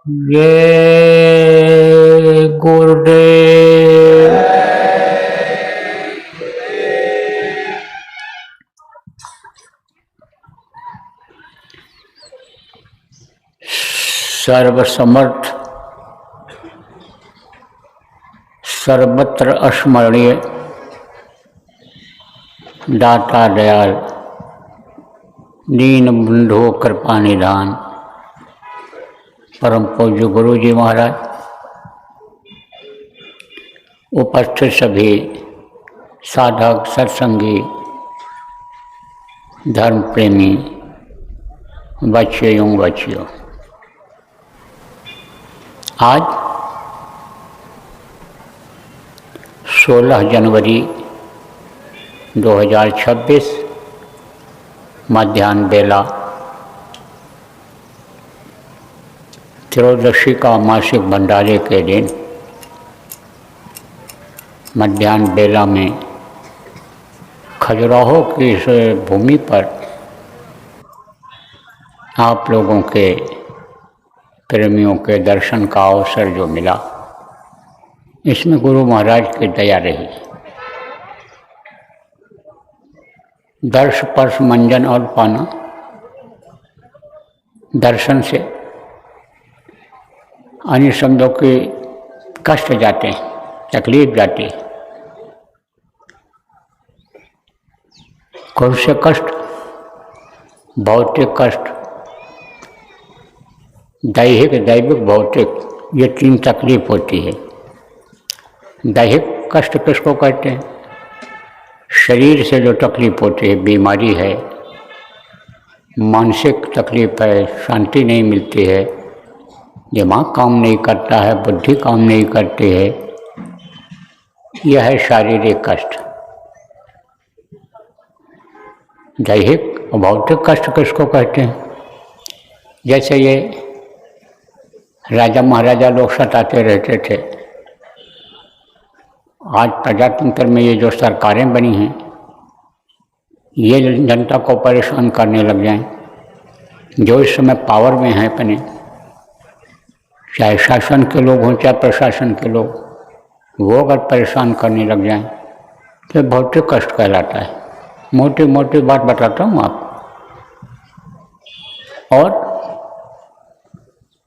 जय गुरुदेव। सर्वसमर्थ, सर्वत्र अस्मरणीय, दाता दयाल, दीन बंधु कृपा निधान, परम पूज्य गुरु जी महाराज, उपस्थित सभी साधक, सत्संगी, धर्म प्रेमी बच्चे एवं बच्चियों, आज 16 जनवरी 2026 मध्याह्न बेला त्रयोदशी का मासिक भंडारे के दिन मध्याह्न बेला में खजुराहो की इस भूमि पर आप लोगों के प्रेमियों के दर्शन का अवसर जो मिला, इसमें गुरु महाराज की दया रही। दर्श स्पर्श मंजन और पाना, दर्शन से अन्य शब्दों के कष्ट जाते हैं, तकलीफ जाती है। कौन से कष्ट? भौतिक कष्ट, दैहिक, दैविक, भौतिक, ये 3 तकलीफ होती है। दैहिक कष्ट किसको कहते हैं? शरीर से जो तकलीफ होती है, बीमारी है, मानसिक तकलीफ है, शांति नहीं मिलती है, दिमाग काम नहीं करता है, बुद्धि काम नहीं करती है, यह है शारीरिक कष्ट। दैहिक और भौतिक कष्ट किसको कहते हैं? जैसे ये राजा महाराजा लोग सताते रहते थे, आज प्रजातंत्र में ये जो सरकारें बनी हैं, ये जनता को परेशान करने लग जाएं, जो इस समय पावर में हैं अपने, चाहे शासन के लोग हों चाहे प्रशासन के लोग, वो अगर परेशान करने लग जाएं तो भौतिक कष्ट कहलाता है। मोटी मोटी बात बताता हूँ आपको। और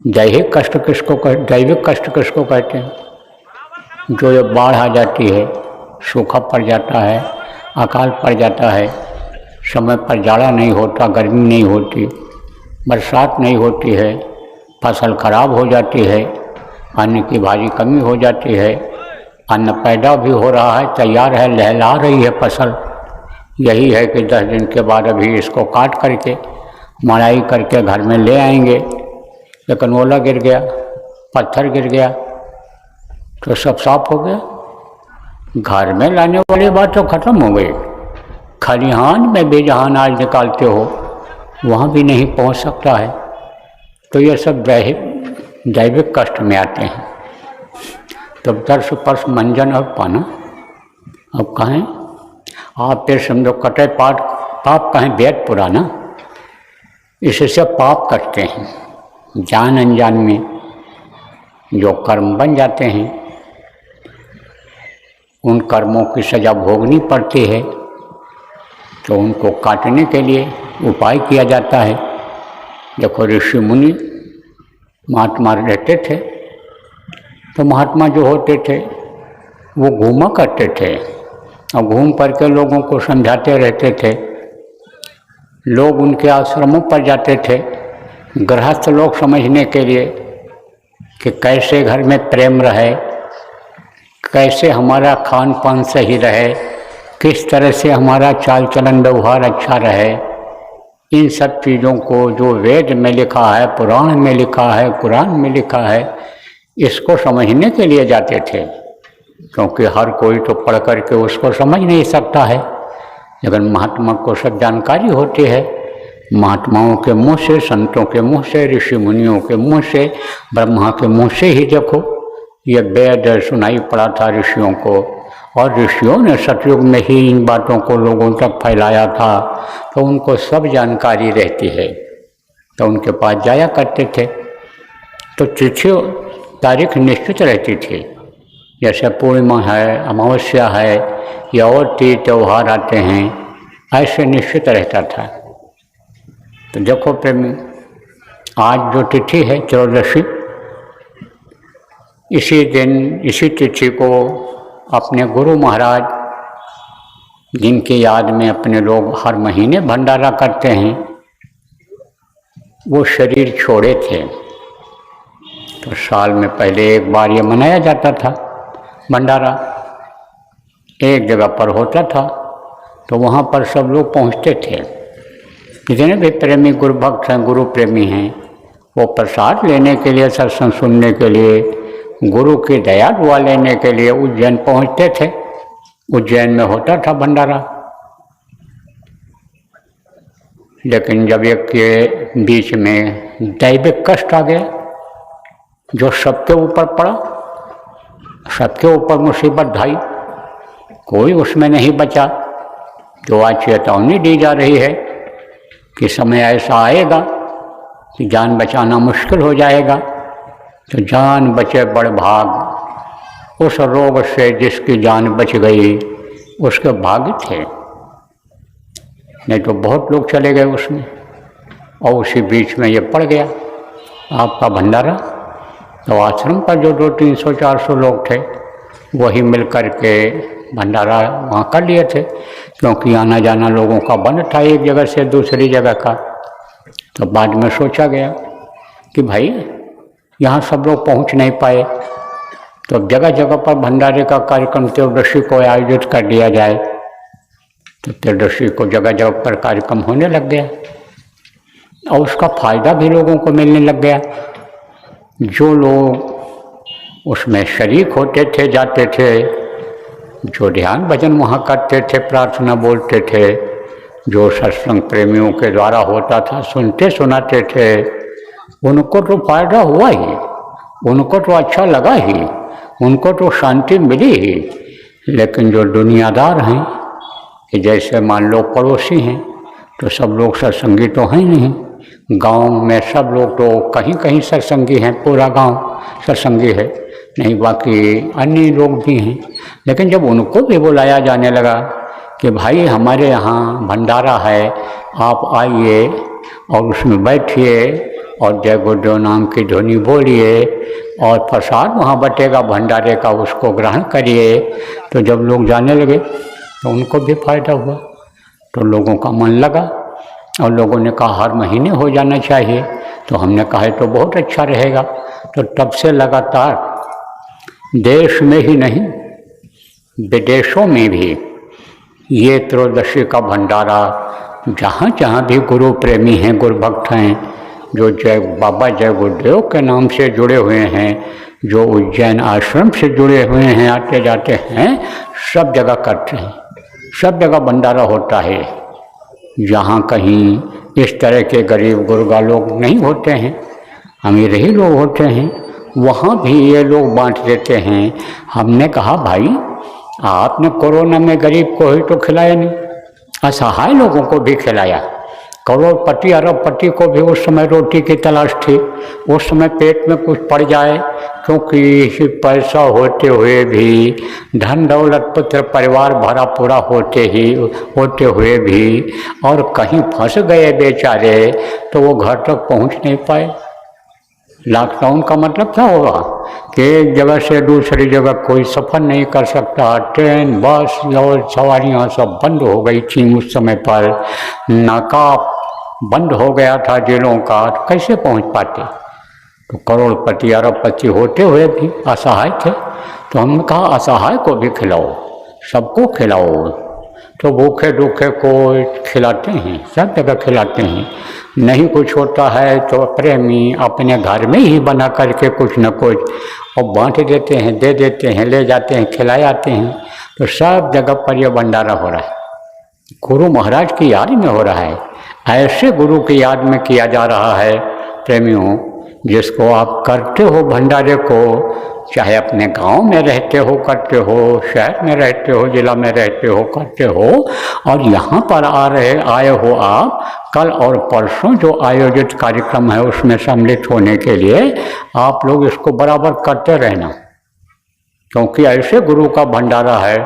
दैहिक कष्ट किसको दैविक कष्ट किसको कहते हैं? जो ये बाढ़ आ जाती है, सूखा पड़ जाता है, अकाल पड़ जाता है, समय पर जाड़ा नहीं होता, गर्मी नहीं होती, बरसात नहीं होती है, फसल खराब हो जाती है, अन्न की भारी कमी हो जाती है, अन्न पैदा भी हो रहा है, तैयार है, लहला रही है फसल, यही है कि 10 दिन के बाद अभी इसको काट करके मड़ाई करके घर में ले आएंगे, लेकिन ओला गिर गया, पत्थर गिर गया तो सब साफ हो गया। घर में लाने वाली बात तो खत्म हो गई। खलिहान में भी जहाँ अनाज निकालते हो वहाँ भी नहीं पहुँच सकता है, तो ये सब दैविक कष्ट में आते हैं। तो दर्श स्पर्श मंजन और पाना, अब कहें आप फिर समझो कटे पाप कहें वेद पुराना, इससे पाप करते हैं, जान अनजान में जो कर्म बन जाते हैं, उन कर्मों की सजा भोगनी पड़ती है, तो उनको काटने के लिए उपाय किया जाता है। देखो ऋषि मुनि महात्मा रहते थे, तो महात्मा जो होते थे वो घूमा करते थे और घूम करके लोगों को समझाते रहते थे। लोग उनके आश्रमों पर जाते थे, गृहस्थ लोग समझने के लिए कि कैसे घर में प्रेम रहे, कैसे हमारा खान पान सही रहे, किस तरह से हमारा चाल चलन व्यवहार अच्छा रहे, इन सब चीज़ों को जो वेद में लिखा है, पुराण में लिखा है, कुरान में लिखा है, इसको समझने के लिए जाते थे। क्योंकि हर कोई तो पढ़ करके उसको समझ नहीं सकता है, लेकिन महात्मा को सब जानकारी होती है। महात्माओं के मुँह से, संतों के मुँह से, ऋषि मुनियों के मुँह से, ब्रह्मा के मुँह से ही देखो ये वेद सुनाई पड़ा था ऋषियों को, और ऋषियों ने सतयुग में ही इन बातों को लोगों तक फैलाया था, तो उनको सब जानकारी रहती है, तो उनके पास जाया करते थे। तो तिथि तारीख निश्चित रहती थी। जैसे पूर्णिमा है, अमावस्या है या और तीज त्यौहार आते हैं, ऐसे निश्चित रहता था। तो देखो प्रेमी, आज जो तिथि है त्रयोदशी, इसी दिन इसी तिथि को अपने गुरु महाराज जिनकी याद में अपने लोग हर महीने भंडारा करते हैं, वो शरीर छोड़े थे। तो साल में पहले एक बार ये मनाया जाता था भंडारा, एक जगह पर होता था, तो वहाँ पर सब लोग पहुँचते थे। जितने भी प्रेमी गुरु भक्त हैं, गुरु प्रेमी हैं, वो प्रसाद लेने के लिए, सत्संग सुनने के लिए, गुरु की दया दुआ लेने के लिए उज्जैन पहुँचते थे। उज्जैन में होता था भंडारा। लेकिन जब एक के बीच में दैविक कष्ट आ गया, जो सबके ऊपर पड़ा, सबके ऊपर मुसीबत ढाई, कोई उसमें नहीं बचा। जो आज चेतावनी दी जा रही है कि समय ऐसा आएगा कि जान बचाना मुश्किल हो जाएगा, तो जान बचे बड़ भाग। उस रोग से जिसकी जान बच गई उसके भाग्य थे, नहीं तो बहुत लोग चले गए उसमें। और उसी बीच में ये पड़ गया आपका भंडारा। तो आश्रम पर जो 200-300-400 लोग थे, वही मिल कर के भंडारा वहाँ कर लिए थे, क्योंकि आना जाना लोगों का बंद था एक जगह से दूसरी जगह का। तो बाद में सोचा गया कि भाई यहाँ सब लोग पहुँच नहीं पाए, तो जगह जगह पर भंडारे का कार्यक्रम त्रयोदशी को आयोजित कर दिया जाए। तो त्रयोदशी को जगह जगह पर कार्यक्रम होने लग गया और उसका फायदा भी लोगों को मिलने लग गया। जो लोग उसमें शरीक होते थे, जाते थे, जो ध्यान भजन वहाँ करते थे, प्रार्थना बोलते थे, जो सत्संग प्रेमियों के द्वारा होता था, सुनते सुनाते थे, उनको तो फायदा हुआ ही, उनको तो अच्छा लगा ही, उनको तो शांति मिली ही। लेकिन जो दुनियादार हैं, कि जैसे मान लो पड़ोसी हैं, तो सब लोग सत्संगी तो हैं नहीं। गांव में सब लोग तो कहीं कहीं सत्संगी हैं, पूरा गांव सत्संगी है नहीं, बाकी अन्य लोग भी हैं। लेकिन जब उनको भी बुलाया जाने लगा कि भाई हमारे यहाँ भंडारा है, आप आइए और उसमें बैठिए और जय गुरुदेव नाम की ध्वनि बोलिए और प्रसाद वहाँ बटेगा भंडारे का, उसको ग्रहण करिए। तो जब लोग जाने लगे तो उनको भी फायदा हुआ, तो लोगों का मन लगा और लोगों ने कहा हर महीने हो जाना चाहिए। तो हमने कहा तो बहुत अच्छा रहेगा। तो तब से लगातार देश में ही नहीं, विदेशों में भी ये त्रयोदशी का भंडारा, जहाँ जहाँ भी गुरु प्रेमी हैं, गुरु भक्त हैं, जो जय बाबा जय गुरुदेव के नाम से जुड़े हुए हैं, जो उज्जैन आश्रम से जुड़े हुए हैं, आते जाते हैं, सब जगह करते हैं, सब जगह भंडारा होता है। जहाँ कहीं इस तरह के गरीब गुरगा लोग नहीं होते हैं, अमीर ही लोग होते हैं, वहाँ भी ये लोग बांट देते हैं। हमने कहा भाई आपने कोरोना में गरीब को ही तो खिलाया नहीं, असहाय लोगों को भी खिलाया। करोड़पति अरबपति को भी उस समय रोटी की तलाश थी, उस समय पेट में कुछ पड़ जाए, क्योंकि पैसा होते हुए भी, धन दौलत पुत्र परिवार भरा पूरा होते हुए भी, और कहीं फंस गए बेचारे, तो वो घर तक पहुंच नहीं पाए। लॉकडाउन का मतलब क्या होगा कि एक जगह से दूसरी जगह कोई सफ़र नहीं कर सकता। ट्रेन, बस और सवारियाँ सब बंद हो गई थी उस समय पर, नाका बंद हो गया था जिलों का, तो कैसे पहुंच पाते। तो करोड़पति अरबपति होते हुए भी असहाय थे। तो हमने कहा असहाय को भी खिलाओ, सबको खिलाओ। तो भूखे दुखे को खिलाते हैं, सब जगह खिलाते हैं। नहीं कुछ होता है तो प्रेमी अपने घर में ही बना करके कुछ न कुछ और बांट देते हैं, दे देते हैं, ले जाते हैं, खिला जाते हैं। तो सब जगह पर यह भंडारा हो रहा है, गुरु महाराज की याद में हो रहा है, ऐसे गुरु की याद में किया जा रहा है प्रेमियों, जिसको आप करते हो भंडारे को, चाहे अपने गांव में रहते हो करते हो, शहर में रहते हो, जिला में रहते हो करते हो, और यहाँ पर आए हो आप कल और परसों जो आयोजित कार्यक्रम है उसमें सम्मिलित होने के लिए, आप लोग इसको बराबर करते रहना। क्योंकि ऐसे गुरु का भंडारा है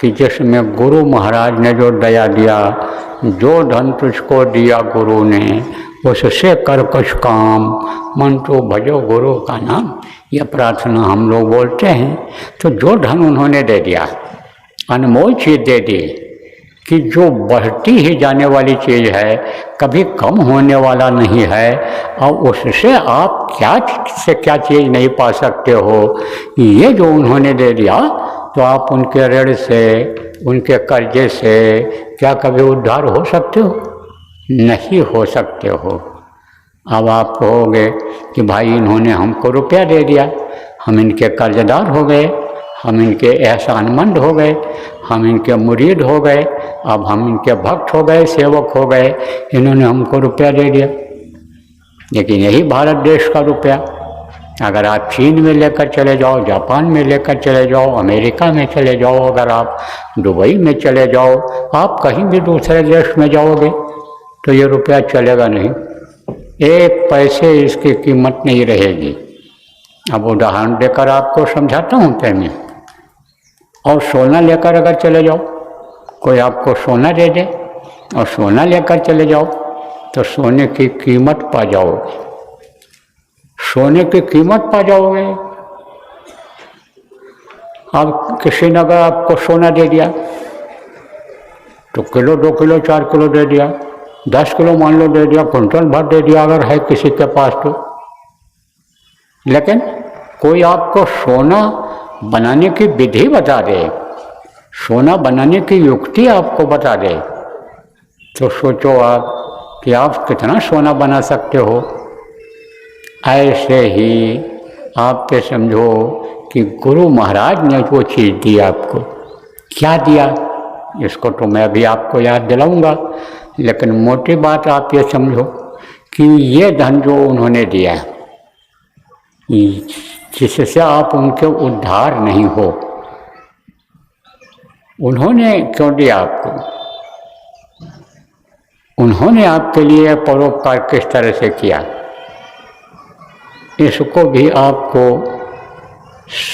कि जिसमें गुरु महाराज ने जो दया दिया, जो धन तुझको दिया गुरु ने, उससे कर कुछ काम, मन तो भजो गुरु का नाम। यह प्रार्थना हम लोग बोलते हैं। तो जो धन उन्होंने दे दिया, अनमोल चीज़ दे दी, कि जो बढ़ती ही जाने वाली चीज़ है, कभी कम होने वाला नहीं है, और उससे आप क्या चीज़ नहीं पा सकते हो। ये जो उन्होंने दे दिया, तो आप उनके ऋण से, उनके कर्जे से क्या कभी उद्धार हो सकते हो? नहीं हो सकते हो। अब आप कहोगे कि भाई इन्होंने हमको रुपया दे दिया, हम इनके कर्जदार हो गए, हम इनके एहसानमंद हो गए, हम इनके मुरीद हो गए, अब हम इनके भक्त हो गए, सेवक हो गए, इन्होंने हमको रुपया दे दिया। लेकिन यही भारत देश का रुपया अगर आप चीन में लेकर चले जाओ, जापान में लेकर चले जाओ, अमेरिका में चले जाओ, अगर आप दुबई में चले जाओ, आप कहीं भी दूसरे देश में जाओगे तो ये रुपया चलेगा नहीं, एक पैसे इसकी कीमत नहीं रहेगी। अब उदाहरण देकर आपको समझाता हूँ पहले। और सोना लेकर अगर चले जाओ, कोई आपको सोना दे दे और सोना लेकर चले जाओ, तो सोने की कीमत पा जाओगे, सोने की कीमत पा जाओगे। अब किसी ने अगर आपको सोना दे दिया तो किलो, 2 किलो, 4 किलो दे दिया, 10 किलो मान लो दे दिया, कुंटल भर दे दिया अगर है किसी के पास तो। लेकिन कोई आपको सोना बनाने की विधि बता दे, सोना बनाने की युक्ति आपको बता दे, तो सोचो आप कि आप कितना सोना बना सकते हो। ऐसे ही आप पे समझो कि गुरु महाराज ने वो चीज़ दी आपको, क्या दिया इसको तो मैं अभी आपको याद दिलाऊंगा, लेकिन मोटी बात आप ये समझो कि ये धन जो उन्होंने दिया, जिससे आप उनके उद्धार नहीं हो, उन्होंने क्यों दिया आपको? उन्होंने आपके लिए परोपकार किस तरह से किया, इसको भी आपको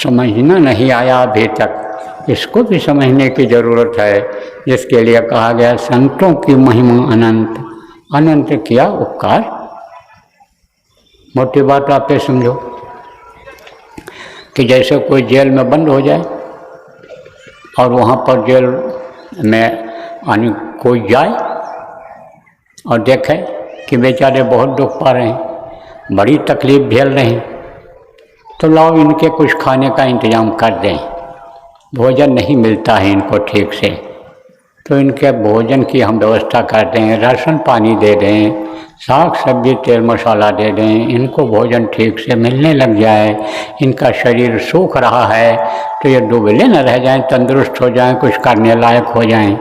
समझना नहीं आया अभी तक। इसको भी समझने की ज़रूरत है, जिसके लिए कहा गया संतों की महिमा अनंत, अनंत किया उपकार। मोटी बात आप ये समझो कि जैसे कोई जेल में बंद हो जाए और वहाँ पर जेल में कोई जाए और देखे कि बेचारे बहुत दुख पा रहे हैं, बड़ी तकलीफ झेल रहे हैं, तो लाओ इनके कुछ खाने का इंतजाम कर दें। भोजन नहीं मिलता है इनको ठीक से, तो इनके भोजन की हम व्यवस्था कर दें, राशन पानी दे दें, साग सब्जी तेल मसाला दे दें, इनको भोजन ठीक से मिलने लग जाए, इनका शरीर सूख रहा है तो ये दुबले न रह जाएं, तंदुरुस्त हो जाएं, कुछ करने लायक हो जाएं,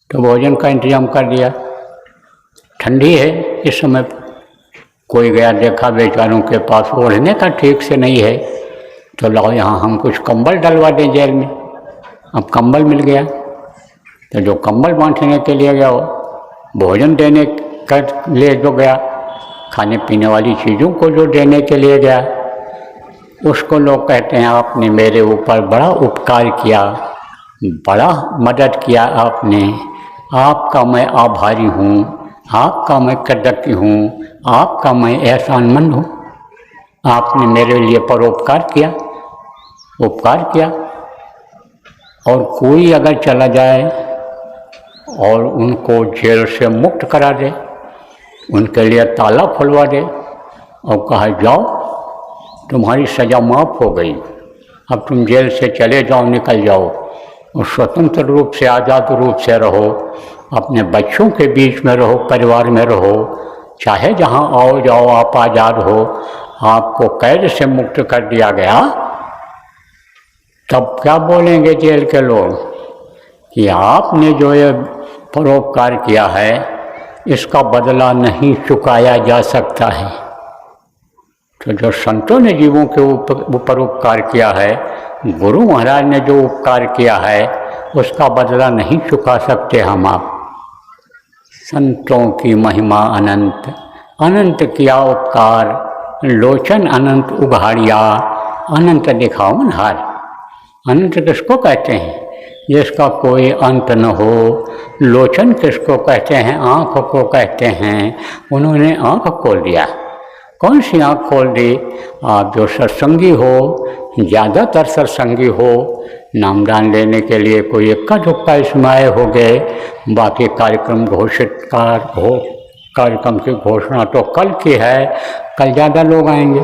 तो भोजन का इंतजाम कर दिया। ठंडी है इस समय, कोई गया देखा बेचारों के पास ओढ़ने का ठीक से नहीं है, तो लाओ यहाँ हम कुछ कंबल डलवा दें जेल में। अब कंबल मिल गया तो जो कंबल बांटने के लिए गया, भोजन देने का लिए जो गया, खाने पीने वाली चीज़ों को जो देने के लिए गया, उसको लोग कहते हैं आपने मेरे ऊपर बड़ा उपकार किया, बड़ा मदद किया आपने, आपका मैं आभारी हूँ, आपका मैं कृतज्ञ हूँ, आपका मैं एहसानमंद हूँ, आपने मेरे लिए परोपकार किया, उपकार किया। और कोई अगर चला जाए और उनको जेल से मुक्त करा दे, उनके लिए ताला खुलवा दे और कहा जाओ तुम्हारी सज़ा माफ़ हो गई, अब तुम जेल से चले जाओ, निकल जाओ और स्वतंत्र रूप से, आज़ाद रूप से रहो, अपने बच्चों के बीच में रहो, परिवार में रहो, चाहे जहाँ आओ जाओ आप आज़ाद हो, आपको कैद से मुक्त कर दिया गया, तब क्या बोलेंगे जेल के लोग कि आपने जो ये परोपकार किया है इसका बदला नहीं चुकाया जा सकता है। तो जो संतों ने जीवों के ऊपर उपकार किया है, गुरु महाराज ने जो उपकार किया है, उसका बदला नहीं चुका सकते हम आप। संतों की महिमा अनंत, अनंत किया उपकार, लोचन अनंत उघाड़िया, अनंत दिखाओ मनहार। अनंत किसको कहते हैं? जिसका कोई अंत न हो। लोचन किसको कहते हैं? आँख को कहते हैं। उन्होंने आँख खोल दिया। कौन सी आँख खोल दी? आप जो सत्संगी हो, ज़्यादातर सत्संगी हो, नामदान लेने के लिए कोई इक्का दुक्का इसमें आए हो गए, बाकी कार्यक्रम कार्यक्रम की घोषणा तो कल की है। कल ज़्यादा लोग आएंगे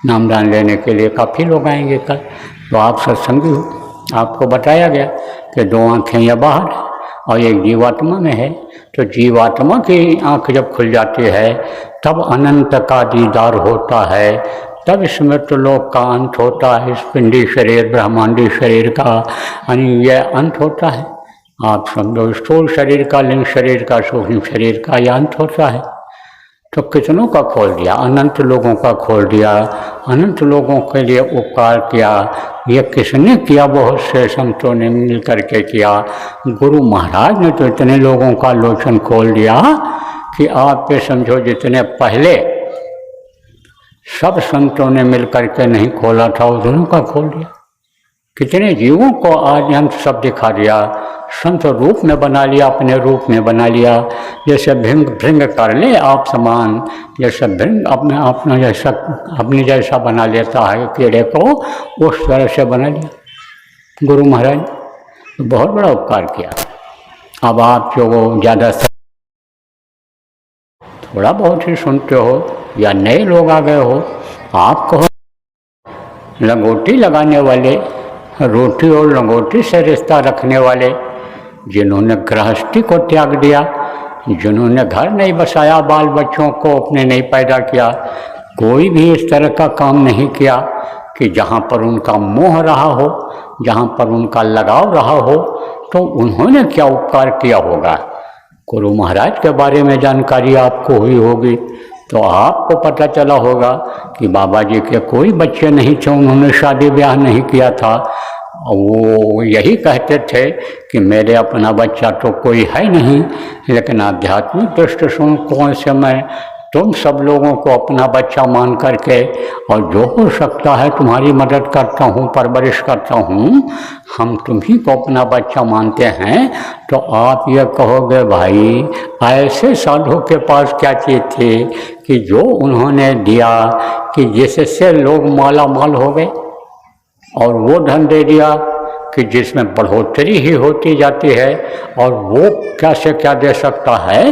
नामदान लेने के लिए, काफ़ी लोग आएंगे कल। तो आप सत्संगी हो, आपको बताया गया कि 2 आँखें या बाहर और एक जीवात्मा में है। तो जीवात्मा की आँख जब खुल जाती है तब अनंत का दीदार होता है, तब इसमें तो लोक का अंत होता है। इस पिंडी शरीर ब्रह्मांडी शरीर का यह अंत होता है। आप समझो स्थूल शरीर का, लिंग शरीर का, सूक्ष्म शरीर का यह अंत होता है। तो कितनों का खोल दिया? अनंत लोगों का खोल दिया। अनंत लोगों के लिए उपकार किया। ये किसने किया? बहुत से संतों ने मिल करके किया। गुरु महाराज ने तो इतने लोगों का लोचन खोल दिया कि आप ये समझो जितने पहले सब संतों ने मिल करके नहीं खोला था, उन्होंने का खोल दिया। कितने जीवों को आज हम सब दिखा दिया, संत रूप में बना लिया, अपने रूप में बना लिया। जैसे भृंग कर ले आप समान, जैसे भृंग अपने जैसा बना लेता है कीड़े को, उस तरह से बना लिया गुरु महाराज। तो बहुत बड़ा उपकार किया। अब आप जो ज़्यादा थोड़ा बहुत ही सुनते हो या नए लोग आ गए हो, आप कहो लंगोटी लगाने वाले, रोटी और लंगोटी से रिश्ता रखने वाले, जिन्होंने गृहस्थी को त्याग दिया, जिन्होंने घर नहीं बसाया, बाल बच्चों को अपने नहीं पैदा किया, कोई भी इस तरह का काम नहीं किया कि जहाँ पर उनका मोह रहा हो, जहाँ पर उनका लगाव रहा हो, तो उन्होंने क्या उपकार किया होगा। गुरु महाराज के बारे में जानकारी आपको हुई होगी तो आपको पता चला होगा कि बाबा जी के कोई बच्चे नहीं थे, उन्होंने शादी ब्याह नहीं किया था। वो यही कहते थे कि मेरे अपना बच्चा तो कोई है नहीं, लेकिन आध्यात्मिक दृष्टिकोण से मैं तुम सब लोगों को अपना बच्चा मान करके और जो हो सकता है तुम्हारी मदद करता हूँ, परवरिश करता हूँ। हम तुम्ही को अपना बच्चा मानते हैं। तो आप ये कहोगे भाई ऐसे साधु के पास क्या चीज़ थी कि जो उन्होंने दिया कि जिससे लोग माला माल हो गए, और वो धन दे दिया कि जिसमें बढ़ोतरी ही होती जाती है, और वो क्या से क्या दे सकता है।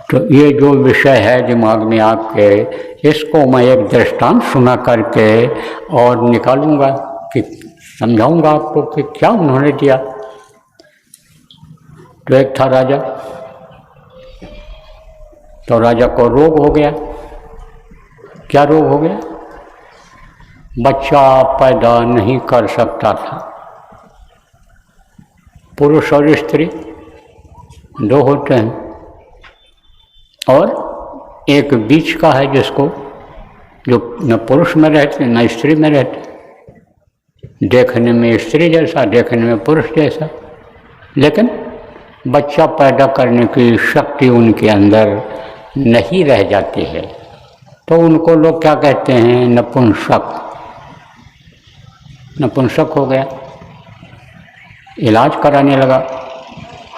तो ये जो विषय है दिमाग में आपके, इसको मैं एक दृष्टांत सुना करके और निकालूंगा कि समझाऊंगा आपको कि क्या उन्होंने दिया। तो एक था राजा, तो राजा को रोग हो गया। क्या रोग हो गया? बच्चा पैदा नहीं कर सकता था। पुरुष और स्त्री 2 होते हैं, और एक बीच का है जिसको जो न पुरुष में रहते न स्त्री में रहते, देखने में स्त्री जैसा, देखने में पुरुष जैसा, लेकिन बच्चा पैदा करने की शक्ति उनके अंदर नहीं रह जाती है। तो उनको लोग क्या कहते हैं? नपुंसक। नपुंसक हो गया। इलाज कराने लगा,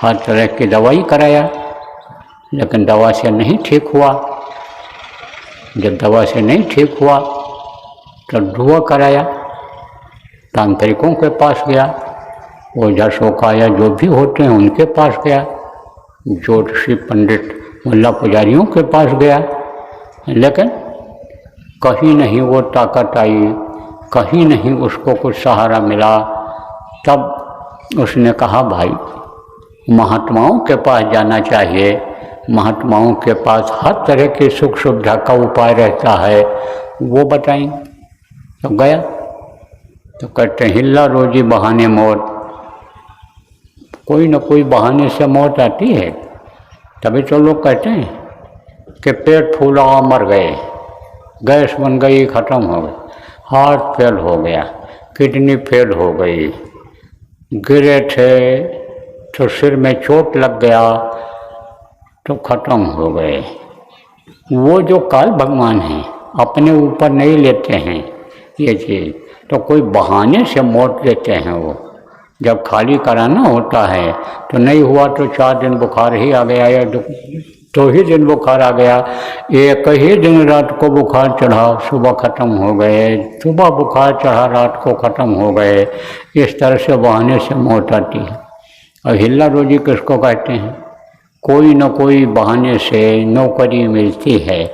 हर तरह की दवाई कराया, लेकिन दवा से नहीं ठीक हुआ। जब दवा से नहीं ठीक हुआ तो दुआ कराया, तांत्रिकों के पास गया, ओझा शोकाया जो भी होते हैं उनके पास गया, ज्योतिषी पंडित मुल्ला पुजारियों के पास गया, लेकिन कहीं नहीं वो ताकत आई, कहीं नहीं उसको कुछ सहारा मिला। तब उसने कहा भाई महात्माओं के पास जाना चाहिए, महात्माओं के पास हर तरह की सुख सुविधा का उपाय रहता है, वो बताएंगे। तो गया तो कहते हिल्ला रोजी बहाने मौत। कोई न कोई बहाने से मौत आती है, तभी तो लोग कहते हैं कि पेट फूला मर गए। गैस बन गई, ख़त्म हो गई, हार्ट फेल हो गया, किडनी फेल हो गई, गिरे थे तो सिर में चोट लग गया तो ख़त्म हो गए। वो जो काल भगवान हैं अपने ऊपर नहीं लेते हैं ये चीज़, तो कोई बहाने से मौत देते हैं। वो जब खाली कराना होता है तो नहीं हुआ तो 4 दिन बुखार ही आ गया या 2 ही दिन बुखार आ गया, एक ही दिन रात को बुखार चढ़ा, सुबह ख़त्म हो गए, सुबह बुखार चढ़ा, रात को ख़त्म हो गए। इस तरह से बहाने से मौत आती है। और हिल्ला रोजी किसको कहते हैं? कोई न कोई बहाने से नौकरी मिलती है,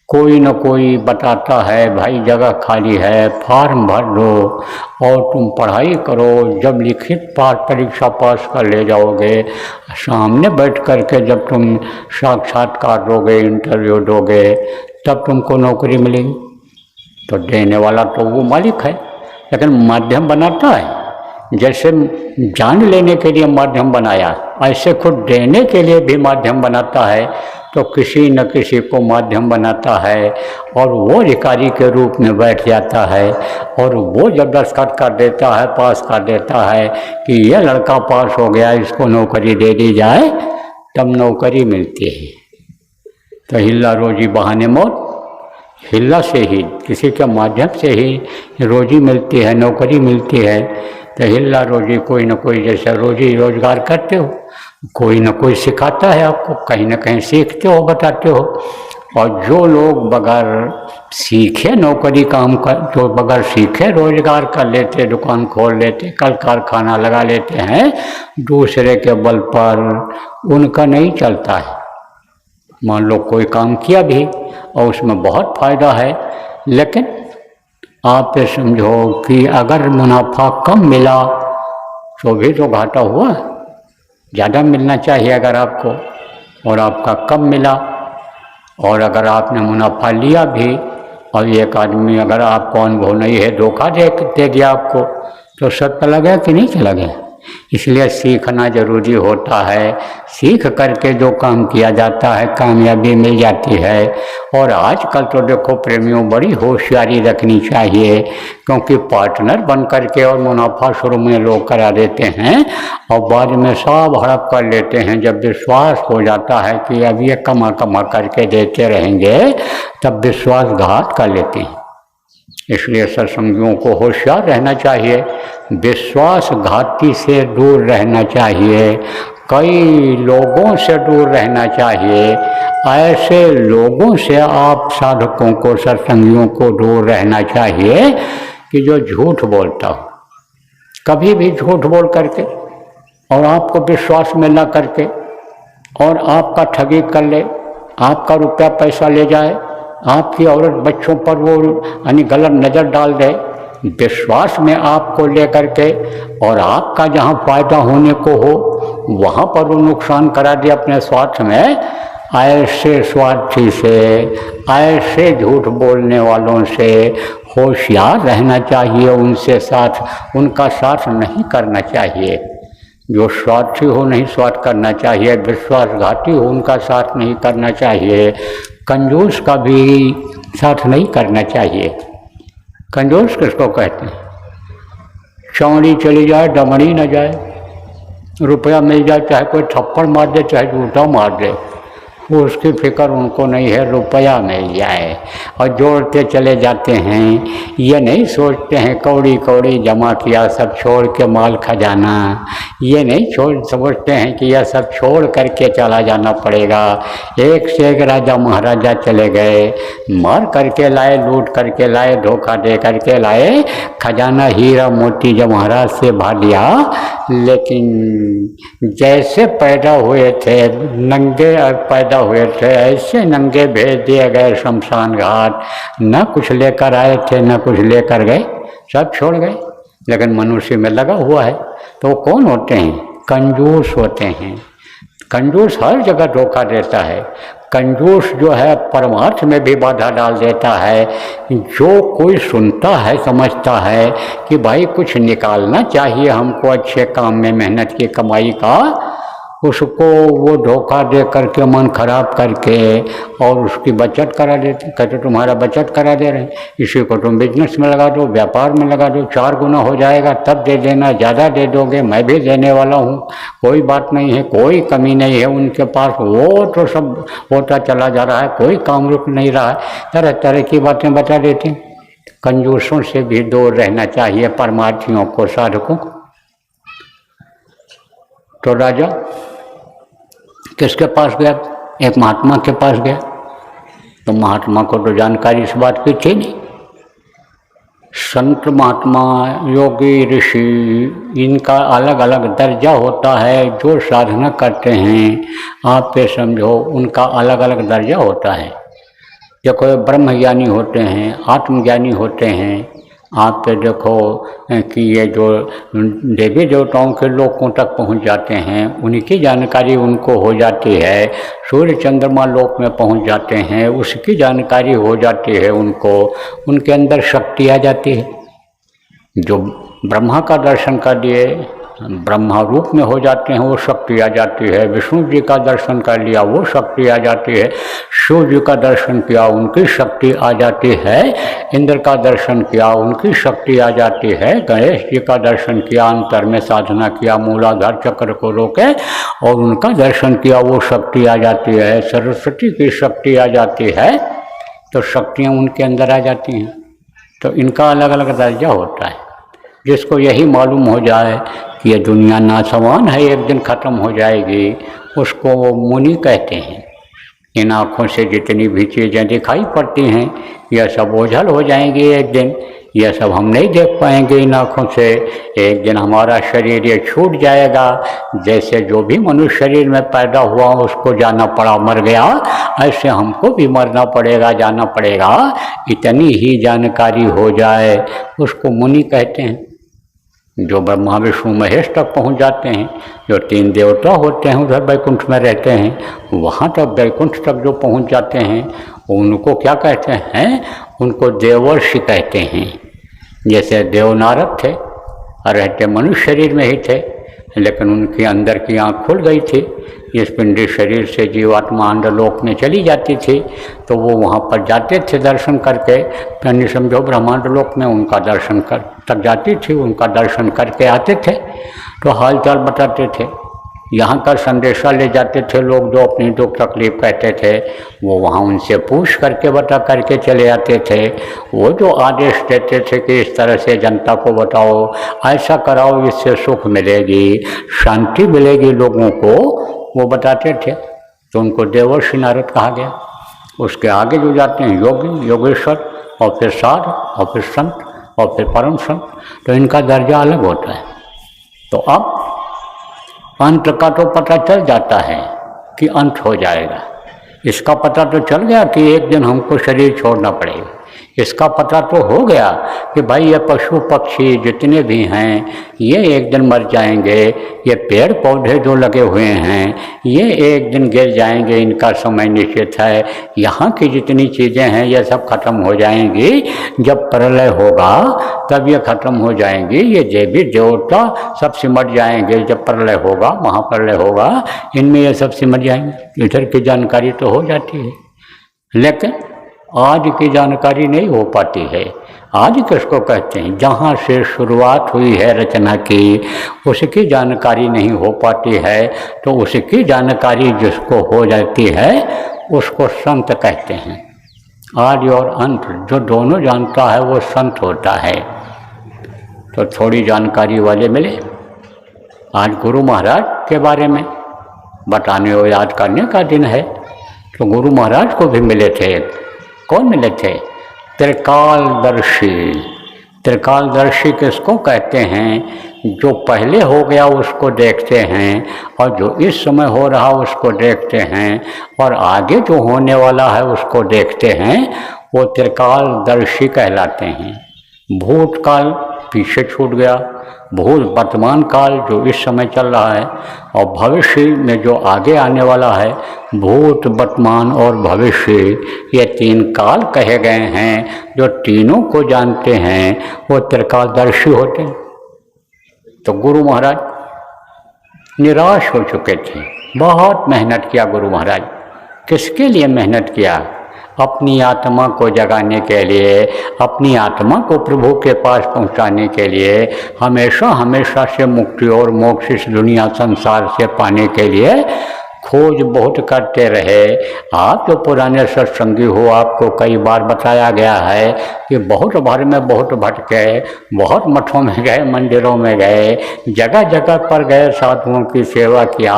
कोई न कोई बताता है भाई जगह खाली है, फॉर्म भर दो और तुम पढ़ाई करो। जब लिखित परीक्षा पास कर ले जाओगे, सामने बैठ कर के जब तुम साक्षात्कार दोगे, इंटरव्यू दोगे, तब तुमको नौकरी मिलेगी। तो देने वाला तो वो मालिक है, लेकिन माध्यम बनाता है। जैसे जान लेने के लिए माध्यम बनाया, ऐसे खुद देने के लिए भी माध्यम बनाता है। तो किसी न किसी को माध्यम बनाता है और वो अधिकारी के रूप में बैठ जाता है और वो जब दस्तखत कर देता है, पास कर देता है कि ये लड़का पास हो गया, इसको नौकरी दे दी जाए, तब नौकरी मिलती है। तो हिल्ला रोजी बहाने मौत, हिल्ला से ही, किसी के माध्यम से ही रोजी मिलती है, नौकरी मिलती है। तो हिल्ला रोजी कोई न कोई, जैसे रोजी रोजगार करते हो, कोई न कोई सिखाता है आपको, कहीं न कहीं सीखते हो, बताते हो। और जो लोग बगैर सीखे नौकरी काम कर, जो बगैर सीखे रोजगार कर लेते, दुकान खोल लेते, कल कारखाना लगा लेते हैं दूसरे के बल पर, उनका नहीं चलता है। मान लो कोई काम किया भी और उसमें बहुत फायदा है, लेकिन आप ये समझो कि अगर मुनाफा कम मिला तो भी तो घाटा हुआ। ज़्यादा मिलना चाहिए अगर आपको, और आपका कम मिला, और अगर आपने मुनाफा लिया भी और एक आदमी अगर आपको अनुभव नहीं है, धोखा दे दिया आपको, तो सब चला गया कि नहीं चला गया। इसलिए सीखना जरूरी होता है। सीख करके जो काम किया जाता है कामयाबी मिल जाती है। और आजकल तो देखो प्रेमियों, बड़ी होशियारी रखनी चाहिए, क्योंकि पार्टनर बन करके और मुनाफा शुरू में लोग करा देते हैं और बाद में सब हड़प कर लेते हैं। जब विश्वास हो जाता है कि अब ये कमा कमा करके देते रहेंगे, तब विश्वासघात कर लेते हैं। इसलिए सत्संगियों को होशियार रहना चाहिए, विश्वासघाती से दूर रहना चाहिए, कई लोगों से दूर रहना चाहिए। ऐसे लोगों से आप साधकों को, सत्संगियों को दूर रहना चाहिए कि जो झूठ बोलता हो, कभी भी झूठ बोल करके और आपको विश्वास में न करके और आपका ठगी कर ले, आपका रुपया पैसा ले जाए, आपकी औरत बच्चों पर वो यानी गलत नज़र डाल दे, विश्वास में आपको लेकर के, और आपका जहाँ फायदा होने को हो वहाँ पर वो नुकसान करा दे अपने स्वार्थ में। ऐसे स्वार्थी से, ऐसे झूठ बोलने वालों से होशियार रहना चाहिए। उनका साथ नहीं करना चाहिए। जो स्वार्थी हो नहीं साथ करना चाहिए, विश्वासघाती हो उनका साथ नहीं करना चाहिए, कंजूस का भी साथ नहीं करना चाहिए। कंजूस किसको कहते हैं? चौड़ी चली जाए दमड़ी न जाए, रुपया मिल जाए चाहे कोई थप्पड़ मार दे चाहे जूता मार दे, वो उसकी फिक्र उनको नहीं है, रुपया मिल जाए। और जोड़ते चले जाते हैं, ये नहीं सोचते हैं कौड़ी कौड़ी जमा किया सब छोड़ के माल खजाना, ये नहीं सोचते हैं कि यह सब छोड़ करके चला जाना पड़ेगा। एक से एक राजा महाराजा चले गए, मार करके लाए, लूट करके लाए, धोखा दे करके लाए, खजाना हीरा मोती जवाहरात से भर दिया, लेकिन जैसे पैदा हुए थे नंगे पैदा हुए थे, ऐसे नंगे भेज दिए गए शमशान घाट। न कुछ लेकर आए थे न कुछ लेकर गए, सब छोड़ गए। लेकिन मनुष्य में लगा हुआ है। तो वो कौन होते हैं? कंजूस होते हैं। कंजूस हर जगह धोखा देता है। कंजूस जो है परमार्थ में भी बाधा डाल देता है। जो कोई सुनता है समझता है कि भाई कुछ निकालना चाहिए हमको अच्छे काम में, मेहनत की कमाई का, उसको वो धोखा दे करके मन खराब करके और उसकी बचत करा देते। कहते तुम्हारा बचत करा दे रहे हैं, इसी को तुम बिजनेस में लगा दो, व्यापार में लगा दो, 4 गुना हो जाएगा, तब दे देना, ज़्यादा दे दोगे मैं भी देने वाला हूँ, कोई बात नहीं है, कोई कमी नहीं है उनके पास, वो तो सब होता चला जा रहा है, कोई काम रुक नहीं रहा है, तरह तरह की बातें बता देते हैं। कंजूसों से भी दूर रहना चाहिए परमार्थियों को, साधकों को। तो राजा किसके पास गया? एक महात्मा के पास गया। तो महात्मा को तो जानकारी इस बात की थी नहीं। संत महात्मा योगी ऋषि इनका अलग अलग दर्जा होता है। जो साधना करते हैं आप पे समझो उनका अलग अलग दर्जा होता है। देखो ब्रह्मज्ञानी होते हैं, आत्मज्ञानी होते हैं। आप पे देखो कि ये जो देवी देवताओं के लोकों तक पहुंच जाते हैं उनकी जानकारी उनको हो जाती है। सूर्य चंद्रमा लोक में पहुंच जाते हैं उसकी जानकारी हो जाती है उनको, उनके अंदर शक्ति आ जाती है। जो ब्रह्मा का दर्शन कर लिए ब्रह्मा रूप में हो जाते हैं वो शक्ति आ जाती है। विष्णु जी का दर्शन कर लिया वो शक्ति आ जाती है। शिव जी का दर्शन किया उनकी शक्ति आ जाती है। इंद्र का दर्शन किया उनकी शक्ति आ जाती है। गणेश जी का दर्शन किया, अंतर में साधना किया, मूलाधार चक्र को रोके और उनका दर्शन किया वो शक्ति आ जाती है। सरस्वती की शक्ति आ जाती है तो शक्तियाँ उनके अंदर आ जाती हैं। तो इनका अलग अलग दर्जा होता है। जिसको यही मालूम हो जाए कि ये दुनिया नासवान है, एक दिन ख़त्म हो जाएगी, उसको मुनि कहते हैं। इन आँखों से जितनी भी चीज़ें दिखाई पड़ती हैं यह सब ओझल हो जाएंगी एक दिन, यह सब हम नहीं देख पाएंगे इन आँखों से। एक दिन हमारा शरीर ये छूट जाएगा। जैसे जो भी मनुष्य शरीर में पैदा हुआ उसको जाना पड़ा, मर गया, ऐसे हमको भी मरना पड़ेगा, जाना पड़ेगा। इतनी ही जानकारी हो जाए उसको मुनि कहते हैं। जो ब्रह्मा विष्णु महेश तक पहुंच जाते हैं, जो 3 देवता होते हैं उधर वैकुंठ में रहते हैं, वहाँ तक वैकुंठ तक जो पहुंच जाते हैं उनको क्या कहते हैं? उनको देवर्षि कहते हैं। जैसे देवनारद थे, रहते मनुष्य शरीर में ही थे, लेकिन उनके अंदर की आँख खुल गई थी। इस पिंडी शरीर से जीवात्मा अंदर लोक में चली जाती थी तो वो वहाँ पर जाते थे दर्शन करके। यानी समझो ब्रह्मांड लोक में उनका दर्शन कर तक जाती थी, उनका दर्शन करके आते थे तो हाल चाल बताते थे। यहाँ का संदेशा ले जाते थे लोग, जो अपनी दुख तकलीफ कहते थे वो वहाँ उनसे पूछ करके बता करके चले आते थे। वो जो आदेश देते थे कि इस तरह से जनता को बताओ, ऐसा कराओ, इससे सुख मिलेगी, शांति मिलेगी लोगों को, वो बताते थे। तो उनको देवर्षि नारद कहा गया। उसके आगे जो जाते हैं योगी, योगेश्वर, और फिर साध, और फिर संत, और फिर परम संत। तो इनका दर्जा अलग होता है। तो अब अंत का तो पता चल जाता है कि अंत हो जाएगा। इसका पता तो चल गया कि एक दिन हमको शरीर छोड़ना पड़ेगा। इसका पता तो हो गया कि भाई ये पशु पक्षी जितने भी हैं ये एक दिन मर जाएंगे, ये पेड़ पौधे जो लगे हुए हैं ये एक दिन गिर जाएंगे, इनका समय निश्चित है। यहाँ की जितनी चीज़ें हैं ये सब खत्म हो जाएंगी। जब प्रलय होगा तब ये खत्म हो जाएंगी। ये देवी देवता सब सिमट जाएंगे। जब प्रलय होगा, महाप्रलय होगा, इनमें ये सब सिमट जाएंगे। इधर की जानकारी तो हो जाती है, लेकिन आज की जानकारी नहीं हो पाती है। आज किसको कहते हैं? जहाँ से शुरुआत हुई है रचना की उसकी जानकारी नहीं हो पाती है। तो उसकी जानकारी जिसको हो जाती है उसको संत कहते हैं। आदि और अंत जो दोनों जानता है वो संत होता है। तो थोड़ी जानकारी वाले मिले। आज गुरु महाराज के बारे में बताने और याद करने का दिन है। तो गुरु महाराज को भी मिले थे। कौन मिले थे? त्रिकालदर्शी। त्रिकालदर्शी किसको कहते हैं? जो पहले हो गया उसको देखते हैं और जो इस समय हो रहा उसको देखते हैं और आगे जो होने वाला है उसको देखते हैं। वो त्रिकालदर्शी कहलाते हैं। भूतकाल पीछे छूट गया, भूत वर्तमान काल जो इस समय चल रहा है और भविष्य में जो आगे आने वाला है, भूत वर्तमान और भविष्य, ये 3 काल कहे गए हैं। जो तीनों को जानते हैं वो त्रिकालदर्शी होते हैं। तो गुरु महाराज निराश हो चुके थे। बहुत मेहनत किया गुरु महाराज। किसके लिए मेहनत किया? अपनी आत्मा को जगाने के लिए, अपनी आत्मा को प्रभु के पास पहुंचाने के लिए, हमेशा हमेशा से मुक्ति और मोक्ष इस दुनिया संसार से पाने के लिए खोज बहुत करते रहे। आप जो पुराने सत्संगी हो, आपको कई बार बताया गया है कि बहुत भर में बहुत भटके, बहुत मठों में गए, मंदिरों में गए, जगह जगह पर गए, साधुओं की सेवा किया।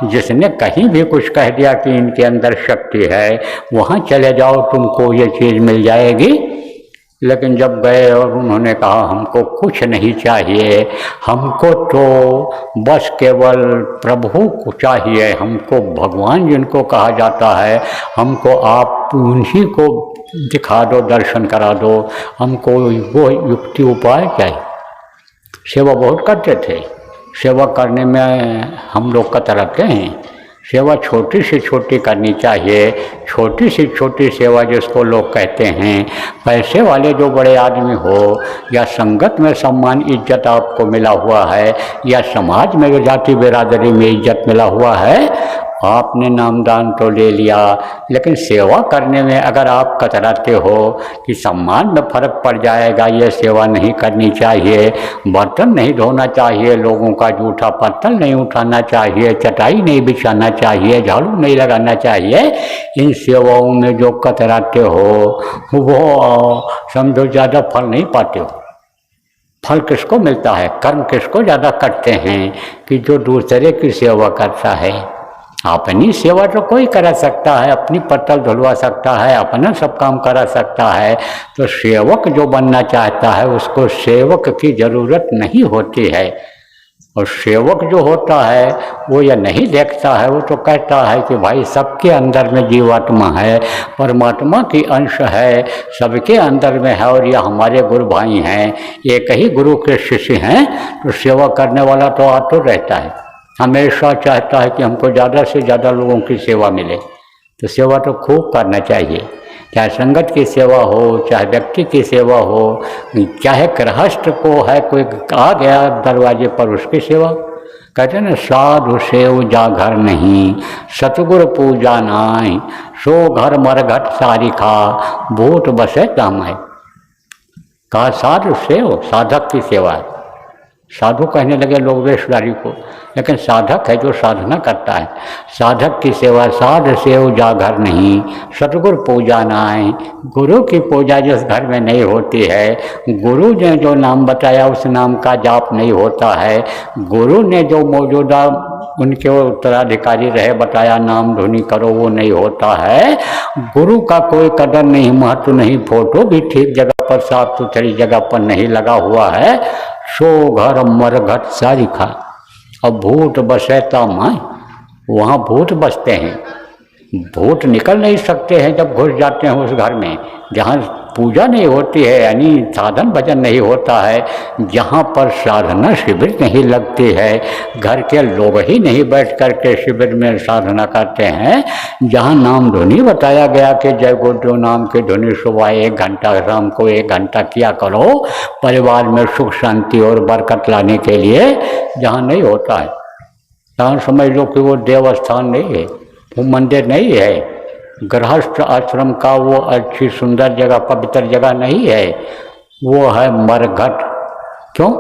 जिसने कहीं भी कुछ कह दिया कि इनके अंदर शक्ति है, वहाँ चले जाओ, तुमको ये चीज़ मिल जाएगी। लेकिन जब गए और उन्होंने कहा हमको कुछ नहीं चाहिए, हमको तो बस केवल प्रभु को चाहिए, हमको भगवान जिनको कहा जाता है, हमको आप उन्हीं को दिखा दो, दर्शन करा दो, हमको वो युक्ति उपाय चाहिए। सेवा बहुत करते थे। सेवा करने में हम लोग कतराते हैं। सेवा छोटी से छोटी करनी चाहिए। छोटी से छोटी सेवा जिसको लोग कहते हैं, पैसे वाले जो बड़े आदमी हो, या संगत में सम्मान इज्जत आपको मिला हुआ है, या समाज में जो जाति बिरादरी में इज्जत मिला हुआ है, आपने नामदान तो ले लिया, लेकिन सेवा करने में अगर आप कतराते हो कि सम्मान में फर्क पड़ जाएगा, ये सेवा नहीं करनी चाहिए, बर्तन नहीं धोना चाहिए, लोगों का जूठा पत्तल नहीं उठाना चाहिए, चटाई नहीं बिछाना चाहिए, झाड़ू नहीं लगाना चाहिए, इन सेवाओं में जो कतराते हो वो समझो ज़्यादा फल नहीं पाते हो। फल किसको मिलता है? कर्म किसको ज़्यादा करते हैं कि जो दूसरे की सेवा करता है। अपनी सेवा तो कोई करा सकता है, अपनी पत्तल धुलवा सकता है, अपना सब काम करा सकता है। तो सेवक जो बनना चाहता है उसको सेवक की ज़रूरत नहीं होती है। और सेवक जो होता है वो ये नहीं देखता है, वो तो कहता है कि भाई सबके अंदर में जीवात्मा है, परमात्मा की अंश है, सबके अंदर में है, और ये हमारे गुरु भाई हैं, एक ही गुरु के शिष्य हैं। तो सेवा करने वाला तो आतुर रहता है, हमेशा चाहता है कि हमको ज़्यादा से ज़्यादा लोगों की सेवा मिले। तो सेवा तो खूब करना चाहिए, चाहे संगत की सेवा हो, चाहे व्यक्ति की सेवा हो, चाहे गृहस्थ को है कोई आ गया दरवाजे पर, उसकी सेवा। कहते हैं साधु सेव जा घर नहीं, सतगुरु पूजा नाई, सो घर मरघट सारी खा, भूत बसे दामाई। कहा साधु सेव, साधक की सेवा है। साधु कहने लगे लोग वेशधारी को, लेकिन साधक है जो साधना करता है। साधक की सेवा, साध सेव जा घर नहीं, सतगुरु पूजा नाई। गुरु की पूजा जिस घर में नहीं होती है, गुरु ने जो नाम बताया उस नाम का जाप नहीं होता है, गुरु ने जो मौजूदा उनके उत्तराधिकारी रहे बताया नाम धुनी करो, वो नहीं होता है। गुरु का कोई कदर नहीं, महत्व नहीं, फोटो भी ठीक जगह पर, साफ सुथरी जगह पर नहीं लगा हुआ है, सो घर मरघट सारी खा। अब भूत बसेता माँ, वहाँ भूत बसते हैं, भूत निकल नहीं सकते हैं जब घुस जाते हैं उस घर में जहाँ पूजा नहीं होती है, यानी साधन भजन नहीं होता है, जहाँ पर साधना शिविर नहीं लगती है, घर के लोग ही नहीं बैठ कर के शिविर में साधना करते हैं, जहाँ नाम धुनी बताया गया कि जय गुरु नाम की धुनी सुबह 1 घंटा, शाम को 1 घंटा किया करो, परिवार में सुख शांति और बरकत लाने के लिए, जहाँ नहीं होता है तहाँ समझ लो कि वो देवस्थान नहीं है, वो मंदिर नहीं है, गृहस्थ आश्रम का वो अच्छी सुंदर जगह, पवित्र जगह नहीं है, वो है मरघट। क्यों?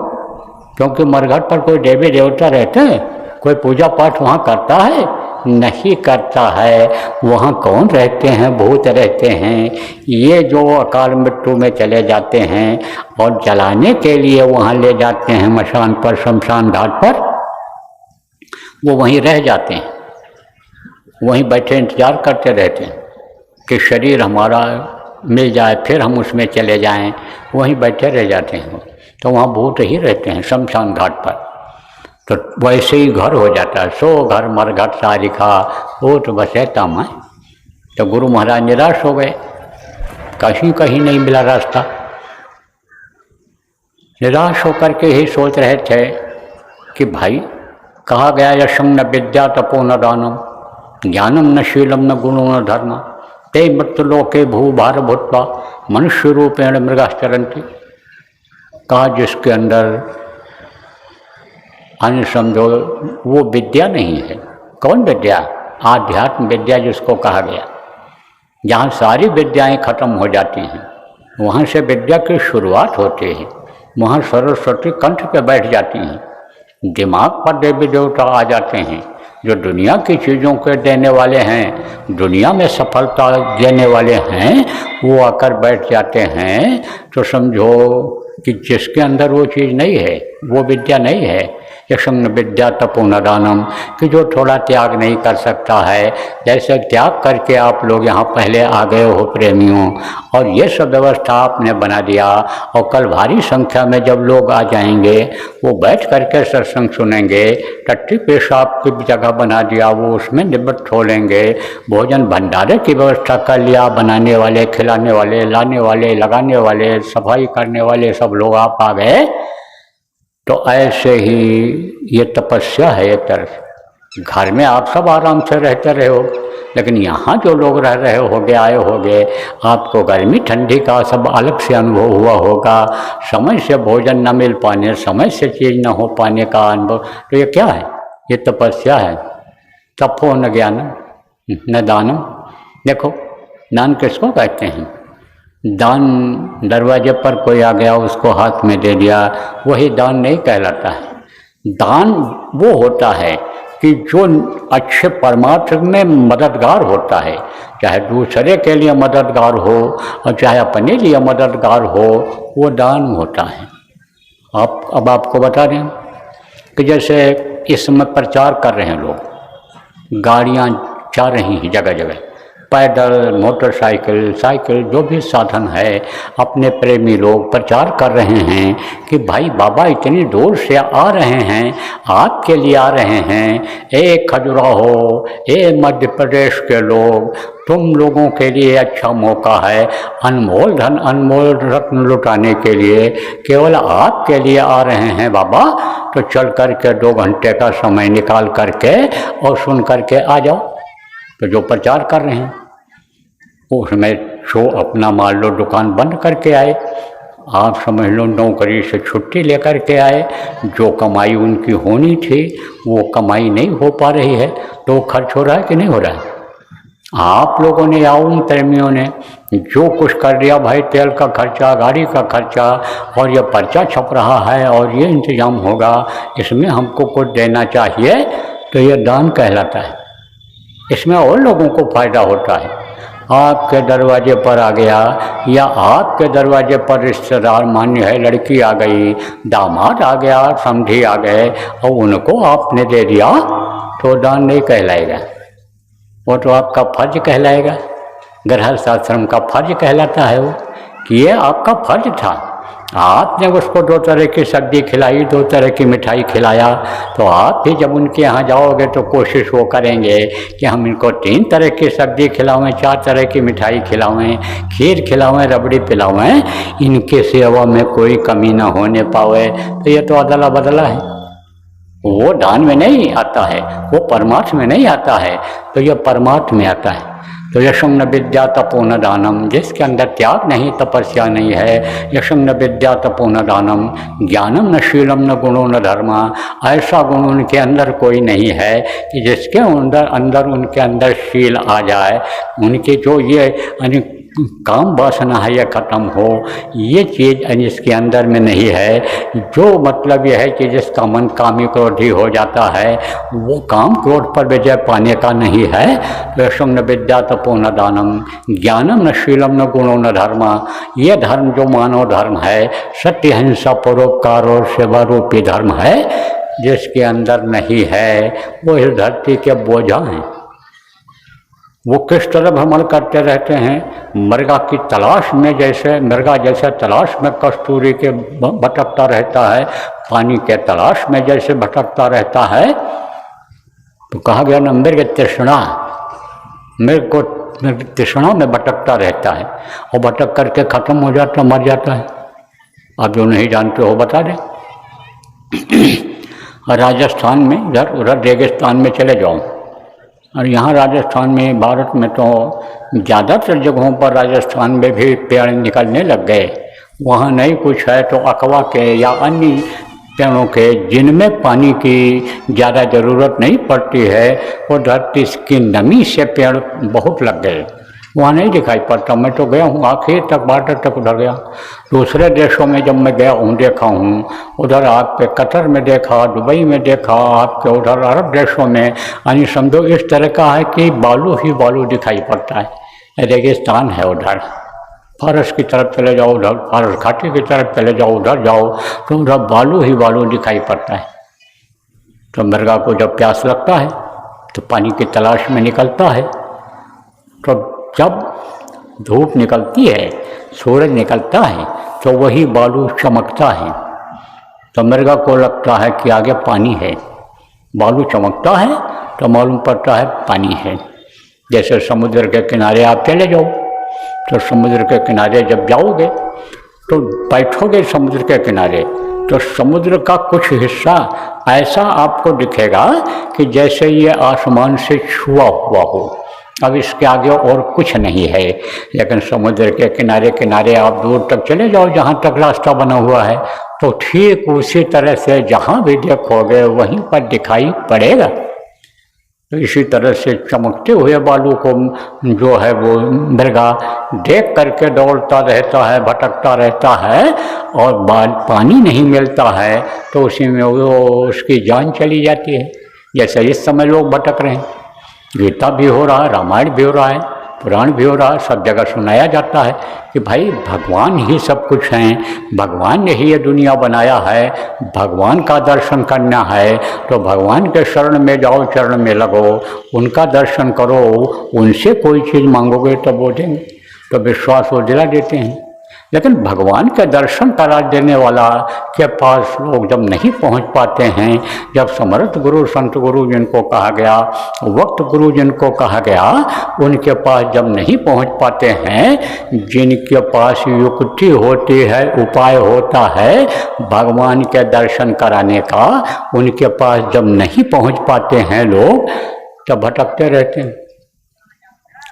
क्योंकि मरघट पर कोई देवी देवता रहते हैं, कोई पूजा पाठ वहाँ करता है? नहीं करता है। वहाँ कौन रहते हैं? भूत रहते हैं। ये जो अकाल मृत्यु में चले जाते हैं और जलाने के लिए वहाँ ले जाते हैं मशान पर, शमशान घाट पर, वो वहीं रह जाते हैं, वहीं बैठे इंतजार करते रहते हैं कि शरीर हमारा मिल जाए, फिर हम उसमें चले जाएं, वहीं बैठे रह जाते हैं। तो वहाँ भूत ही रहते हैं शमशान घाट पर। तो वैसे ही घर हो जाता है, सो घर मरघट सारी खा, भूत बसे तामाय। तो गुरु महाराज निराश हो गए, कहीं कहीं नहीं मिला रास्ता। निराश होकर के ही सोच रहे थे कि भाई कहा गया यशं न विद्या तपो न दानम, ज्ञानम न शीलम न गुणो न धर्म, ते मृत्युलोके भूभार भूत्वा मनुष्य रूपेण मृगाश्चरन्ति। कहा जिसके अंदर अन्य समझो वो विद्या नहीं है। कौन विद्या? आध्यात्म विद्या जिसको कहा गया, जहाँ सारी विद्याएं खत्म हो जाती हैं, वहाँ से विद्या की शुरुआत होती है। वहाँ सरस्वती कंठ पे बैठ जाती हैं, दिमाग पर देवी देवता आ जाते हैं, जो दुनिया की चीज़ों के देने वाले हैं, दुनिया में सफलता देने वाले हैं, वो आकर बैठ जाते हैं। तो समझो कि जिसके अंदर वो चीज़ नहीं है, वो विद्या नहीं है। यक्षंग विद्या तपोनदानम, कि जो थोड़ा त्याग नहीं कर सकता है, जैसे त्याग करके आप लोग यहाँ पहले आ गए हो प्रेमियों, और ये सब व्यवस्था आपने बना दिया, और कल भारी संख्या में जब लोग आ जाएंगे, वो बैठ करके सत्संग सुनेंगे, टट्टी पेशाब की जगह बना दिया, वो उसमें निवृत्त हो लेंगे, भोजन भंडारे की व्यवस्था कर लिया, बनाने वाले, खिलाने वाले, लाने वाले, लगाने वाले, सफाई करने वाले सब लोग आप आ गए। तो ऐसे ही ये तपस्या है एक तरह। घर में आप सब आराम से रहते रहे हो, लेकिन यहाँ जो लोग रह रहे होगे, आए होगे, आपको गर्मी ठंडी का सब अलग से अनुभव हुआ होगा, समय से भोजन न मिल पाने, समय से चीज़ न हो पाने का अनुभव। तो ये क्या है? ये तपस्या है। तपो न ज्ञानम न दानम। देखो, दान किसको कहते हैं? दान दरवाजे पर कोई आ गया, उसको हाथ में दे दिया, वही दान नहीं कहलाता है। दान वो होता है कि जो अच्छे परमार्थ में मददगार होता है, चाहे दूसरे के लिए मददगार हो और चाहे अपने लिए मददगार हो, वो दान होता है। अब आपको बता दें कि जैसे इस समय प्रचार कर रहे हैं लोग, गाड़ियाँ जा रही हैं जगह जगह, पैदल, मोटरसाइकिल, साइकिल, जो भी साधन है, अपने प्रेमी लोग प्रचार कर रहे हैं कि भाई बाबा इतनी दूर से आ रहे हैं, आपके लिए आ रहे हैं। ए खजुराहो, ए मध्य प्रदेश के लोग, तुम लोगों के लिए अच्छा मौका है, अनमोल धन, अनमोल रत्न लुटाने के लिए, केवल आपके लिए आ रहे हैं बाबा। तो चल करके 2 घंटे का समय निकाल करके और सुन करके आ जाओ। तो जो प्रचार कर रहे हैं उसमें जो अपना मान लो दुकान बंद करके आए, आप समझ लो नौकरी से छुट्टी लेकर के आए, जो कमाई उनकी होनी थी वो कमाई नहीं हो पा रही है, तो खर्च हो रहा है कि नहीं हो रहा है? आप लोगों ने या उन प्रेमियों ने जो कुछ कर दिया, भाई तेल का खर्चा, गाड़ी का खर्चा, और ये पर्चा छप रहा है और ये इंतजाम होगा, इसमें हमको कुछ देना चाहिए, तो ये दान कहलाता है। इसमें और लोगों को फायदा होता है। आपके दरवाजे पर आ गया, या आपके दरवाजे पर रिश्तेदार, मान्य है लड़की आ गई, दामाद आ गया, समधी आ गए, और उनको आपने दे दिया, तो दान नहीं कहलाएगा, वो तो आपका फर्ज कहलाएगा। गृहस्थ आश्रम का फर्ज कहलाता है वो, कि ये आपका फर्ज था। आपने उसको 2 तरह की सब्जी खिलाई, 2 तरह की मिठाई खिलाया, तो आप भी जब उनके यहाँ जाओगे तो कोशिश वो करेंगे कि हम इनको 3 तरह की सब्जी खिलावें, 4 तरह की मिठाई खिलावें, खीर खिलावें, रबड़ी पिलावें, इनके सेवा में कोई कमी ना होने पावे। तो ये तो अदला बदला है, वो दान में नहीं आता है, वो परमार्थ में नहीं आता है, तो ये परमार्थ में आता है। तो यशंग विद्या तपोन दानम, जिसके अंदर त्याग नहीं, तपस्या नहीं है, यशंग विद्या तपोन दानम, ज्ञानम न शीलम न गुणो न धर्मा, ऐसा गुण उनके अंदर कोई नहीं है कि जिसके अंदर उनके अंदर शील आ जाए, उनके जो ये काम वासना है, यह खत्म हो, ये चीज़ इसके अंदर में नहीं है। जो मतलब यह है कि जिसका मन कामी क्रोधी हो जाता है, वो काम क्रोध पर विजय पाने का नहीं है। यशं न विद्या तपो न दानम, ज्ञानम न शीलम न गुणो न धर्मा, ये धर्म जो मानव धर्म है, सत्य हिंसा परोपकार और सेवा रूपी धर्म है, जिसके अंदर नहीं है, वो इस धरती के बोझा हैं। वो किस तरह भ्रमण करते रहते हैं, मृगा की तलाश में, जैसे मृगा जैसे तलाश में कस्तूरी के भटकता रहता है, पानी के तलाश में जैसे भटकता रहता है। तो कहा गया ना, मृग तृष्णा, मृग को तृष्णा में भटकता रहता है और भटक करके खत्म हो जाता, मर जाता है। आप जो नहीं जानते हो बता दें। राजस्थान में इधर उधर रेगिस्तान में चले जाओ, और यहाँ राजस्थान में, भारत में तो ज़्यादातर जगहों पर राजस्थान में भी पेड़ निकलने लग गए। वहाँ नहीं कुछ है तो अकवा के या अन्य पेड़ों के जिनमें पानी की ज़्यादा ज़रूरत नहीं पड़ती है, वो धरती की नमी से पेड़ बहुत लग गए, वहाँ नहीं दिखाई पड़ता। मैं तो गया हूँ आखिर तक, बॉर्डर तक उधर गया। दूसरे देशों में जब मैं गया हूँ देखा हूँ, उधर आपके कतर में देखा, दुबई में देखा, आपके उधर अरब देशों में, यानी समझो इस तरह का है कि बालू ही बालू दिखाई पड़ता है। रेगिस्तान है उधर, फारस की तरफ चले जाओ, उधर फारस घाटी की तरफ चले जाओ, उधर जाओ तो उधर बालू ही बालू दिखाई पड़ता है। तो मृगा को जब प्यास लगता है तो पानी की तलाश में निकलता है, तो जब धूप निकलती है, सूरज निकलता है, तो वही बालू चमकता है। तो मृगा को लगता है कि आगे पानी है, बालू चमकता है तो मालूम पड़ता है पानी है। जैसे समुद्र के किनारे आप चले जाओ, तो समुद्र के किनारे जब जाओगे तो बैठोगे समुद्र के किनारे, तो समुद्र का कुछ हिस्सा ऐसा आपको दिखेगा कि जैसे ये आसमान से छुआ हुआ हो। अब इसके आगे और कुछ नहीं है, लेकिन समुद्र के किनारे किनारे आप दूर तक चले जाओ, जहाँ तक रास्ता बना हुआ है, तो ठीक उसी तरह से जहाँ भी देखोगे वहीं पर दिखाई पड़ेगा। तो इसी तरह से चमकते हुए बालू को जो है वो मृगा देख करके दौड़ता रहता है, भटकता रहता है, और पानी नहीं मिलता है तो उसी में वो उसकी जान चली जाती है। जैसे इस समय लोग भटक रहे हैं, गीता भी हो रहा है, रामायण भी हो रहा है, पुराण भी हो रहा है, सब जगह सुनाया जाता है कि भाई भगवान ही सब कुछ हैं, भगवान ने ही ये दुनिया बनाया है, भगवान का दर्शन करना है तो भगवान के शरण में जाओ, चरण में लगो, उनका दर्शन करो, उनसे कोई चीज़ मांगोगे तो वो देंगे। तो विश्वास वो दिला देते हैं। लेकिन भगवान के दर्शन करा देने वाला के पास लोग जब नहीं पहुंच पाते हैं, जब समर्थ गुरु संत गुरु जिनको कहा गया, वक्त गुरु जिनको कहा गया, उनके पास जब नहीं पहुंच पाते हैं, जिनके पास युक्ति होती है, उपाय होता है भगवान के दर्शन कराने का, उनके पास जब नहीं पहुंच पाते हैं लोग, तब भटकते रहते हैं।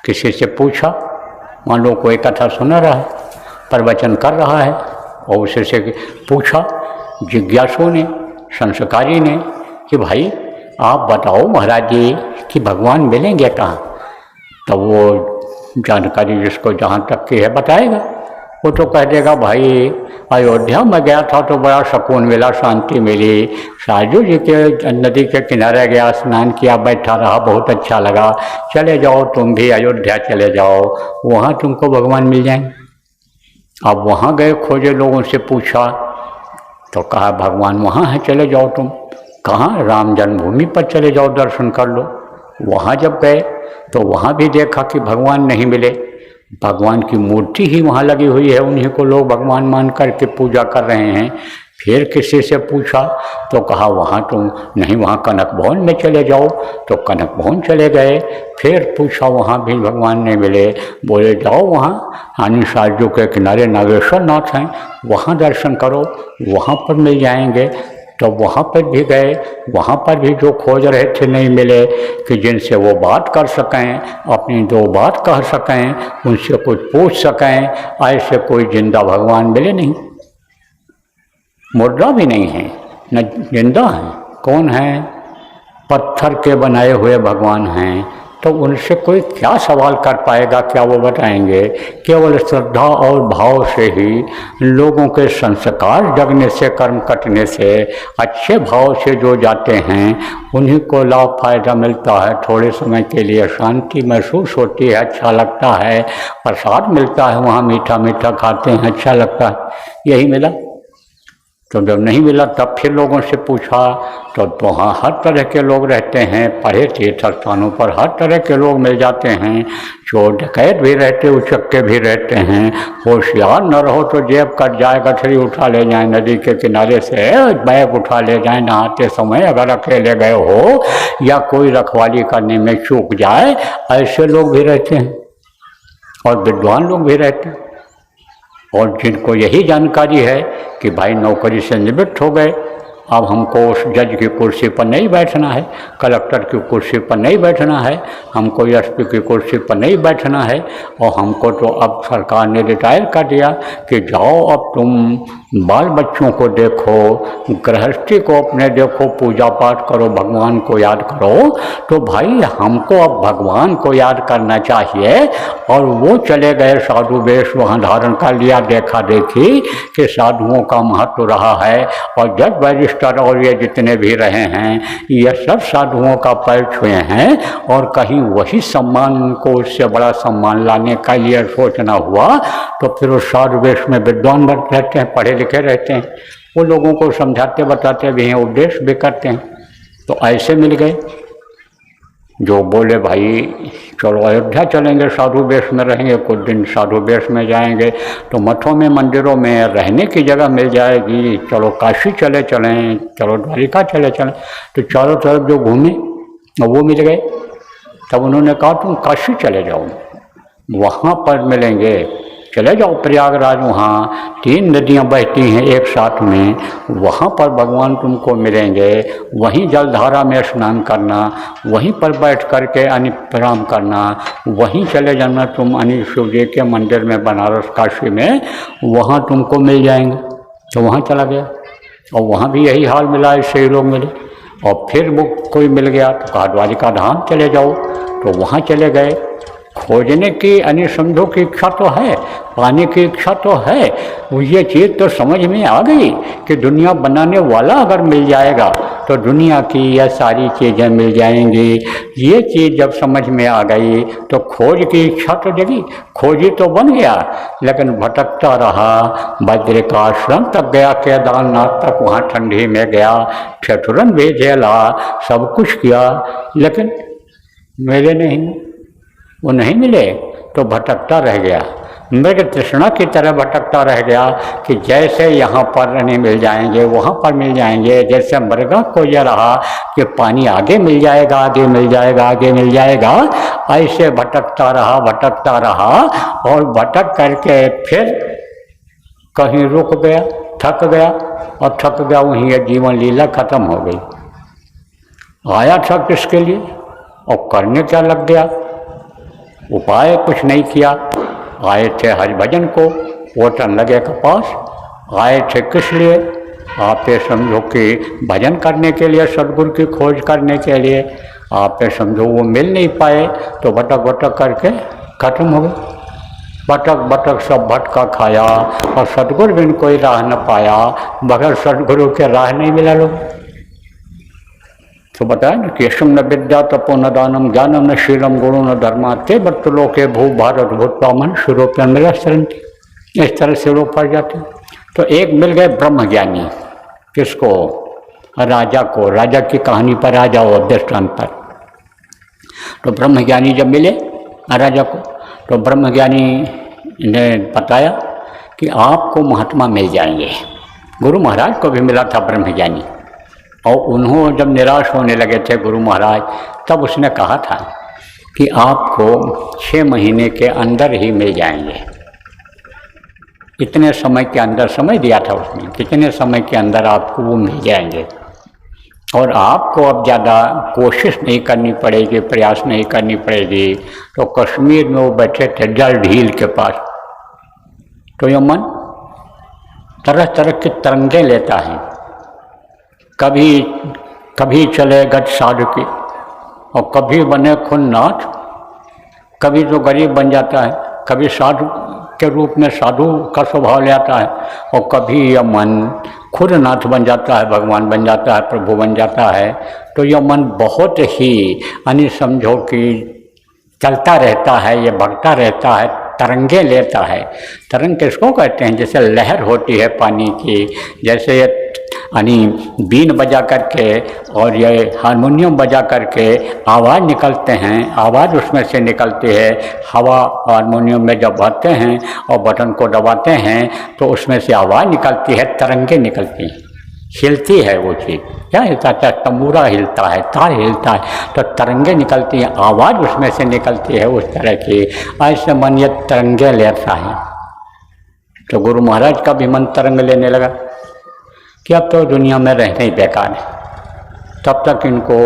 किसी से पूछा, मान लो कोई कथा सुना रहा है, प्रवचन कर रहा है, और उसे से पूछा जिज्ञासु ने, संस्कारी ने कि भाई आप बताओ महाराज जी कि भगवान मिलेंगे कहाँ। तो वो जानकारी जिसको जहाँ तक की है बताएगा। वो तो कह देगा भाई अयोध्या में गया था तो बड़ा सुकून मिला, शांति मिली, साजू जी के नदी के किनारे गया, स्नान किया, बैठा रहा, बहुत अच्छा लगा, चले जाओ तुम भी अयोध्या चले जाओ, वहाँ तुमको भगवान मिल जाएंगे। अब वहाँ गए, खोजे, लोगों से पूछा तो कहा भगवान वहाँ है, चले जाओ तुम। कहाँ? राम जन्मभूमि पर चले जाओ, दर्शन कर लो। वहाँ जब गए तो वहाँ भी देखा कि भगवान नहीं मिले, भगवान की मूर्ति ही वहाँ लगी हुई है, उन्हीं को लोग भगवान मान करके पूजा कर रहे हैं। फिर किसी से पूछा तो कहा वहाँ तुम नहीं, वहाँ कनक भवन में चले जाओ, तो कनक भवन चले गए। फिर पूछा वहाँ भी भगवान नहीं मिले, बोले जाओ वहाँ अनिसाजू के किनारे नागेश्वर नाथ हैं, वहाँ दर्शन करो, वहाँ पर मिल जाएंगे। तो वहाँ पर भी गए, वहाँ पर भी जो खोज रहे थे नहीं मिले, कि जिनसे वो बात कर सकें, अपनी दो बात कह सकें, उनसे कुछ पूछ सकें, ऐसे कोई जिंदा भगवान मिले नहीं। मुर्दा भी नहीं है, न जिंदा है। कौन है? पत्थर के बनाए हुए भगवान हैं। तो उनसे कोई क्या सवाल कर पाएगा, क्या वो बताएंगे? केवल श्रद्धा और भाव से ही, लोगों के संस्कार जगने से, कर्म कटने से, अच्छे भाव से जो जाते हैं उन्हीं को लाभ फायदा मिलता है। थोड़े समय के लिए शांति महसूस होती है, अच्छा लगता है, प्रसाद मिलता है, वहाँ मीठा मीठा खाते हैं, अच्छा लगता है। यही मिला। तो जब नहीं मिला तब फिर लोगों से पूछा तो वहाँ हर तरह के लोग रहते हैं, पढ़े तीर्थ स्थानों पर हर तरह के लोग मिल जाते हैं, चोर डकैत भी रहते, उचक्के भी रहते हैं। होशियार न रहो तो जेब कट जाए, गठरी उठा ले जाए, नदी के किनारे से बैग उठा ले जाए, नहाते समय अगर अकेले गए हो या कोई रखवाली करने में चूक जाए, ऐसे लोग भी रहते हैं और विद्वान लोग भी रहते हैं। और जिनको यही जानकारी है कि भाई नौकरी से निवृत्त हो गए, अब हमको उस जज की कुर्सी पर नहीं बैठना है, कलेक्टर की कुर्सी पर नहीं बैठना है, हमको एसपी की कुर्सी पर नहीं बैठना है। और हमको तो अब सरकार ने रिटायर कर दिया कि जाओ अब तुम बाल बच्चों को देखो, गृहस्थी को अपने देखो, पूजा पाठ करो, भगवान को याद करो। तो भाई हमको अब भगवान को याद करना चाहिए। और वो चले गए साधु वेश वहाँ धारण कर लिया, देखा देखी कि साधुओं का महत्व रहा है। और जज बैरिस्टर और ये जितने भी रहे हैं ये सब साधुओं का पैर छुए हैं। और कहीं वही सम्मान को उससे बड़ा सम्मान लाने का लिए सोचना हुआ तो फिर उस साधु वेश में विद्वान रहते हैं, पढ़े लिखे रहते हैं, वो लोगों को समझाते बताते भी हैं, उपदेश भी करते हैं। तो ऐसे मिल गए जो बोले भाई चलो अयोध्या चलेंगे, साधु वेश में रहेंगे, कुछ दिन साधु वेश में जाएंगे तो मठों में मंदिरों में रहने की जगह मिल जाएगी, चलो काशी चले चलें, चलो द्वारिका चले चलें। तो चारों तरफ जो घूमे वो मिल गए। तब उन्होंने कहा तुम काशी चले जाओ, वहाँ पर मिलेंगे, चले जाओ प्रयागराज, वहाँ 3 नदियाँ बहती हैं एक साथ में, वहाँ पर भगवान तुमको मिलेंगे। वहीं जलधारा में स्नान करना, वहीं पर बैठ करके प्रणाम करना, वहीं चले जाना तुम शिव जी के मंदिर में बनारस काशी में, वहाँ तुमको मिल जाएंगे। तो वहाँ चला गया और वहाँ भी यही हाल मिला, ऐसे ही लोग मिले। और फिर वो कोई मिल गया तो कहा द्वारिका धाम चले जाओ, तो वहाँ चले गए। खोजने की समझो की इच्छा तो है, पाने की इच्छा तो है, ये चीज़ तो समझ में आ गई कि दुनिया बनाने वाला अगर मिल जाएगा तो दुनिया की यह सारी चीज़ें मिल जाएंगी। ये चीज़ जब समझ में आ गई तो खोज की इच्छा तो जगी, खोजी तो बन गया, लेकिन भटकता रहा। बद्रिकाश्रम तक गया, केदारनाथ तक, वहाँ ठंडी में गया, ठठुरन भी झेला, सब कुछ किया, लेकिन मिले नहीं, वो नहीं मिले तो भटकता रह गया, मृग तृष्णा की तरह भटकता रह गया कि जैसे यहाँ पर नहीं मिल जाएंगे वहाँ पर मिल जाएंगे। जैसे मृगा को यह रहा कि पानी आगे मिल जाएगा, आगे मिल जाएगा, आगे मिल जाएगा, ऐसे भटकता रहा और भटक करके फिर कहीं रुक गया, थक गया, और थक गया वहीं ये जीवन लीला खत्म हो गई। आया था किसके लिए और करने क्या लग गया, उपाय कुछ नहीं किया। आए थे हरिभजन को ओटन लगे कपास, आए थे किस लिए, आप ये समझो कि भजन करने के लिए, सदगुरु की खोज करने के लिए। आप ये समझो वो मिल नहीं पाए तो भटक भटक करके खत्म हो गए। भटक भटक सब भटका खाया और सदगुरु बिन कोई राह न पाया, बगैर सदगुरु के राह नहीं मिला लोग। तो बताया ना कि यशम न विद्या तपो न दानम ज्ञानम न शीलम गुणो न धर्मा ते बत्तलों के भू भारत भूतवा मन शुरूप्यन मिला सरंती। इस तरह से लोग पड़ जाते। तो एक मिल गए ब्रह्म ज्ञानी, किसको, राजा को, राजा की कहानी पर आ जाओ दृष्टांत पर। तो ब्रह्म ज्ञानी जब मिले राजा को तो ब्रह्म ज्ञानी ने बताया कि आपको महात्मा मिल जाएंगे। गुरु महाराज को भी मिला था ब्रह्म ज्ञानी, और उन्होंने जब निराश होने लगे थे गुरु महाराज, तब उसने कहा था कि आपको 6 महीने के अंदर ही मिल जाएंगे। इतने समय के अंदर, समय दिया था उसने, कितने समय के अंदर आपको वो मिल जाएंगे। और आपको अब ज़्यादा कोशिश नहीं करनी पड़ेगी, प्रयास नहीं करनी पड़ेगी। तो कश्मीर में वो बैठे थे जल ढील के पास, तो ये मन तरह तरह के तरंगे लेता है। कभी चले गज साधु की, और कभी बने खुन्नाथ, कभी तो गरीब बन जाता है, कभी साधु के रूप में साधु का स्वभाव ले आता है, और कभी यह मन खुद नाथ बन जाता है, भगवान बन जाता है, प्रभु बन जाता है। तो यह मन बहुत ही समझो कि चलता रहता है, ये भगता रहता है, तरंगे लेता है। तरंग किसको कहते हैं, जैसे लहर होती है पानी की, जैसे ये बीन बजा करके और ये हारमोनियम बजा करके आवाज़ निकलते हैं, आवाज़ उसमें से निकलती है। हवा हारमोनियम में जब भरते हैं और बटन को दबाते हैं तो उसमें से आवाज़ निकलती है, तरंगे निकलती हैं, हिलती है वो चीज़। क्या हिलता है, तंबूरा हिलता है, तार हिलता है, तो तरंगे निकलती हैं, आवाज़ उसमें से निकलती है उस तरह की। ऐसे मन ये तरंगे लेता है। तो गुरु महाराज का भी मन तरंग लेने लगा। कि अब तो दुनिया में रहना ही बेकार है। तब तक इनको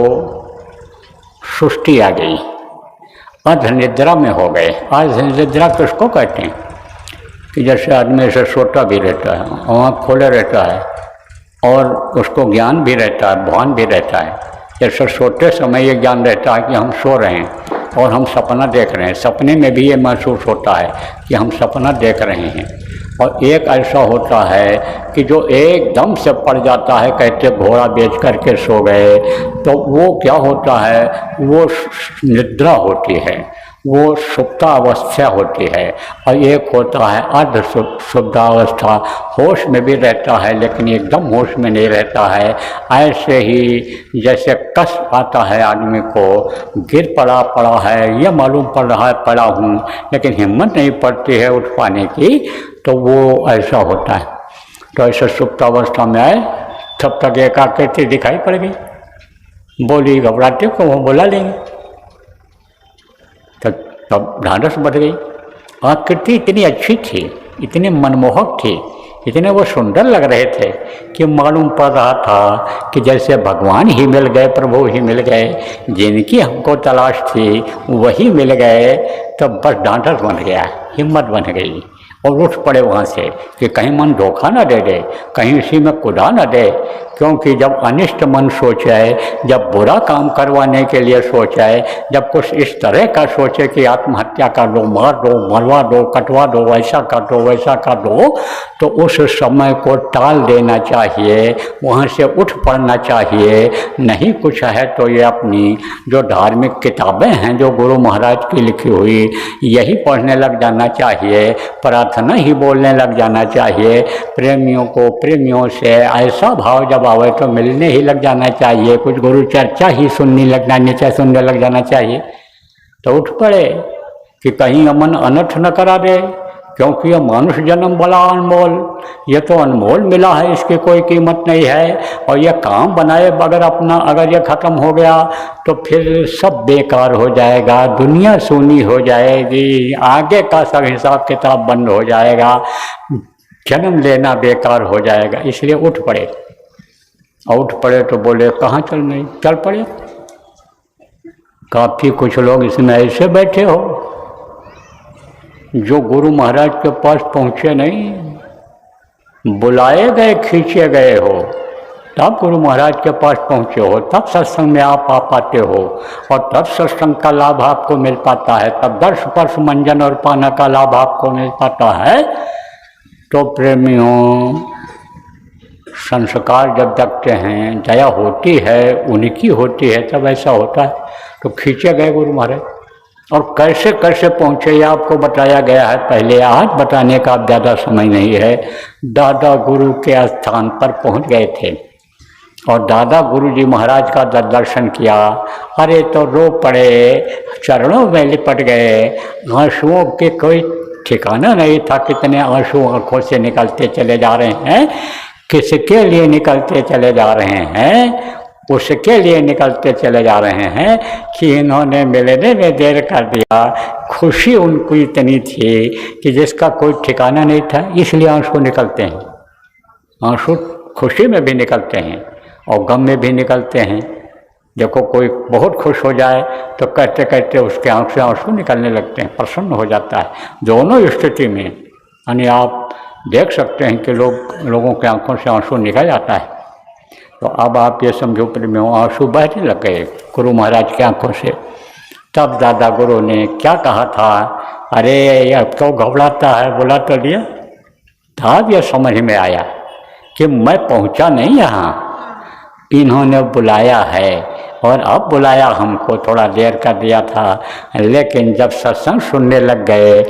सुस्ती आ गई, अर्ध निद्रा में हो गए। अर्ध निद्रा किसको कहते हैं कि जैसे आदमी ऐसे सोता भी रहता है, आँख खोले रहता है और उसको ज्ञान भी रहता है, भान भी रहता है। जैसे सोते समय ये ज्ञान रहता है कि हम सो रहे हैं और हम सपना देख रहे हैं, सपने में भी ये महसूस होता है कि हम सपना देख रहे हैं। और एक ऐसा होता है कि जो एकदम से पड़ जाता है, कहते घोड़ा बेच करके सो गए, तो वो क्या होता है, वो निद्रा होती है, वो सुप्तावस्था होती है। और एक होता है अर्ध सुप्तावस्था, होश में भी रहता है लेकिन एकदम होश में नहीं रहता है। ऐसे ही जैसे कष्ट आता है आदमी को, गिर पड़ा है, ये मालूम पड़ रहा है पड़ा हूँ, लेकिन हिम्मत नहीं पड़ती है उठ पाने की, तो वो ऐसा होता है। तो ऐसे सुप्तावस्था में आए, तब तक एकाकृति दिखाई पड़ गई, बोली घबराते को वो बोला लेंगे, तब ढांढस बढ़ गई। आकृति इतनी अच्छी थी, इतनी मनमोहक थी, इतने वो सुंदर लग रहे थे कि मालूम पड़ रहा था कि जैसे भगवान ही मिल गए, प्रभु ही मिल गए, जिनकी हमको तलाश थी वही मिल गए। तब बस ढांढस बन गया, हिम्मत बन गई और उठ पड़े वहाँ से कि कहीं मन धोखा न दे दे, कहीं इसी में कुदा न दे। क्योंकि जब अनिष्ट मन सोचे, जब बुरा काम करवाने के लिए सोचे, जब कुछ इस तरह का सोचे कि आत्महत्या कर दो, मार दो, मरवा दो, कटवा दो, ऐसा कर दो, वैसा कर दो, तो उस समय को टाल देना चाहिए, वहाँ से उठ पड़ना चाहिए। नहीं कुछ है तो ये अपनी जो धार्मिक किताबें हैं जो गुरु महाराज की लिखी हुई, यही पढ़ने लग जाना चाहिए, प्रार्थना ही बोलने लग जाना चाहिए। प्रेमियों को प्रेमियों से ऐसा भाव जब आवे तो मिलने ही लग जाना चाहिए, कुछ गुरु चर्चा ही सुनने लग जाना चाहिए। तो उठ पड़े कि कहीं अमन अनर्थ न करा दे, क्योंकि यह मनुष्य जन्म बड़ा अनमोल, ये तो अनमोल मिला है, इसकी कोई कीमत नहीं है। और यह काम बनाए बगैर अपना अगर यह ख़त्म हो गया तो फिर सब बेकार हो जाएगा, दुनिया सूनी हो जाएगी, आगे का सब हिसाब किताब बंद हो जाएगा, जन्म लेना बेकार हो जाएगा। इसलिए उठ पड़े, और उठ पड़े तो बोले कहाँ चल नहीं, चल पड़े। काफ़ी कुछ लोग इसमें ऐसे बैठे हो जो गुरु महाराज के पास पहुँचे नहीं, बुलाए गए खींचे गए हो, तब गुरु महाराज के पास पहुँचे हो, तब सत्संग में आप आ पाते हो, और तब सत्संग का लाभ आपको मिल पाता है, तब दर्श स्पर्श मंजन और पाना का लाभ आपको मिल पाता है। तो प्रेमियों, संस्कार जब देखते हैं, दया होती है, उनकी होती है, तब ऐसा होता है। तो खींचे गए गुरु महाराज, और कैसे कैसे पहुँचे ये आपको बताया गया है पहले, आज बताने का ज़्यादा समय नहीं है। दादा गुरु के स्थान पर पहुँच गए थे और दादा गुरु जी महाराज का दर्शन किया। अरे तो रो पड़े, चरणों में लिपट गए, आंसुओं के कोई ठिकाना नहीं था, कितने आंसू आँखों से निकलते चले जा रहे हैं। किसके लिए निकलते चले जा रहे हैं? उसके लिए निकलते चले जा रहे हैं कि इन्होंने मिलने में देर कर दिया। खुशी उनको इतनी थी कि जिसका कोई ठिकाना नहीं था, इसलिए आंसू निकलते हैं। आंसू खुशी में भी निकलते हैं और गम में भी निकलते हैं। देखो कोई बहुत खुश हो जाए तो कहते कहते उसके आँख से आंसू निकलने लगते हैं, प्रसन्न हो जाता है। दोनों स्थिति में यानी आप देख सकते हैं कि लोगों के आंखों से आंसू निकल जाता है। तो अब आप ये समझो प्रेमियों, आंसू बहने लग गए गुरु महाराज की आंखों से। तब दादा गुरु ने क्या कहा था, अरे अब तो घबराता है, बुला तो लिया। तब यह समझ में आया कि मैं पहुंचा नहीं यहाँ, इन्होंने बुलाया है, और अब बुलाया हमको, थोड़ा देर कर दिया था। लेकिन जब सत्संग सुनने लग गए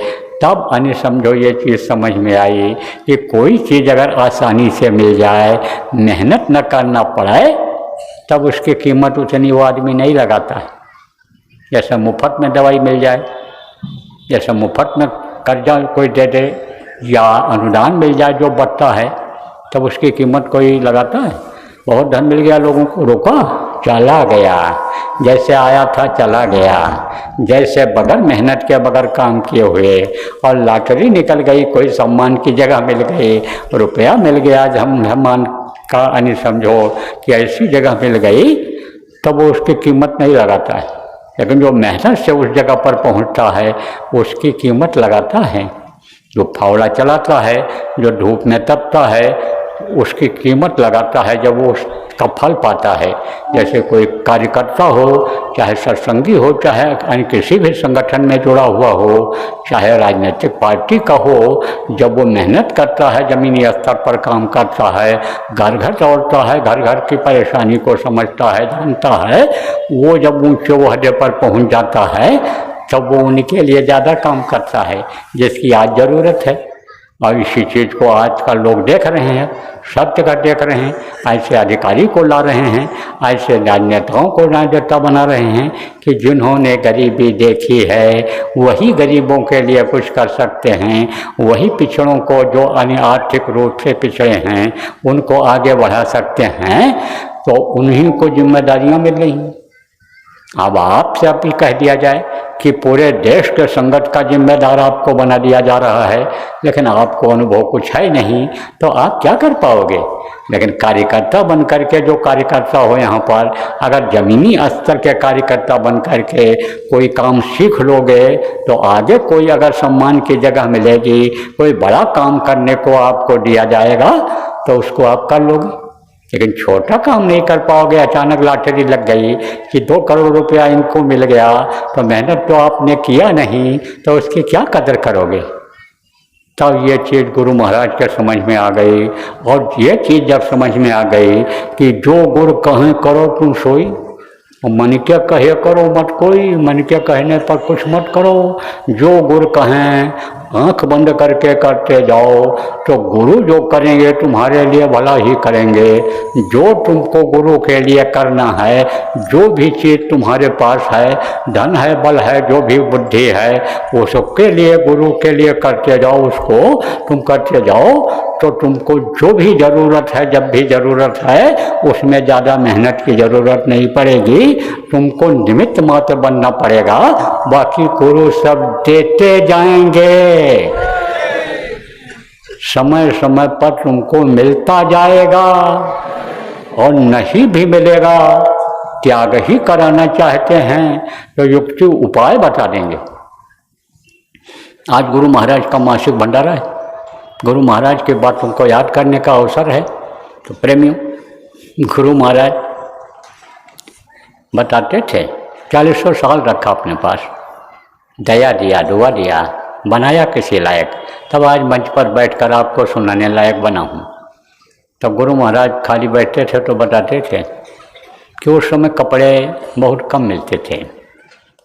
तब अन्य समझो ये चीज़ समझ में आई कि कोई चीज़ अगर आसानी से मिल जाए, मेहनत न करना पड़े, तब उसकी कीमत उतनी वो आदमी नहीं लगाता है। जैसे मुफ्त में दवाई मिल जाए, जैसे मुफ्त में कर्जा कोई दे दे या अनुदान मिल जाए जो बढ़ता है, तब उसकी कीमत कोई लगाता है? बहुत धन मिल गया लोगों को, रोका, चला गया, जैसे आया था चला गया। जैसे बगैर मेहनत के बगैर काम किए हुए, और लॉटरी निकल गई, कोई सम्मान की जगह मिल गई, रुपया मिल गया, हम सम्मान का यानी समझो कि ऐसी जगह मिल गई तब वो उसकी कीमत नहीं लगाता है, लेकिन जो मेहनत से उस जगह पर पहुंचता है उसकी कीमत लगाता है। जो फावड़ा चलाता है, जो धूप में तपता है, उसकी कीमत लगाता है जब वो उसका फल पाता है। जैसे कोई कार्यकर्ता हो, चाहे सत्संगी हो, चाहे किसी भी संगठन में जुड़ा हुआ हो, चाहे राजनीतिक पार्टी का हो, जब वो मेहनत करता है, ज़मीनी स्तर पर काम करता है, घर घर दौड़ता है, घर घर की परेशानी को समझता है, जानता है, वो जब ऊंचे ओहदे पर पहुंच जाता है तब वो उनके लिए ज़्यादा काम करता है जिसकी आज ज़रूरत है। और इसी चीज़ को आजकल लोग देख रहे हैं, सब जगह देख रहे हैं। ऐसे अधिकारी को ला रहे हैं, ऐसे राजनेताओं को राजनेता बना रहे हैं कि जिन्होंने गरीबी देखी है वही गरीबों के लिए कुछ कर सकते हैं, वही पिछड़ों को जो आर्थिक रूप से पिछड़े हैं उनको आगे बढ़ा सकते हैं, तो उन्हीं को जिम्मेदारियां मिल रही हैं। अब आपसे अब भी कह दिया जाए कि पूरे देश के संगत का जिम्मेदार आपको बना दिया जा रहा है, लेकिन आपको अनुभव कुछ है नहीं, तो आप क्या कर पाओगे। लेकिन कार्यकर्ता बन करके जो कार्यकर्ता हो यहाँ पर, अगर ज़मीनी स्तर के कार्यकर्ता बन करके कोई काम सीख लोगे तो आगे कोई अगर सम्मान की जगह मिलेगी, कोई बड़ा काम करने को आपको दिया जाएगा तो उसको आप कर लोगे। लेकिन छोटा काम नहीं कर पाओगे, अचानक लॉटरी लग गई कि 2 करोड़ रुपया इनको मिल गया, तो मेहनत तो आपने किया नहीं, तो उसकी क्या कदर करोगे। तब ये चीज़ गुरु महाराज के समझ में आ गई। और ये चीज़ जब समझ में आ गई कि जो गुरु कहें करो तुम सोई, और मन के कहे करो मत कोई, मन के कहने पर कुछ मत करो। जो गुरु कहें आंख बंद करके करते जाओ, तो गुरु जो करेंगे तुम्हारे लिए भला ही करेंगे। जो तुमको गुरु के लिए करना है, जो भी चीज़ तुम्हारे पास है, धन है, बल है, जो भी बुद्धि है, वो सबके लिए गुरु के लिए करते जाओ। उसको तुम करते जाओ तो तुमको जो भी ज़रूरत है, जब भी ज़रूरत है, उसमें ज़्यादा मेहनत की ज़रूरत नहीं पड़ेगी। तुमको निमित्त मात्र बनना पड़ेगा, बाकी गुरु सब देते जाएंगे। समय समय पर तुमको मिलता जाएगा, और नहीं भी मिलेगा, त्याग ही कराना चाहते हैं तो युक्ति उपाय बता देंगे। आज गुरु महाराज का मासिक भंडारा है, गुरु महाराज की बातों को याद करने का अवसर है। तो प्रेमियों, गुरु महाराज बताते थे, 40 साल रखा अपने पास, दया दिया, दुआ दिया, बनाया किसी लायक, तब आज मंच पर बैठकर आपको सुनाने लायक बना हूँ। तब गुरु महाराज खाली बैठते थे तो बताते थे कि उस समय कपड़े बहुत कम मिलते थे,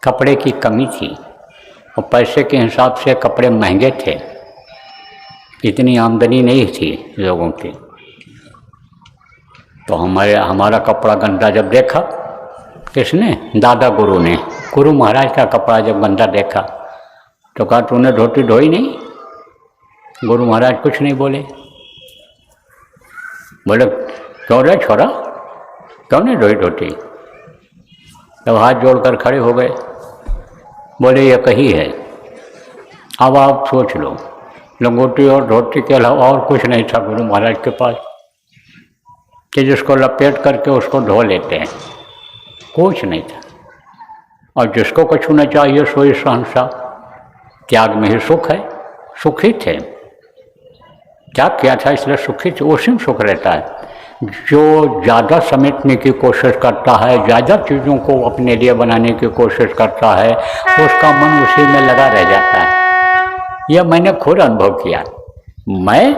कपड़े की कमी थी, और पैसे के हिसाब से कपड़े महंगे थे, इतनी आमदनी नहीं थी लोगों की। तो हमारा कपड़ा गंदा जब देखा, किसने? दादा गुरु ने। गुरु महाराज का कपड़ा जब गंदा देखा तो कहा तूने धोती धोई नहीं? गुरु महाराज कुछ नहीं बोले। बोले क्यों रे छोरा, क्यों नहीं धोई धोती? तब हाथ जोड़कर खड़े हो गए, बोले ये कही है, अब आप सोच लो। लंगोटी और धोती के अलावा और कुछ नहीं था गुरु महाराज के पास कि जिसको लपेट करके उसको धो लेते हैं, कुछ नहीं था। और जिसको कुछ होना चाहिए सोई सहनसा, त्याग में ही सुख है, सुखी थे, त्याग किया था इसलिए सुखी थे, उसी में सुख रहता है। जो ज़्यादा समेटने की कोशिश करता है, ज़्यादा चीज़ों को अपने लिए बनाने की कोशिश करता है, तो उसका मन उसी में लगा रह जाता है। यह मैंने खुद अनुभव किया। मैं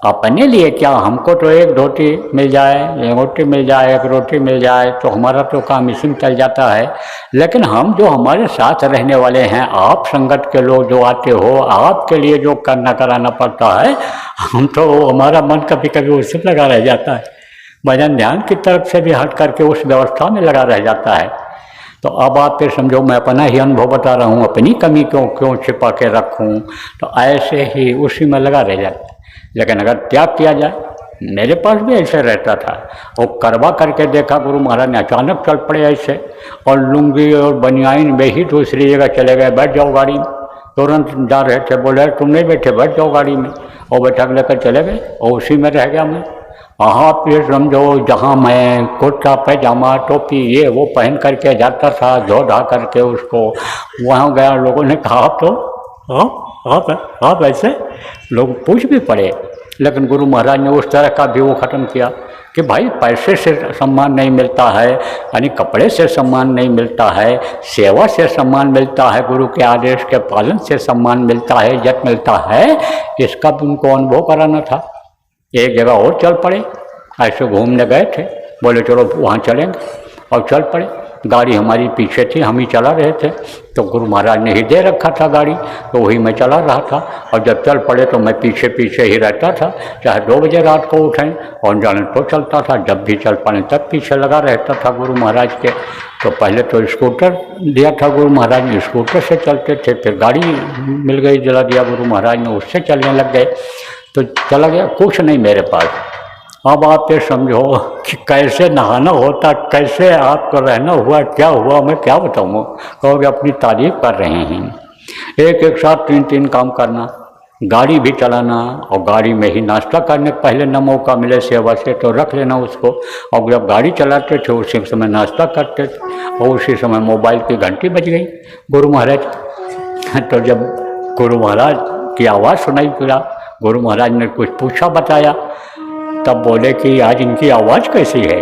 अपने लिए क्या, हमको तो एक धोती मिल जाए, एक रोटी मिल जाए, एक रोटी मिल जाए तो हमारा तो काम इसी में चल जाता है। लेकिन हम जो हमारे साथ रहने वाले हैं, आप संगत के लोग जो आते हो, आपके लिए जो करना कराना पड़ता है, हम तो हमारा मन कभी कभी उसी में लगा रह जाता है, भजन ध्यान की तरफ से भी हट करके उस व्यवस्था में लगा रह जाता है। तो अब आप फिर समझो, मैं अपना ही अनुभव बता रहा हूँ, अपनी कमी क्यों छिपा के रखूँ, तो ऐसे ही उसी में लगा रह जाता है। लेकिन अगर त्याग किया जाए, मेरे पास भी ऐसे रहता था, वो करवा करके देखा गुरु महाराज ने, अचानक चल पड़े ऐसे, और लुंगी और बनियाइन में ही दूसरी जगह चले गए, बैठ जाओ गाड़ी में। तुरंत जा रहे थे, बोले तुम नहीं बैठे, बैठ जाओ गाड़ी में, और बैठक लेकर चले गए, और उसी में रह गया मैं। आप ये समझो जहाँ मैं कुर्ता पैजामा टोपी ये वो पहन करके जाता था धो धा करके उसको, वहाँ गया लोगों ने कहा तो आप ऐसे लोग पूछ भी पड़े, लेकिन गुरु महाराज ने उस तरह का भी वो ख़त्म किया कि भाई पैसे से सम्मान नहीं मिलता है, यानी कपड़े से सम्मान नहीं मिलता है, सेवा से सम्मान मिलता है, गुरु के आदेश के पालन से सम्मान मिलता है, इज्जत मिलता है। इसका भी उनको अनुभव कराना था। एक जगह और चल पड़े, ऐसे घूमने गए थे, बोले चलो वहाँ चलेंगे, और चल पड़े। गाड़ी हमारी पीछे थी, हम ही चला रहे थे, तो गुरु महाराज ने ही दे रखा था गाड़ी, तो वही मैं चला रहा था। और जब चल पड़े तो मैं पीछे पीछे ही रहता था, चाहे 2 बजे रात को उठें और जाने तो चलता था, जब भी चल पड़े तब पीछे लगा रहता था गुरु महाराज के। तो पहले तो स्कूटर दिया था गुरु महाराज ने, स्कूटर से चलते थे, फिर गाड़ी मिल गई, दिला दिया गुरु महाराज ने, उससे चलने लग गए। तो चला गया, कुछ नहीं मेरे पास। अब आप ये समझो कि कैसे नहाना होता, कैसे आपका रहना हुआ, क्या हुआ, मैं क्या बताऊँ। कहोगे अपनी तारीफ कर रहे हैं। एक साथ 3 काम करना, गाड़ी भी चलाना, और गाड़ी में ही नाश्ता करने पहले न मौका मिले सेवा से तो रख लेना उसको, और जब गाड़ी चलाते थे उसी समय नाश्ता करते थे, और उसी समय मोबाइल की घंटी बज गई गुरु महाराज। तो जब गुरु महाराज की आवाज़ सुनाई पड़ा, गुरु महाराज ने कुछ पूछा बताया, तब बोले कि आज इनकी आवाज़ कैसी है।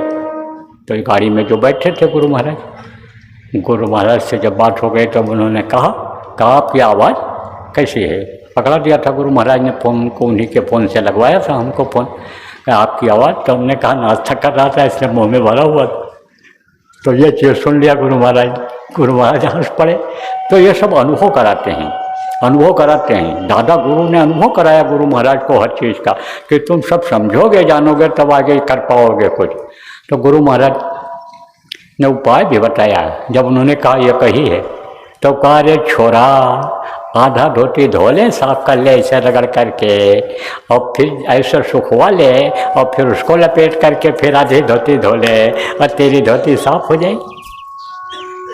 तो गाड़ी में जो बैठे थे गुरु महाराज से जब बात हो गई तब उन्होंने कहा आपकी आवाज़ कैसी है। पकड़ा दिया था गुरु महाराज ने फ़ोन को, उन्हीं के फ़ोन से लगवाया था हमको फ़ोन, आपकी आवाज़। तो हमने कहा नाश्ता कर रहा था इसलिए मुँह में भरा हुआ। तो ये चीज़ सुन लिया गुरु महाराज हंस पड़े। तो ये सब अनुभव कराते हैं, अनुभव कराते हैं। दादा गुरु ने अनुभव कराया गुरु महाराज को हर चीज़ का, कि तुम सब समझोगे जानोगे तब आगे कर पाओगे कुछ। तो गुरु महाराज ने उपाय भी बताया। जब उन्होंने कहा ये कही है तो कहा रे छोरा, आधा धोती धो ले, साफ कर ले ऐसे रगड़ करके, और फिर ऐसा सुखवा ले, और फिर उसको लपेट करके फिर आधी धोती धो ले, और तेरी धोती साफ हो जाएगी।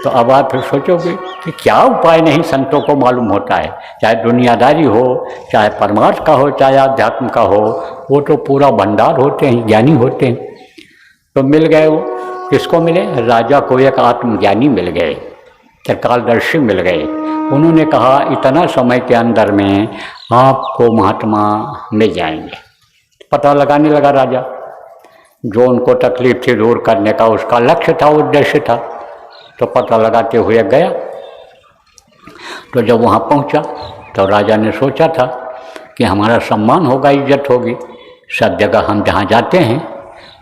तो अब आप फिर सोचोगे कि क्या उपाय नहीं संतों को मालूम होता है, चाहे दुनियादारी हो, चाहे परमार्थ का हो, चाहे अध्यात्म का हो, वो तो पूरा भंडार होते हैं, ज्ञानी होते हैं। तो मिल गए वो, किसको मिले? राजा को एक आत्मज्ञानी मिल गए, त्रिकालदर्शी मिल गए। उन्होंने कहा इतना समय के अंदर में आपको महात्मा मिल जाएंगे। पता लगाने लगा राजा, जो उनको तकलीफ थी दूर करने का उसका लक्ष्य था, उद्देश्य था। तो पता लगाते हुए गया। तो जब वहाँ पहुँचा तो राजा ने सोचा था कि हमारा सम्मान होगा, इज्जत होगी। सब जगह हम जहाँ जाते हैं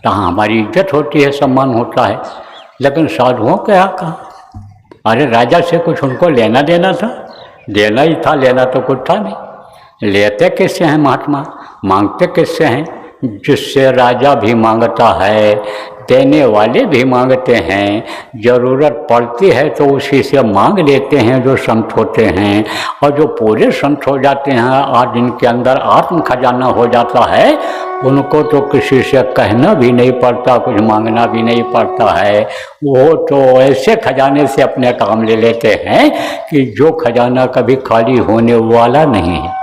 तहाँ हमारी इज्जत होती है, सम्मान होता है, लेकिन साधुओं के यहाँ कहाँ? अरे राजा से कुछ उनको लेना देना था, देना ही था, लेना तो कुछ था नहीं। लेते किससे हैं महात्मा, मांगते किससे हैं? जिससे राजा भी मांगता है, देने वाले भी मांगते हैं, ज़रूरत पड़ती है तो उसी से मांग लेते हैं जो संत होते हैं। और जो पूरे संत हो जाते हैं, आज इनके अंदर आत्म खजाना हो जाता है, उनको तो किसी से कहना भी नहीं पड़ता, कुछ मांगना भी नहीं पड़ता है। वो तो ऐसे खजाने से अपने काम ले लेते हैं कि जो खजाना कभी खाली होने वाला नहीं है।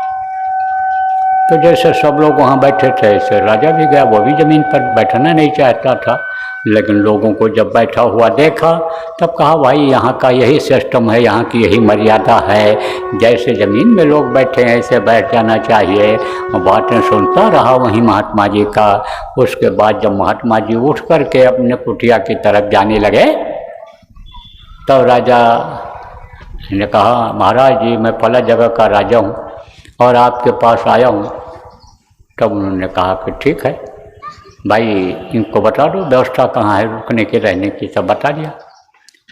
तो जैसे सब लोग वहाँ बैठे थे ऐसे राजा भी गया, वो भी ज़मीन पर बैठना नहीं चाहता था, लेकिन लोगों को जब बैठा हुआ देखा तब कहा भाई यहाँ का यही सिस्टम है, यहाँ की यही मर्यादा है, जैसे ज़मीन में लोग बैठे हैं ऐसे बैठ जाना चाहिए। बातें सुनता रहा वहीं महात्मा जी का। उसके बाद जब महात्मा जी उठ कर के अपने कुटिया की तरफ जाने लगे तो राजा ने कहा महाराज जी मैं फला जगह का राजा हूँ और आपके पास आया हूँ। तब उन्होंने कहा कि ठीक है भाई, इनको बता दो व्यवस्था कहाँ है रुकने की, रहने की, सब बता दिया।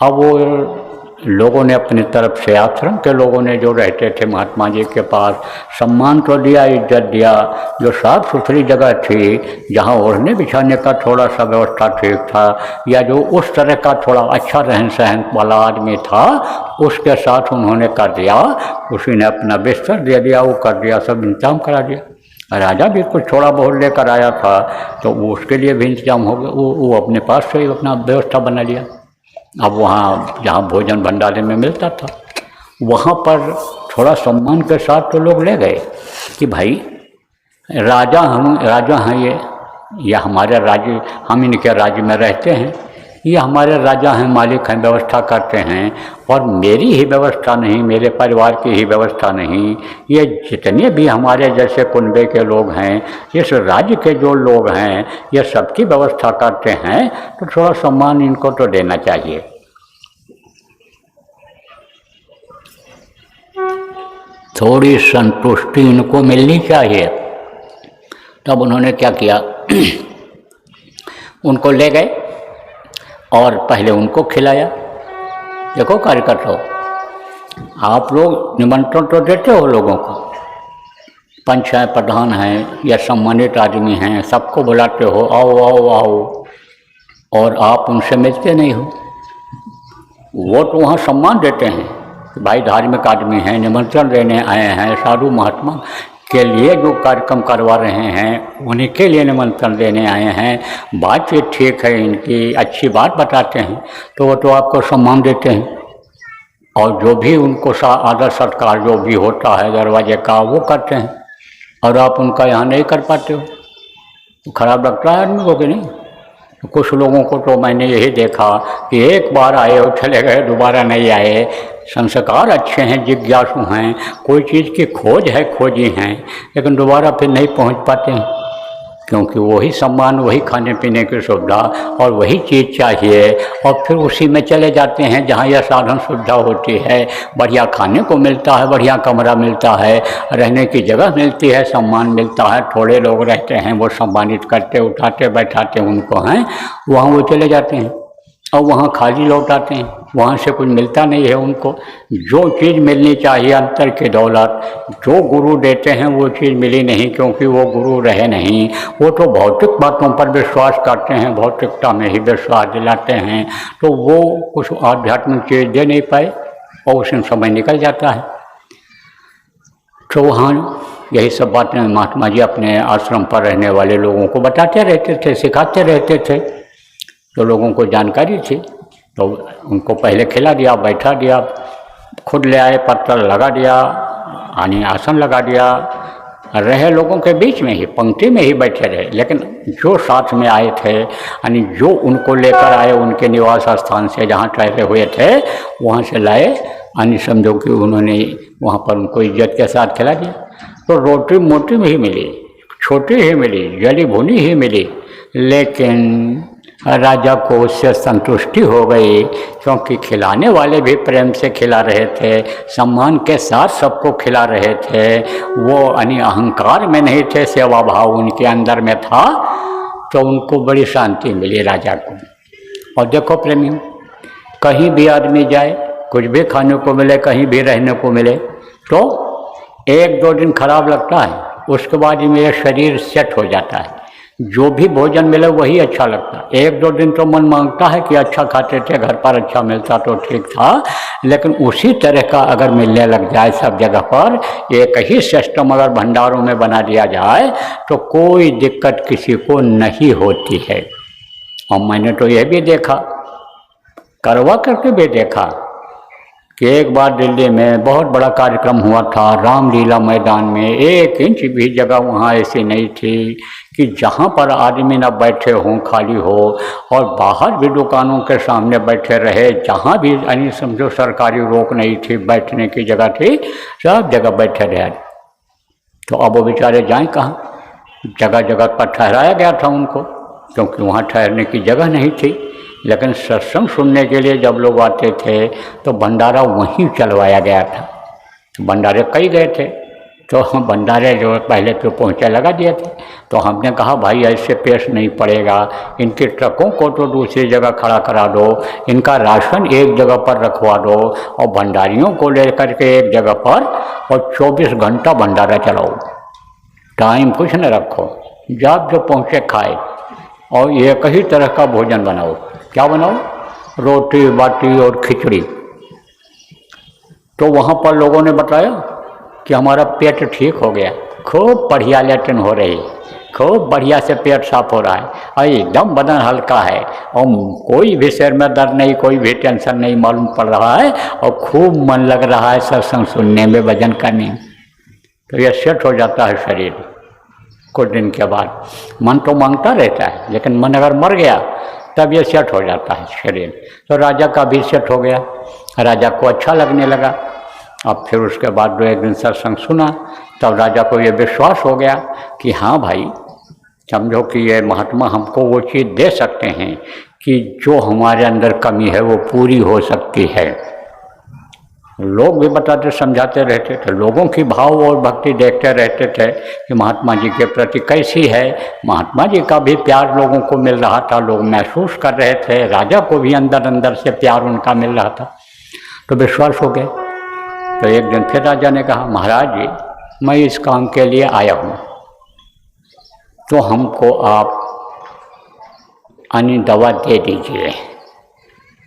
अब वो लोगों ने अपनी तरफ से, आश्रम के लोगों ने जो रहते थे महात्मा जी के पास, सम्मान तो दिया, इज्जत दिया। जो साफ सुथरी जगह थी, जहाँ ओढ़ने बिछाने का थोड़ा सा व्यवस्था ठीक था, या जो उस तरह का थोड़ा अच्छा रहन सहन वाला आदमी था, उसके साथ उन्होंने कर दिया। उसी ने अपना बिस्तर दे दिया, वो कर दिया, सब इंतजाम करा दिया। राजा भी कुछ थोड़ा बहुत लेकर आया था तो वो उसके लिए भी इंतजाम हो गया, वो अपने पास से ही अपना व्यवस्था बना लिया। अब वहाँ जहाँ भोजन भंडारे में मिलता था वहाँ पर थोड़ा सम्मान के साथ तो लोग ले गए कि भाई राजा हैं ये, यह हमारे राज्य, हम इनके राज्य में रहते हैं, ये हमारे राजा हैं, मालिक हैं, व्यवस्था करते हैं, और मेरी ही व्यवस्था नहीं, मेरे परिवार की ही व्यवस्था नहीं, ये जितने भी हमारे जैसे कुनबे के लोग हैं, इस राज्य के जो लोग हैं, ये सबकी व्यवस्था करते हैं, तो थोड़ा सम्मान इनको तो देना चाहिए। थोड़ी संतुष्टि इनको मिलनी चाहिए। तब उन्होंने क्या किया, उनको ले गए और पहले उनको खिलाया। देखो कार्यकर्ताओं, आप लोग निमंत्रण तो देते हो लोगों को, पंच हैं, प्रधान हैं या सम्मानित आदमी हैं, सबको बुलाते हो, आओ आओ आओ, और आप उनसे मिलते नहीं हो। वो तो वहाँ सम्मान देते हैं, भाई धार्मिक आदमी हैं, निमंत्रण देने आए हैं, साधु महात्मा के लिए जो कार्यक्रम करवा रहे हैं उन्हीं के लिए निमंत्रण देने आए हैं, बातचीत ठीक है इनकी, अच्छी बात बताते हैं, तो वो तो आपको सम्मान देते हैं, और जो भी उनको आदर सत्कार जो भी होता है दरवाजे का वो करते हैं, और आप उनका यहाँ नहीं कर पाते हो, तो खराब लगता है आदमी को कि नहीं। तो कुछ लोगों को तो मैंने यही देखा कि एक बार आए और चले गए, दोबारा नहीं आए। संस्कार अच्छे हैं, जिज्ञासु हैं, कोई चीज़ की खोज है, खोजी हैं, लेकिन दोबारा फिर नहीं पहुंच पाते हैं, क्योंकि वही सम्मान, वही खाने पीने की सुविधा और वही चीज़ चाहिए, और फिर उसी में चले जाते हैं जहाँ यह साधन सुविधा होती है, बढ़िया खाने को मिलता है, बढ़िया कमरा मिलता है, रहने की जगह मिलती है, सम्मान मिलता है, थोड़े लोग रहते हैं, वो सम्मानित करते, उठाते, बैठाते उनको हैं, वहाँ वो चले जाते हैं और वहाँ खाली लौट आते हैं, वहाँ से कुछ मिलता नहीं है उनको। जो चीज़ मिलनी चाहिए अंतर की दौलत, जो गुरु देते हैं वो चीज़ मिली नहीं, क्योंकि वो गुरु रहे नहीं, वो तो भौतिक बातों पर विश्वास करते हैं, भौतिकता में ही विश्वास दिलाते हैं, तो वो कुछ आध्यात्मिक चीज़ दे नहीं पाए और उसी समय निकल जाता है। तो वहाँ यही सब बातें महात्मा जी अपने आश्रम पर रहने वाले लोगों को बताते रहते थे, सिखाते रहते थे, तो लोगों को जानकारी थी, तो उनको पहले खिला दिया, बैठा दिया, खुद ले आए, पत्थर लगा दिया, यानी आसन लगा दिया, रहे लोगों के बीच में ही, पंक्ति में ही बैठे रहे, लेकिन जो साथ में आए थे, यानी जो उनको लेकर आए उनके निवास स्थान से जहाँ ठहरे हुए थे वहाँ से लाए, यानी समझो कि उन्होंने वहाँ पर उनको इज्जत के साथ खिला दिया। तो रोटी मोटी में ही मिली, छोटी ही मिली, जली भुनी ही मिली, लेकिन राजा को उससे संतुष्टि हो गई, क्योंकि खिलाने वाले भी प्रेम से खिला रहे थे, सम्मान के साथ सबको खिला रहे थे, वो यानी अहंकार में नहीं थे, सेवा भाव उनके अंदर में था, तो उनको बड़ी शांति मिली राजा को। और देखो प्रेमियों, कहीं भी आदमी जाए, कुछ भी खाने को मिले, कहीं भी रहने को मिले, तो 1-2 दिन खराब लगता है, उसके बाद ही मेरा शरीर सेट हो जाता है, जो भी भोजन मिले वही अच्छा लगता है। 1-2 दिन तो मन मांगता है कि अच्छा खाते थे, घर पर अच्छा मिलता तो ठीक था, लेकिन उसी तरह का अगर मिलने लग जाए सब जगह पर, एक ही सिस्टम अगर भंडारों में बना दिया जाए तो कोई दिक्कत किसी को नहीं होती है। और मैंने तो यह भी देखा, करवा करके भी देखा, कि एक बार दिल्ली में बहुत बड़ा कार्यक्रम हुआ था, रामलीला मैदान में 1 इंच भी जगह वहाँ ऐसी नहीं थी कि जहाँ पर आदमी न बैठे हों, खाली हो, और बाहर भी दुकानों के सामने बैठे रहे, जहाँ भी यानी समझो सरकारी रोक नहीं थी, बैठने की जगह थी, सब जगह बैठे रहे। तो अब वो बेचारे जाएँ कहाँ, जगह जगह पर ठहराया गया था उनको, क्योंकि वहाँ ठहरने की जगह नहीं थी, लेकिन सत्संग सुनने के लिए जब लोग आते थे तो भंडारा वहीं चलवाया गया था। तो भंडारे कई गए थे, तो हम भंडारे जो पहले तो पहुँचे लगा दिए थे, तो हमने कहा भाई ऐसे पेश नहीं पड़ेगा, इनके ट्रकों को तो दूसरी जगह खड़ा करा दो, इनका राशन एक जगह पर रखवा दो, और भंडारियों को लेकर के एक जगह पर, और 24 घंटा भंडारा चलाओ, टाइम कुछ न रखो, जब जो पहुँचे खाए, और एक ही तरह का भोजन बनाओ। क्या बनाओ? रोटी बाटी और खिचड़ी। तो वहाँ पर लोगों ने बताया कि हमारा पेट ठीक हो गया, खूब बढ़िया लैट्रिन हो रही, खूब बढ़िया से पेट साफ हो रहा है, और एकदम बदन हल्का है, और कोई भी सिर में दर्द नहीं, कोई भी टेंशन नहीं मालूम पड़ रहा है, और खूब मन लग रहा है सत्संग सुनने में, भजन करने में। तो यह सेट हो जाता है शरीर, कुछ दिन के बाद। मन तो मांगता रहता है, लेकिन मन अगर मर गया तब ये सेट हो जाता है शरीर। तो राजा का भी सेट हो गया, राजा को अच्छा लगने लगा। अब फिर उसके बाद 2-1 दिन सत्संग सुना, तब राजा को ये विश्वास हो गया कि हाँ भाई, समझो कि ये महात्मा हमको वो चीज़ दे सकते हैं कि जो हमारे अंदर कमी है वो पूरी हो सकती है। लोग भी बताते समझाते रहते थे, लोगों की भाव और भक्ति देखते रहते थे कि महात्मा जी के प्रति कैसी है। महात्मा जी का भी प्यार लोगों को मिल रहा था, लोग महसूस कर रहे थे, राजा को भी अंदर अंदर से प्यार उनका मिल रहा था, तो विश्वास हो गया। तो एक दिन फिर राजा ने कहा, महाराज जी मैं इस काम के लिए आया हूँ, तो हमको आप दवा दे दीजिए।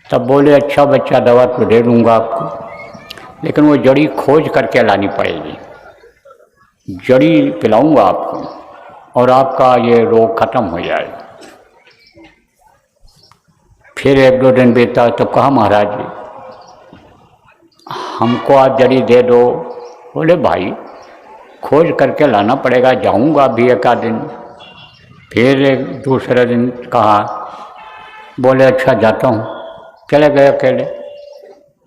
तब बोले, अच्छा बच्चा, दवा तो दे दूँगा आपको, लेकिन वो जड़ी खोज करके लानी पड़ेगी। जड़ी पिलाऊंगा आपको और आपका ये रोग खत्म हो जाएगा। फिर 1-2 दिन बीता तो कहा, महाराज जी हमको आप जड़ी दे दो। बोले, भाई खोज करके लाना पड़ेगा, जाऊंगा भी 1 आध दिन। फिर एक दूसरे दिन कहा, बोले अच्छा जाता हूँ। चले गए अकेले,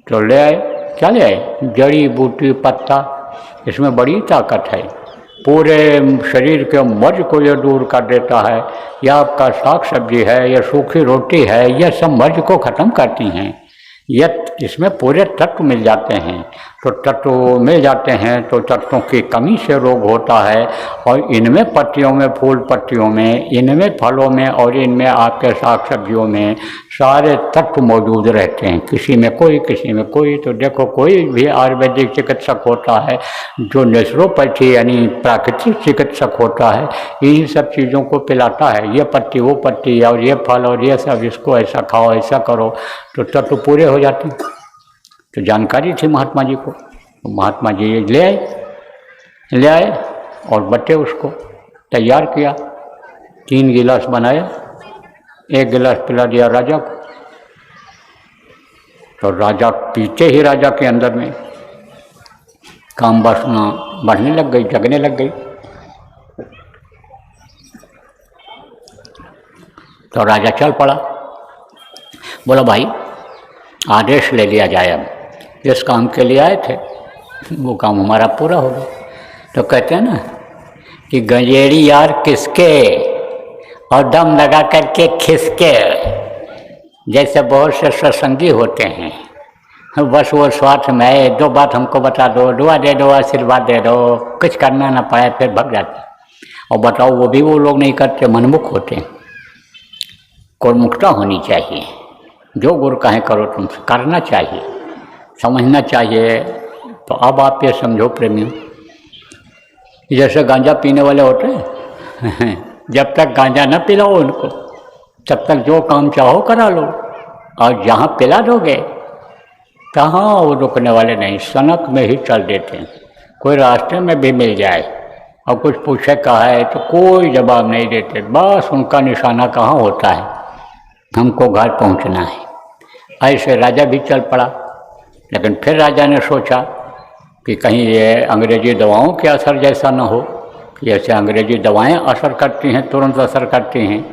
तो ले आए। क्या ले आए? जड़ी बूटी पत्ता, इसमें बड़ी ताकत है, पूरे शरीर के मर्ज को ये दूर कर देता है। या आपका साग सब्जी है, या सूखी रोटी है, यह सब मर्ज को ख़त्म करती हैं। यह इसमें पूरे तत्व मिल जाते हैं, तो तत्व मिल जाते हैं तो तत्वों की कमी से रोग होता है। और इनमें पत्तियों में, फूल पत्तियों में, इनमें फलों में और इनमें आपके साग सब्जियों में सारे तत्व मौजूद रहते हैं, किसी में कोई किसी में कोई। तो देखो, कोई भी आयुर्वेदिक चिकित्सक होता है जो नेचुरोपैथी यानी प्राकृतिक चिकित्सक होता है, इन सब चीज़ों को पिलाता है, ये पत्ती वो पत्ती और ये फल और ये सब, इसको ऐसा खाओ ऐसा करो, तो तत्व पूरे हो जाते हैं। तो जानकारी थी महात्मा जी को, तो महात्मा जी ले आए और बट्टे उसको तैयार किया। 3 गिलास बनाया, 1 गिलास पिला दिया राजा को। तो राजा पीते ही राजा के अंदर में काम वासना बढ़ने लग गई, जगने लग गई। तो राजा चल पड़ा, बोला भाई आदेश ले लिया जाए, अब जिस काम के लिए आए थे वो काम हमारा पूरा हो गया। तो कहते हैं ना कि गंजेड़ी यार किसके और दम लगा करके खिसके, जैसे बहुत से सत्संगी होते हैं, बस वो स्वार्थ में 2 बात हमको बता दो, दुआ दे दो, आशीर्वाद दे दो, कुछ करना ना पड़े, फिर भग जाते। और बताओ वो भी वो लोग नहीं करते, मनमुख होते हैं। गुरमुखता होनी चाहिए, जो गुरु कहें करो तुमसे करना चाहिए, समझना चाहिए। तो अब आप ये समझो प्रेमियों, जैसे गांजा पीने वाले होते हैं जब तक गांजा न पिलाओ उनको, तब तक जो काम चाहो करा लो, और जहाँ पिला दोगे कहाँ वो रुकने वाले नहीं, सनक में ही चल देते हैं। कोई रास्ते में भी मिल जाए और कुछ पूछे कहा है तो कोई जवाब नहीं देते, बस उनका निशाना कहाँ होता है, हमको घर पहुँचना है। ऐसे राजा भी चल पड़ा। लेकिन फिर राजा ने सोचा कि कहीं ये अंग्रेजी दवाओं के असर जैसा न हो, कि जैसे अंग्रेजी दवाएं असर करती हैं, तुरंत असर करती हैं,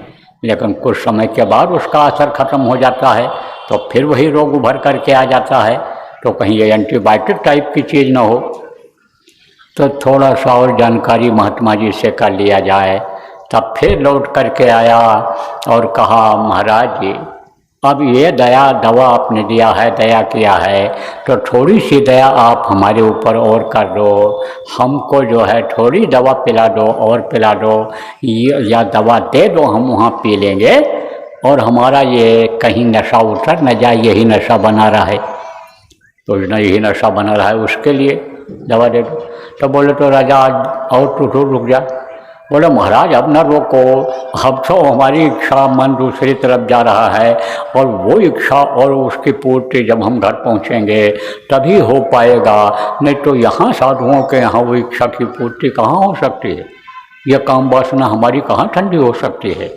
लेकिन कुछ समय के बाद उसका असर ख़त्म हो जाता है, तो फिर वही रोग उभर करके आ जाता है। तो कहीं ये एंटीबायोटिक टाइप की चीज़ न हो। तो थोड़ा सा और जानकारी महात्मा जी से कर लिया जाए। तब फिर लौट करके आया और कहा, महाराज जी अब ये दवा आपने दिया है, दया किया है, तो थोड़ी सी दया आप हमारे ऊपर और कर दो, हमको जो है थोड़ी दवा पिला दो और पिला दो, या दवा दे दो, हम वहाँ पी लेंगे और हमारा ये कहीं नशा उतर न जाए, यही नशा बना रहा है। तो यही नशा बना रहा है, उसके लिए दवा दे दो। तो बोले, तो राजा आज और तो रुक जा। बोले, महाराज अब न रोको, अब तो हमारी इच्छा मन दूसरी तरफ जा रहा है, और वो इच्छा और उसकी पूर्ति जब हम घर पहुँचेंगे तभी हो पाएगा, नहीं तो यहाँ साधुओं के यहाँ वो इच्छा की पूर्ति कहाँ हो सकती है, यह काम वासना हमारी कहाँ ठंडी हो सकती है।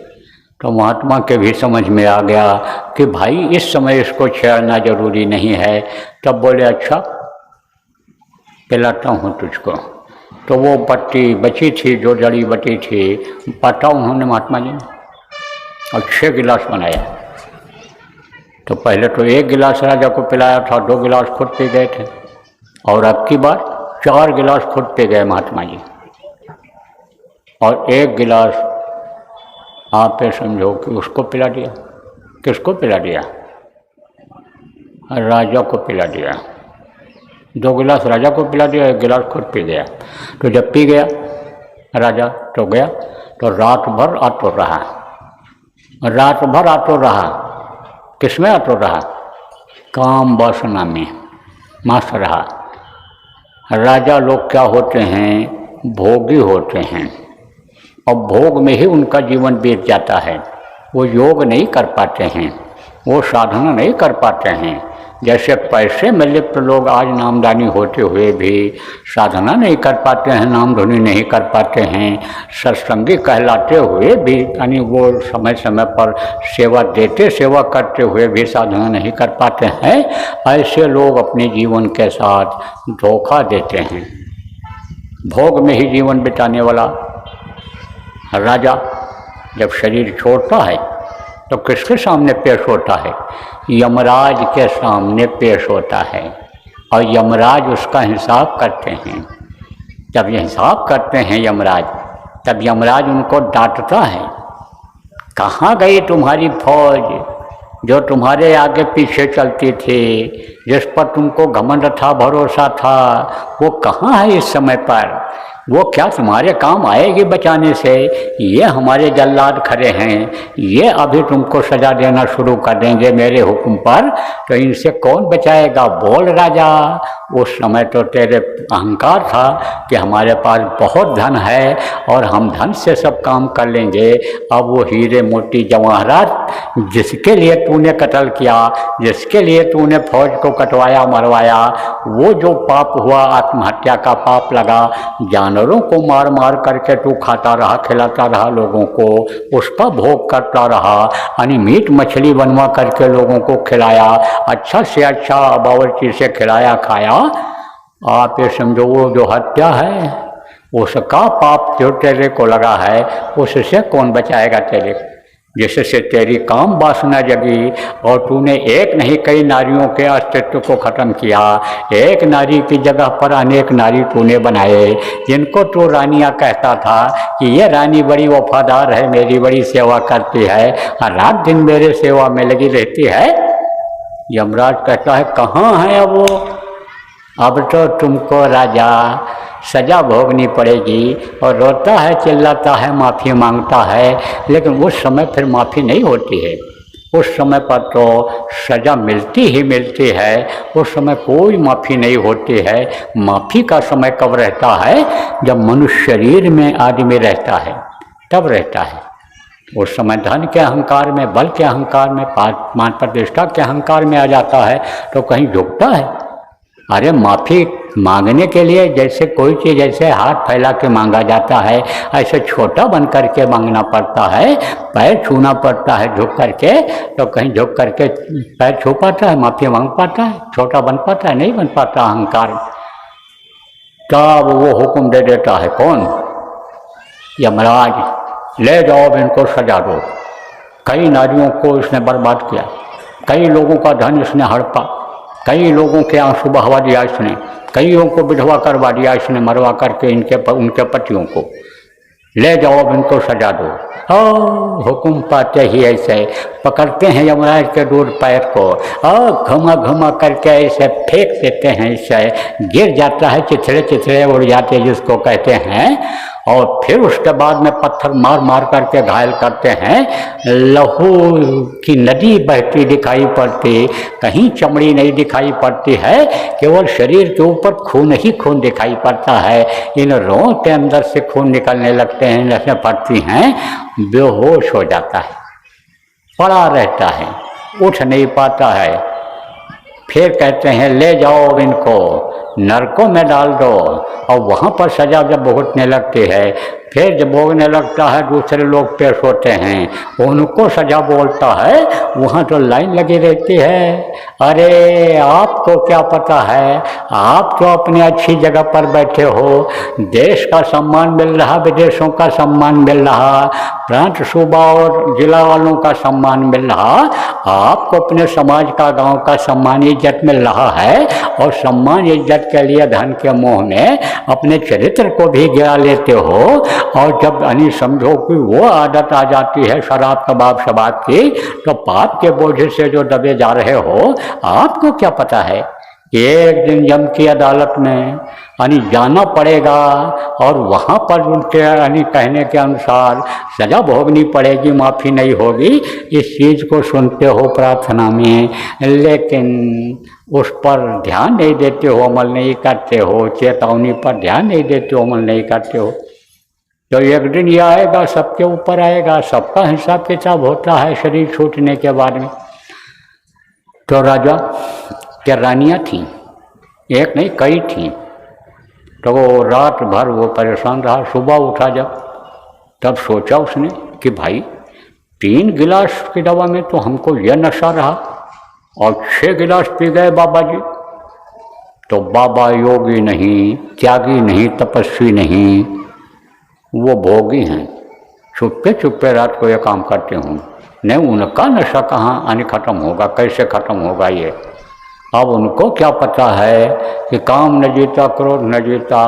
तो महात्मा के भी समझ में आ गया कि भाई इस समय इसको छेड़ना जरूरी नहीं है। तब बोले, अच्छा पिलाता हूँ तुझको। तो वो पट्टी बची थी जो जड़ी बची थी, पटा उन्होंने महात्मा जी ने और 6 गिलास बनाया। तो पहले तो 1 गिलास राजा को पिलाया था, 2 गिलास खुद पी गए थे, और अब की बार 4 गिलास खुद पी गए महात्मा जी, और 1 गिलास आप पे समझो कि उसको पिला दिया। किसको पिला दिया? राजा को पिला दिया। 2 गिलास राजा को पिला दिया, 1 गिलास खुद पी गया। तो जब पी गया राजा तो गया, तो रात भर आतुर रहा, रात भर आतुर रहा। किसमें आतुर रहा? काम वासना में मस्त रहा। राजा लोग क्या होते हैं? भोगी होते हैं, और भोग में ही उनका जीवन बीत जाता है। वो योग नहीं कर पाते हैं, वो साधना नहीं कर पाते हैं। जैसे पैसे में लिप्त लोग आज नामदानी होते हुए भी साधना नहीं कर पाते हैं, नाम धुनी नहीं कर पाते हैं, सत्संगी कहलाते हुए भी यानी वो समय समय पर सेवा देते, सेवा करते हुए भी साधना नहीं कर पाते हैं, ऐसे लोग अपने जीवन के साथ धोखा देते हैं। भोग में ही जीवन बिताने वाला राजा जब शरीर छोड़ता है तो किसके सामने पेश होता है? यमराज के सामने पेश होता है, और यमराज उसका हिसाब करते हैं। जब ये हिसाब करते हैं यमराज, तब यमराज उनको डांटता है, कहाँ गई तुम्हारी फौज जो तुम्हारे आगे पीछे चलती थी, जिस पर तुमको घमंड था, भरोसा था, वो कहाँ है इस समय पर? वो क्या तुम्हारे काम आएगी बचाने से? ये हमारे जल्लाद खड़े हैं, ये अभी तुमको सजा देना शुरू कर देंगे मेरे हुक्म पर, तो इनसे कौन बचाएगा? बोल राजा। उस समय तो तेरे अहंकार था कि हमारे पास बहुत धन है और हम धन से सब काम कर लेंगे। अब वो हीरे मोती जवाहरात जिसके लिए तूने कत्ल किया, जिसके लिए तूने फौज को कटवाया मरवाया, वो जो पाप हुआ, आत्महत्या का पाप लगा, जानवरों को मार मार करके तू खाता रहा, खिलाता रहा लोगों को, उसका भोग करता रहा, यानी मीट मछली बनवा करके लोगों को खिलाया, अच्छा से अच्छा बावर्ची से खिलाया खाया। आप ये समझो वो जो हत्या है उसका पाप जो तेरे को लगा है, उससे कौन बचाएगा तेरे? जिससे तेरी काम वासना जगी और तूने एक नहीं कई नारियों के अस्तित्व को खत्म किया। एक नारी की जगह पर अनेक नारी तूने बनाए, जिनको तू रानियां कहता था कि ये रानी बड़ी वफादार है, मेरी बड़ी सेवा करती है, और रात दिन मेरे सेवा में लगी रहती है। यमराज कहता है कहाँ है अब वो? अब तो तुमको राजा सजा भोगनी पड़ेगी। और रोता है, चिल्लाता है, माफ़ी मांगता है, लेकिन उस समय फिर माफ़ी नहीं होती है। उस समय पर तो सज़ा मिलती ही मिलती है, उस समय कोई माफ़ी नहीं होती है। माफ़ी का समय कब रहता है? जब मनुष्य शरीर में आदमी रहता है, तब रहता है। उस समय धन के अहंकार में, बल के अहंकार में, मान प्रतिष्ठा के अहंकार में आ जाता है तो कहीं झुकता है। अरे माफ़ी मांगने के लिए जैसे कोई चीज़ ऐसे हाथ फैला के मांगा जाता है, ऐसे छोटा बन करके मांगना पड़ता है, पैर छूना पड़ता है झुक करके, तो कहीं झुक करके पैर छू पाता है, माफ़ी मांग पाता है, छोटा बन पाता है? नहीं बन पाता अहंकार। तब वो हुक्म दे देता है कौन? यमराज, ले जाओ इनको सजा दो। कई नारियों को इसने बर्बाद किया, कई लोगों का धन इसने हड़पा, कई लोगों के आंसू बहवा दिया इसने, कईयों को विधवा करवा दिया इसने, मरवा करके उनके पतियों को। ले जाओ अब इनको सजा दो। हुक्म पाते ही ऐसे पकड़ते हैं यमराज के दूर पैर को, और घुमा घुमा करके ऐसे फेंक देते हैं, इससे गिर जाता है, चिथड़े चिथड़े उड़ जाते जिसको कहते हैं। और फिर उसके बाद में पत्थर मार मार करके घायल करते हैं। लहू की नदी बहती दिखाई पड़ती, कहीं चमड़ी नहीं दिखाई पड़ती है, केवल शरीर के ऊपर खून ही खून दिखाई पड़ता है। इन रों के अंदर से खून निकलने लगते हैं, नसें फटती हैं, बेहोश हो जाता है, पड़ा रहता है, उठ नहीं पाता है। फिर कहते हैं ले जाओ इनको नरकों में डाल दो, और वहाँ पर सजा जब भुगतने लगती है फिर जब भोगने लगता है दूसरे लोग पेश होते हैं उनको सजा बोलता है, वहाँ तो लाइन लगी रहती है। अरे आपको क्या पता है, आप तो अपने अच्छी जगह पर बैठे हो, देश का सम्मान मिल रहा, विदेशों का सम्मान मिल रहा, प्रांत सूबा और जिला वालों का सम्मान मिल रहा, आपको अपने समाज का गांव का सम्मान इज्जत मिल रहा है, और सम्मान इज्जत के लिए धन के मोह में अपने चरित्र को भी गिरा लेते हो। और जब यानी समझो कि वो आदत आ जाती है शराब कबाब शबाब की, तो पाप के बोझ से जो दबे जा रहे हो, आपको क्या पता है एक दिन यम की अदालत में यानी जाना पड़ेगा, और वहाँ पर उनके यानी कहने के अनुसार सजा भोगनी पड़ेगी, माफ़ी नहीं होगी। इस चीज़ को सुनते हो प्रार्थना में, लेकिन उस पर ध्यान नहीं देते हो, अमल नहीं करते हो, चेतावनी पर ध्यान नहीं देते हो, अमल नहीं करते हो, तो एक दिन ये आएगा, सबके ऊपर आएगा, सबका हिसाब किताब होता है शरीर छूटने के बाद में। तो राजा क्या रानियाँ थीं, एक नहीं कई थीं, तो वो रात भर वो परेशान रहा। सुबह उठा जब, तब सोचा उसने कि भाई 3 गिलास की दवा में तो हमको यह नशा रहा, और 6 गिलास पी गए बाबा जी। तो बाबा योगी नहीं, त्यागी नहीं, तपस्वी नहीं, वो भोगी हैं, छुपे छुपे रात को ये काम करते हों। नहीं, उनका नशा कहाँ आने ख़त्म होगा, कैसे ख़त्म होगा ये। अब उनको क्या पता है कि काम न जीता, क्रोध न जीता,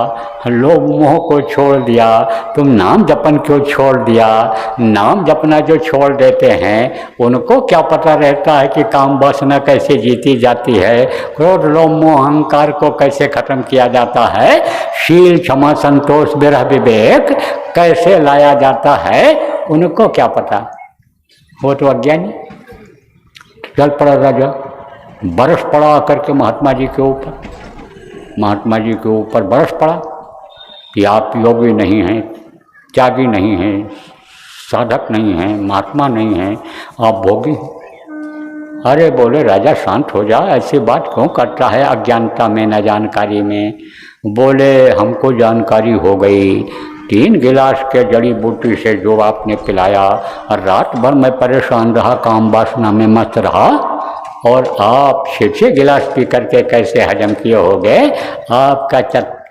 लोभ मोह को छोड़ दिया, तुम नाम जपन क्यों छोड़ दिया। नाम जपना जो छोड़ देते हैं उनको क्या पता रहता है कि काम वासना कैसे जीती जाती है, क्रोध लोभ मोह अहंकार को कैसे खत्म किया जाता है, शील क्षमा संतोष विरह विवेक कैसे लाया जाता है, उनको क्या पता। वो तो अज्ञानी। चल पड़ा राजा, बरस पड़ा आकर के महात्मा जी के ऊपर, महात्मा जी के ऊपर बरस पड़ा कि आप योगी नहीं हैं, त्यागी नहीं हैं, साधक नहीं हैं, महात्मा नहीं हैं, आप भोगी हैं। अरे बोले राजा शांत हो जा, ऐसी बात क्यों करता है अज्ञानता में, न जानकारी में। बोले हमको जानकारी हो गई, 3 गिलास के जड़ी बूटी से जो आपने पिलाया, और रात भर मैं परेशान रहा, काम वासना में मस्त रहा, और आप 6 गिलास पी करके कैसे हजम किए होगे। आपका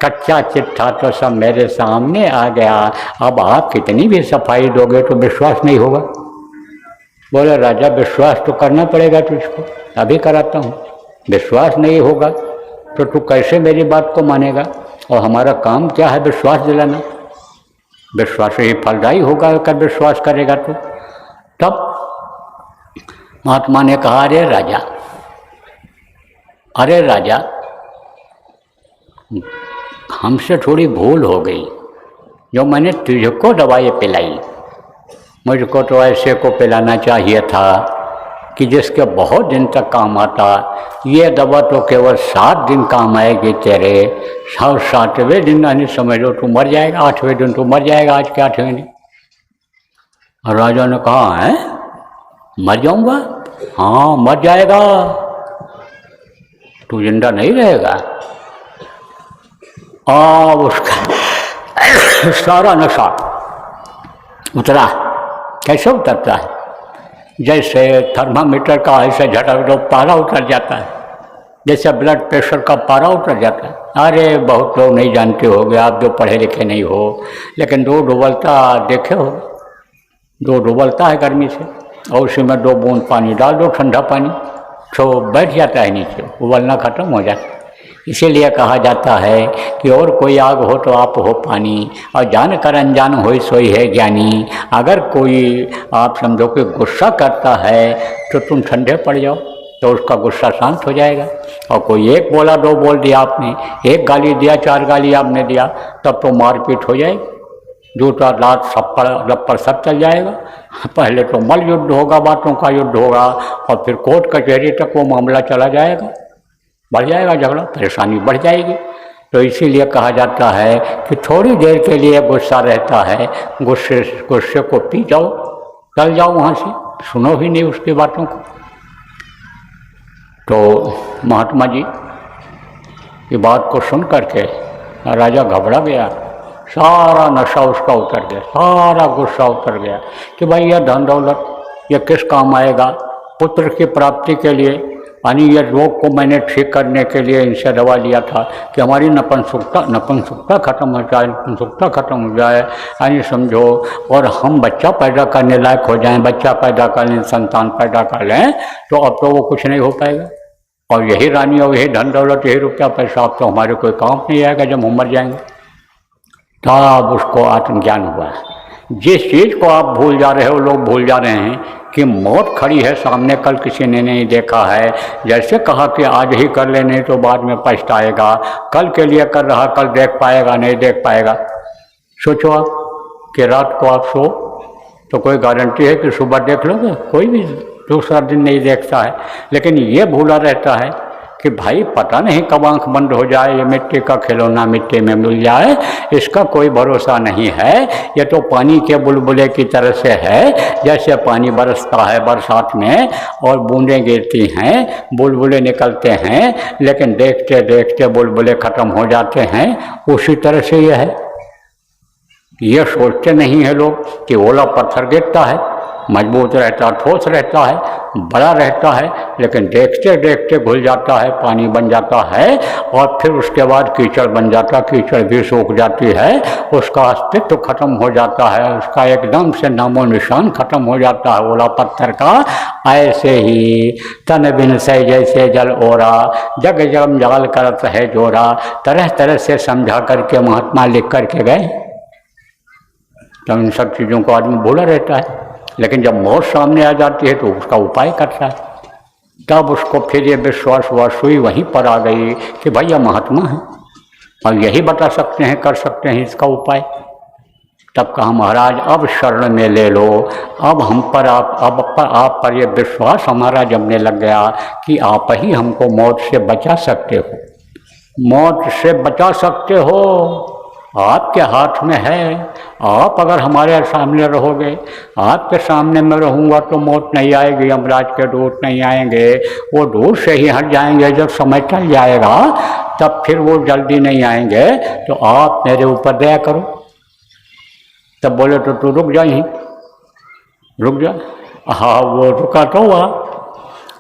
कच्चा चिट्ठा तो सब मेरे सामने आ गया, अब आप कितनी भी सफाई दोगे तो विश्वास नहीं होगा। बोले राजा विश्वास तो करना पड़ेगा तुझको, अभी कराता हूँ। विश्वास नहीं होगा तो तू कैसे मेरी बात को मानेगा, और हमारा काम क्या है विश्वास दिलाना। विश्वास ही फलदायी होगा अगर विश्वास करेगा तो। तब महात्मा ने कहा अरे राजा हमसे थोड़ी भूल हो गई, जो मैंने तुझको दवाई पिलाई, मुझको तो ऐसे को पिलाना चाहिए था कि जिसके बहुत दिन तक काम आता। ये दवा तो केवल 7 दिन काम आएगी तेरे, 7वें दिन यानी समझ लो तू मर जाएगा, 8वें दिन तू मर जाएगा, आज के 8वें दिन। राजा ने कहा है मर जाऊंगा? हाँ मर जाएगा, तू जिंदा नहीं रहेगा। उसका सारा नशा उतरा। कैसे उतरता है? जैसे थर्मामीटर का ऐसे झटक दो पारा उतर जाता है, जैसे ब्लड प्रेशर का पारा उतर जाता है। अरे बहुत लोग नहीं जानते होंगे, आप जो पढ़े लिखे नहीं हो, लेकिन दूध उबलता देखे हो, दूध उबलता है गर्मी से, और उसी में 2 बूंद पानी डाल दो, ठंडा पानी, तो बैठ जाता है नीचे, उबलना खत्म हो जाता है। इसीलिए कहा जाता है कि और कोई आग हो तो आप हो पानी, और जान कर अनजान होई सोई है ज्ञानी। अगर कोई आप समझो कि गुस्सा करता है तो तुम ठंडे पड़ जाओ, तो उसका गुस्सा शांत हो जाएगा। और कोई एक बोला 2 बोल दिया आपने, एक गाली दिया 4 गाली आपने दिया, तब तो मारपीट हो जाएगी, जूता लात सप्पड़ लप्पड़ सब चल जाएगा। पहले तो मल युद्ध होगा, बातों का युद्ध होगा, और फिर कोर्ट कचहरी तक वो मामला चला जाएगा, बढ़ जाएगा झगड़ा, परेशानी बढ़ जाएगी। तो इसीलिए कहा जाता है कि थोड़ी देर के लिए गुस्सा रहता है, गुस्से को पी जाओ, चल जाओ वहाँ से, सुनो ही नहीं उसकी बातों को। तो महात्मा जी की बात को सुन करके राजा घबरा गया, सारा नशा उसका उतर गया, सारा गुस्सा उतर गया कि भाई यह धन दौलत ये किस काम आएगा। पुत्र की प्राप्ति के लिए यानी ये रोग को मैंने ठीक करने के लिए इनसे दवा लिया था कि हमारी नपुंसकता खत्म हो जाए, नपुंसकता खत्म हो जाए यानी समझो, और हम बच्चा पैदा करने लायक हो जाएं, बच्चा पैदा कर लें, संतान पैदा कर लें, तो अब तो वो कुछ नहीं हो पाएगा। और यही रानी और यही धन दौलत, यही रुपया पैसा अब तो हमारे कोई काम नहीं आएगा जब हम मर जाएंगे। तब उसको आत्मज्ञान हुआ। जिस चीज़ को आप भूल जा रहे हो, लोग भूल जा रहे हैं कि मौत खड़ी है सामने, कल किसी ने नहीं देखा है। जैसे कहा कि आज ही कर ले नहीं तो बाद में पछताएगा, कल के लिए कर रहा कल देख पाएगा नहीं देख पाएगा। सोचो आप कि रात को आप सो तो कोई गारंटी है कि सुबह देख लोगे? कोई भी दूसरा दिन नहीं देखता है। लेकिन ये भूला रहता है कि भाई पता नहीं कब आँख बंद हो जाए, ये मिट्टी का खिलौना मिट्टी में मिल जाए, इसका कोई भरोसा नहीं है। ये तो पानी के बुलबुले की तरह से है, जैसे पानी बरसता है बरसात में और बूंदें गिरती हैं, बुलबुले निकलते हैं, लेकिन देखते देखते बुलबुले खत्म हो जाते हैं। उसी तरह से यह है। ये सोचते नहीं है लोग कि ओला पत्थर गिरता है, मजबूत रहता, ठोस रहता है, बड़ा रहता है, लेकिन देखते देखते घुल जाता है, पानी बन जाता है और फिर उसके बाद कीचड़ बन जाता, कीचड़ भी सूख जाती है, उसका अस्तित्व खत्म हो जाता है, उसका एकदम से नामो निशान खत्म हो जाता है ओला पत्थर का। ऐसे ही तन बिन से जैसे जल ओरा, जग जम जाल करत है जोरा, तरह तरह से समझा करके महात्मा लिख करके गए। तो इन सब चीज़ों को आदमी भूला रहता है, लेकिन जब मौत सामने आ जाती है तो उसका उपाय करता है। तब उसको फिर ये विश्वास हुआ, सुई वहीं पर आ गई कि भैया महात्मा है और यही बता सकते हैं, कर सकते हैं इसका उपाय। तब कहा महाराज अब शरण में ले लो, अब हम पर आप पर ये विश्वास हमारा जमने लग गया कि आप ही हमको मौत से बचा सकते हो, मौत से बचा सकते हो, आपके हाथ में है। आप अगर हमारे सामने रहोगे, आपके सामने मैं रहूँगा तो मौत नहीं आएगी, यमराज के दूत नहीं आएंगे, वो दूर से ही हट जाएंगे। जब समय टल जाएगा तब फिर वो जल्दी नहीं आएंगे, तो आप मेरे ऊपर दया करो। तब बोले तो तू रुक जा, यहीं रुक जा। हाँ वो रुका तो हुआ,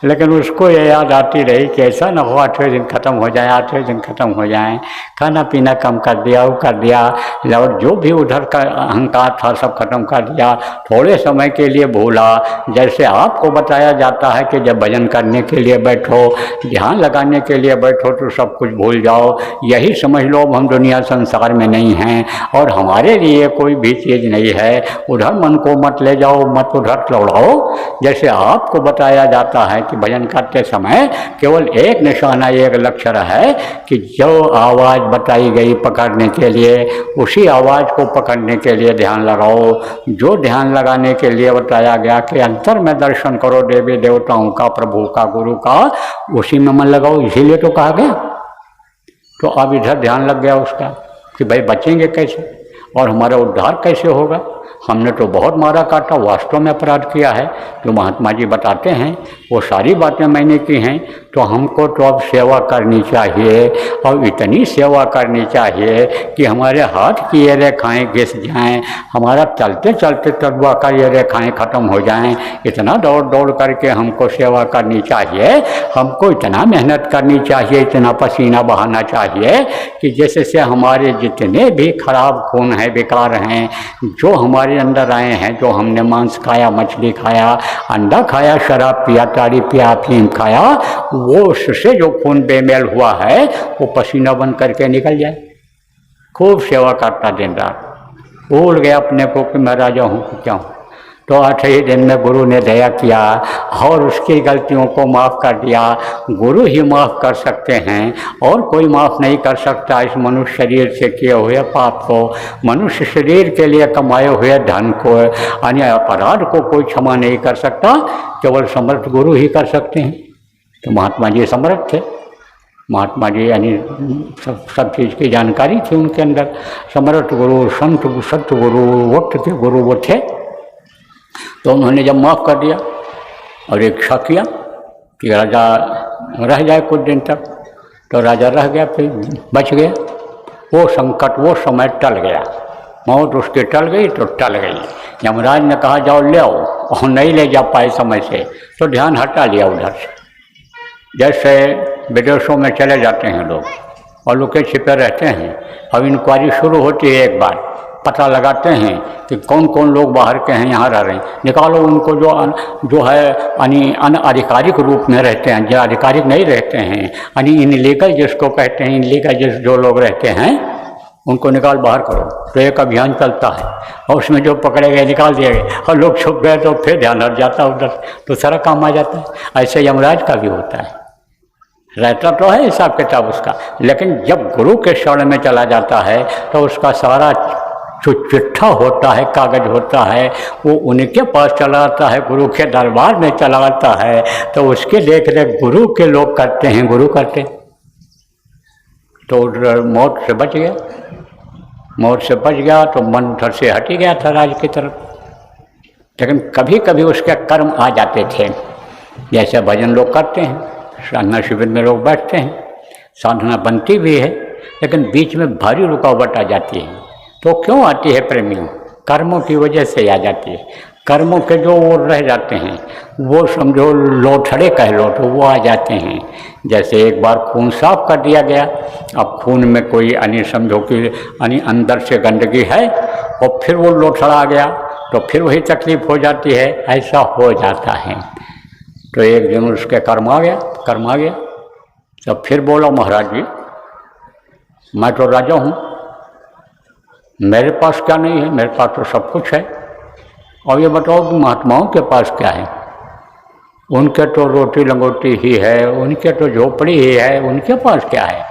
लेकिन उसको ये याद आती रही कि ऐसा न हो 8वें दिन ख़त्म हो जाए, 8वें दिन ख़त्म हो जाए। खाना पीना कम कर दिया, वो कर दिया, और जो भी उधर का अहंकार था सब खत्म कर दिया। थोड़े समय के लिए भूला, जैसे आपको बताया जाता है कि जब भजन करने के लिए बैठो, ध्यान लगाने के लिए बैठो तो सब कुछ भूल जाओ। यही समझ लो हम दुनिया संसार में नहीं हैं और हमारे लिए कोई भी चीज़ नहीं है। उधर मन को मत ले जाओ, मत उधर दौड़ाओ। जैसे आपको बताया जाता है भजन करते समय केवल एक निशाना, एक लक्ष्य है कि जो आवाज़ बताई गई पकड़ने के लिए, उसी आवाज़ को पकड़ने के लिए ध्यान लगाओ। जो ध्यान लगाने के लिए बताया गया कि अंतर में दर्शन करो देवी देवताओं का, प्रभु का, गुरु का, उसी में मन लगाओ, इसीलिए तो कहा गया। तो अब इधर ध्यान लग गया उसका कि भाई बचेंगे कैसे और हमारा उद्धार कैसे होगा। हमने तो बहुत मारा काटा, वास्तव में अपराध किया है, जो महात्मा जी बताते हैं वो सारी बातें मैंने की हैं। तो हमको तो अब सेवा करनी चाहिए, और इतनी सेवा करनी चाहिए कि हमारे हाथ की ये रेखाएँ घिस जाएं, हमारा चलते चलते तलवा का ये रेखाएँ ख़त्म हो जाएं। इतना दौड़ दौड़ करके हमको सेवा करनी चाहिए, हमको इतना मेहनत करनी चाहिए, इतना पसीना बहाना चाहिए कि जैसे हमारे जितने भी खराब खून हैं, विकार हैं, जो हमारे अंदर आए हैं, जो हमने मांस खाया, मछली खाया, अंडा खाया, शराब पिया, ताड़ी पिया, अफीम खाया, वो उससे जो खून बेमेल हुआ है वो पसीना बन करके निकल जाए। खूब सेवा करता दिन रात, भूल गया अपने को कि मैं राजा हूँ कि क्या हूँ। तो 8वें दिन में गुरु ने दया किया और उसकी गलतियों को माफ़ कर दिया। गुरु ही माफ़ कर सकते हैं और कोई माफ़ नहीं कर सकता इस मनुष्य शरीर से किए हुए पाप को, मनुष्य शरीर के लिए कमाए हुए धन को, यानी अपराध को कोई क्षमा नहीं कर सकता, केवल समर्थ गुरु ही कर सकते हैं। तो महात्मा जी समर्थ थे, महात्मा जी यानी सब चीज़ की जानकारी थी उनके अंदर। समर्थ गुरु, संत सतगुरु, वक्त के गुरु वो थे। तो उन्होंने जब माफ़ कर दिया और इच्छा किया कि राजा रह जाए कुछ दिन तक, तो राजा रह गया, फिर बच गया। वो संकट, वो समय टल गया। मौत उसकी टल गई तो टल गई। यमराज ने कहा जाओ ले आओ, और नहीं ले जा पाए समय से तो ध्यान हटा लिया उधर से। जैसे विदेशों में चले जाते हैं लोग और लुके छिपे रहते हैं, अब इंक्वायरी शुरू होती है, एक बार पता लगाते हैं कि कौन कौन लोग बाहर के हैं, यहाँ रह रहे हैं, निकालो उनको जो है अनआधिकारिक रूप में रहते हैं, जो आधिकारिक नहीं रहते हैं, इनलीगल जिसको कहते हैं, इनलीगल जो लोग रहते हैं उनको निकाल बाहर करो। तो एक अभियान चलता है और उसमें जो पकड़े गए निकाल दिए गए, और लोग छुप गए तो फिर ध्यान हट जाता उधर, तो सारा काम आ जाता है। ऐसे यमराज का भी होता है, रहता तो है हिसाब किताब उसका, लेकिन जब गुरु के शरण में चला जाता है तो उसका सारा जो चिट्ठा होता है, कागज होता है, वो उनके पास चला आता है, गुरु के दरबार में चला आता है, तो उसके देख रेख गुरु के लोग करते हैं, गुरु करते। तो मौत से बच गया, मौत से बच गया तो मन उधर से हट ही गया था राज की तरफ। लेकिन कभी कभी उसके कर्म आ जाते थे, जैसे भजन लोग करते हैं, साधना शिविर में लोग बैठते हैं, साधना बनती भी है, लेकिन बीच में भारी रुकावट आ जाती है। तो क्यों आती है प्रेमियों? कर्मों की वजह से आ जाती है। कर्मों के जो वो रह जाते हैं, वो समझो लोथड़े कह लो तो वो आ जाते हैं। जैसे एक बार खून साफ कर दिया गया, अब खून में कोई समझो कि अंदर से गंदगी है और फिर वो लोथड़ा आ गया तो फिर वही तकलीफ हो जाती है, ऐसा हो जाता है। तो एक दिन उसके कर्म आ गया। तो फिर बोला महाराज जी मैं तो राजा हूँ, मेरे पास क्या नहीं है, मेरे पास तो सब कुछ है, और ये बताओ कि महात्माओं के पास क्या है? उनके तो रोटी लंगोटी ही है, उनके तो झोपड़ी ही है, उनके पास क्या है?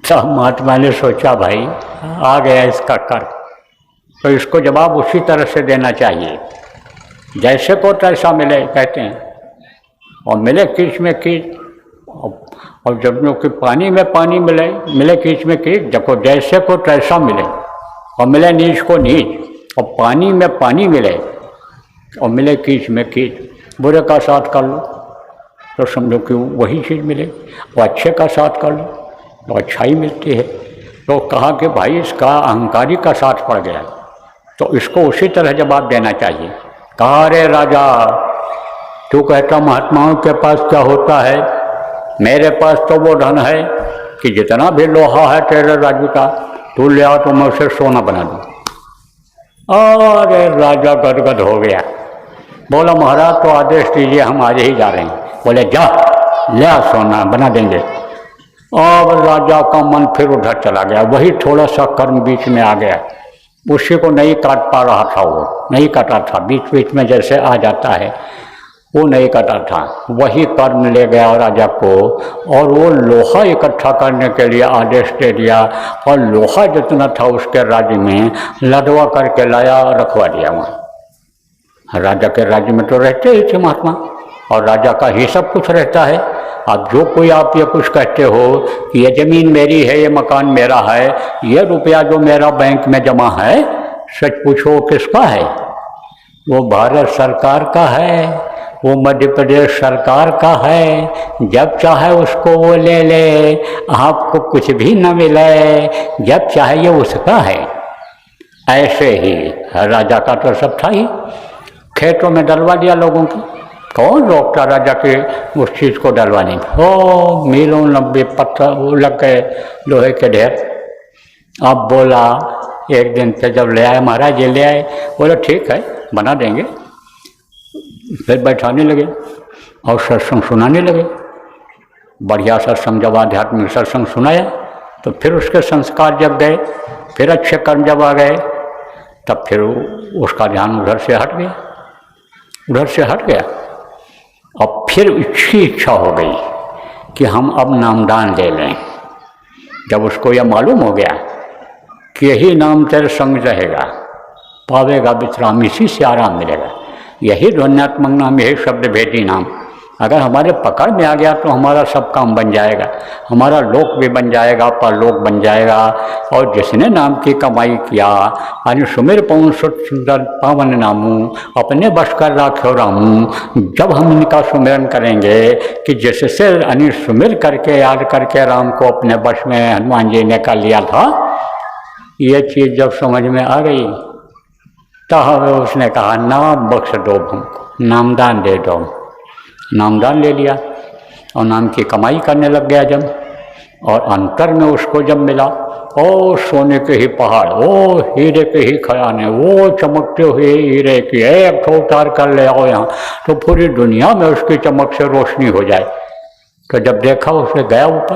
तो महात्मा ने सोचा भाई आ गया इसका कर, तो इसको जवाब उसी तरह से देना चाहिए, जैसे को तैसा मिले कहते हैं, और मिले कीच में कीच, और जब जो कि पानी में पानी मिले कीच में कीच, देखो जैसे को तैसा मिले, और मिले नीच को नीच, और पानी में पानी मिले और मिले कीच में कीच, बुरे का साथ कर लो तो समझो कि वही चीज़ मिले, वो अच्छे का साथ कर लो तो अच्छाई मिलती है। तो कहा कि भाई इसका अहंकारी का साथ पड़ गया, तो इसको उसी तरह जवाब देना चाहिए। कहा रे राजा तू कहता महात्माओं के पास क्या होता है, मेरे पास तो वो धन है कि जितना भी लोहा है तेरे राज्य का तू ले आओ तो मैं उसे सोना बना दूँ। अरे राजा गदगद हो गया, बोला महाराज तो आदेश दीजिए, हम आज ही जा रहे हैं। बोले जा ले आ सोना बना देंगे। और राजा का मन फिर उधर चला गया, वही थोड़ा सा कर्म बीच में आ गया, उसी को नहीं काट पा रहा था, वो नहीं काटा था, बीच बीच में जैसे आ जाता है वो नहीं कटा था, वही कर्म ले गया राजा को, और वो लोहा इकट्ठा करने के लिए आदेश दे दिया, और लोहा जितना था उसके राज्य में लदवा करके लाया और रखवा दिया वहाँ। राजा के राज्य में तो रहते ही थे महात्मा, और राजा का ही सब कुछ रहता है। अब जो कोई आप ये कुछ कहते हो कि ये ज़मीन मेरी है, ये मकान मेरा है, ये रुपया जो मेरा बैंक में जमा है, सच पूछो किसका है? वो भारत सरकार का है, वो मध्य प्रदेश सरकार का है, जब चाहे उसको वो ले ले, आपको कुछ भी न मिले, जब चाहे ये उसका है। ऐसे ही राजा का तो सब था ही, खेतों में डलवा दिया लोगों को, कौन रोकता राजा के उस चीज़ को डलवाने? ओ मीलों लंबे पत्थर वो लग गए लोहे के ढेर। अब बोला एक दिन से जब ले आए महाराज, ये ले आए, बोला ठीक है बना देंगे। फिर बैठाने लगे और सत्संग सुनाने लगे, बढ़िया सत्संग, जब आध्यात्मिक सत्संग सुनाया तो फिर उसके संस्कार जब गए, फिर अच्छे कर्म जब आ गए, तब फिर उसका ध्यान उधर से हट गया। और फिर इसकी इच्छा हो गई कि हम अब नामदान ले लें। जब उसको यह मालूम हो गया कि यही नाम तेरे संग रहेगा, पावेगा विश्राम, इसी से आराम मिलेगा, यही ध्वन्यात्मक नाम, यही शब्द भेदी नाम अगर हमारे पकड़ में आ गया तो हमारा सब काम बन जाएगा, हमारा लोक भी बन जाएगा, परलोक बन जाएगा। और जिसने नाम की कमाई किया, अनि सुमिर पवन सुत सुंदर पावन नामू, अपने बस कर राख्यो रामू। जब हम इनका सुमिरन करेंगे कि जिससे अनि सुमिर करके याद करके राम को अपने बस में हनुमान जी ने कर लिया था, ये चीज़ जब समझ में आ गई तब उसने कहा नाम बख्श दो हमको, नामदान दे दो। नामदान ले लिया और नाम की कमाई करने लग गया जब। और अंतर में उसको जब मिला ओ सोने के ही पहाड़, ओ हीरे के ही खजाने, वो चमकते हुए हीरे की एक ठो उतार कर ले आओ यहाँ, तो पूरी दुनिया में उसकी चमक से रोशनी हो जाए। तो जब देखा उसे गया ऊपर,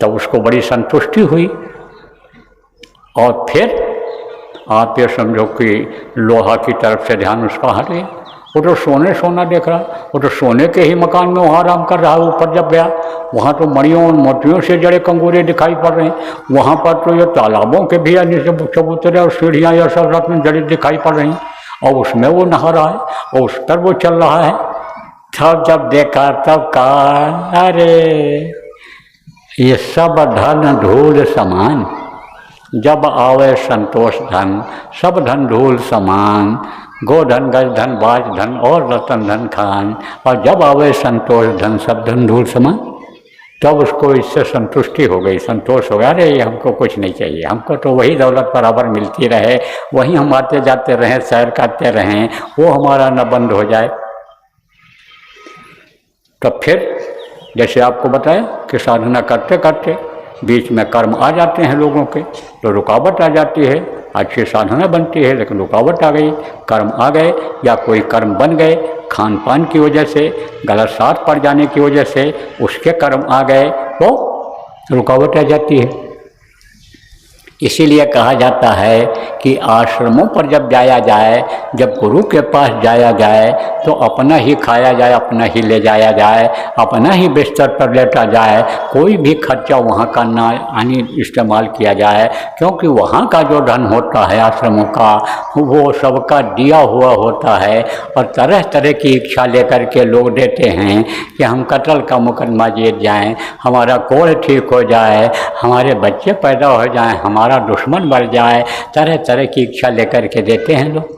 तब उसको बड़ी संतुष्टि हुई। और फिर आप ये समझो कि लोहा की तरफ से ध्यान उसका हट गया। वो तो सोने सोना देख रहा, वो तो सोने के ही मकान में वहाँ आराम कर रहा है। ऊपर जब गया वहाँ तो मणियों और मोतियों से जड़े कंगूरे दिखाई पड़ रहे हैं। वहाँ पर तो ये तालाबों के भी चबूतरे और सीढ़ियाँ या सब रात में जड़ी दिखाई पड़ रही, और उसमें वो नहा रहा है और उस पर वो चल रहा है। तब जब देखा तब कहा अरे ये सब धन धूल समान, जब आवे संतोष धन, सब धन धूल समान, गोधन गज धन बाज धन और रतन धन खान, और जब आवे संतोष धन सब धन धूल समान। तब उसको इससे संतुष्टि हो गई, संतोष हो गया। अरे ये हमको कुछ नहीं चाहिए, हमको तो वही दौलत बराबर मिलती रहे, वहीं हम आते जाते रहें, सैर करते रहें, वो हमारा न बंद हो जाए। तब फिर जैसे आपको बताया कि साधना करते करते बीच में कर्म आ जाते हैं लोगों के, तो रुकावट आ जाती है। अच्छी साधना बनती है लेकिन रुकावट आ गई, कर्म आ गए या कोई कर्म बन गए, खान पान की वजह से, गलत साथ पड़ जाने की वजह से उसके कर्म आ गए, तो रुकावट आ जाती है। इसीलिए कहा जाता है कि आश्रमों पर जब जाया जाए, जब गुरु के पास जाया जाए, तो अपना ही खाया जाए, अपना ही ले जाया जाए, अपना ही बिस्तर पर लेटा जाए, कोई भी खर्चा वहाँ का ना इस्तेमाल किया जाए, क्योंकि वहाँ का जो धन होता है आश्रमों का, वो सबका दिया हुआ होता है। और तरह तरह की इच्छा लेकर के लोग देते हैं कि हम कत्ल का मुकदमा जीत जाएँ, हमारा कोढ़ ठीक हो जाए, हमारे बच्चे पैदा हो जाएँ, हमारा दुश्मन मर जाए, तरह तरह की इच्छा लेकर के देते हैं लोग,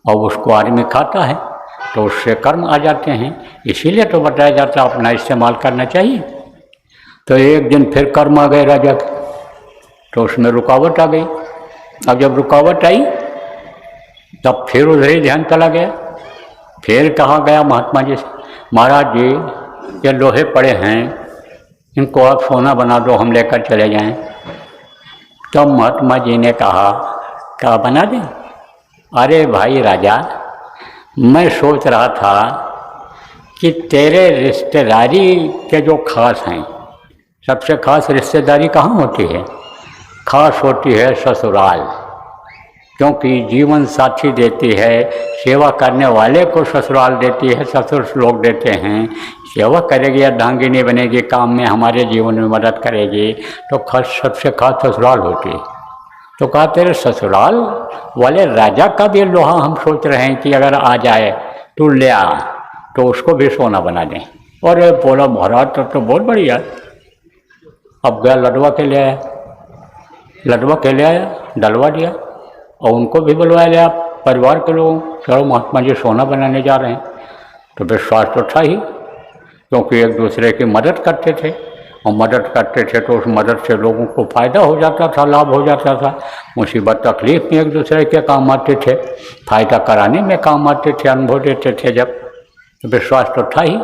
और उसको आदमी खाता है तो उससे कर्म आ जाते हैं। इसीलिए तो बताया जाता है अपना इस्तेमाल करना चाहिए। तो एक दिन फिर कर्म आ गए राजा के, तो उसमें रुकावट आ गई। अब जब रुकावट आई तब फिर उधर ही ध्यान चला गया। फिर कहा गया महात्मा जी से, महाराज जी ये लोहे पड़े हैं, इनको आप सोना बना दो, हम लेकर चले जाएं। तब महात्मा जी ने कहा क्या बना दें? अरे भाई राजा, मैं सोच रहा था कि तेरे रिश्तेदारी के जो खास हैं, सबसे खास रिश्तेदारी कहाँ होती है? खास होती है ससुराल, क्योंकि जीवन साथी देती है, सेवा करने वाले को ससुराल देती है, ससुर लोग देते हैं। सेवा करेगी, अर्धांगिनी बनेगी, काम में हमारे जीवन में मदद करेगी, तो खास सबसे खास ससुराल होती है। तो कहा तेरे ससुराल वाले राजा का भी लोहा हम सोच रहे हैं कि अगर आ जाए तो ले आ, तो उसको भी सोना बना दें। और ये बोला महाराज तो बहुत बढ़िया। अब गया लडवा के ले आया, लडवा के ले आया, डलवा दिया और उनको भी बुलवाया लिया परिवार के लोगों, चलो महात्मा जी सोना बनाने जा रहे हैं। तो विश्वास तो था ही, क्योंकि एक दूसरे की मदद करते थे, और मदद करते थे तो उस मदद से लोगों को फ़ायदा हो जाता था, लाभ हो जाता था। मुसीबत तकलीफ़ में एक दूसरे के काम आते थे, फ़ायदा कराने में काम आते थे, अनुभव देते थे। जब तो विश्वास तो था ही,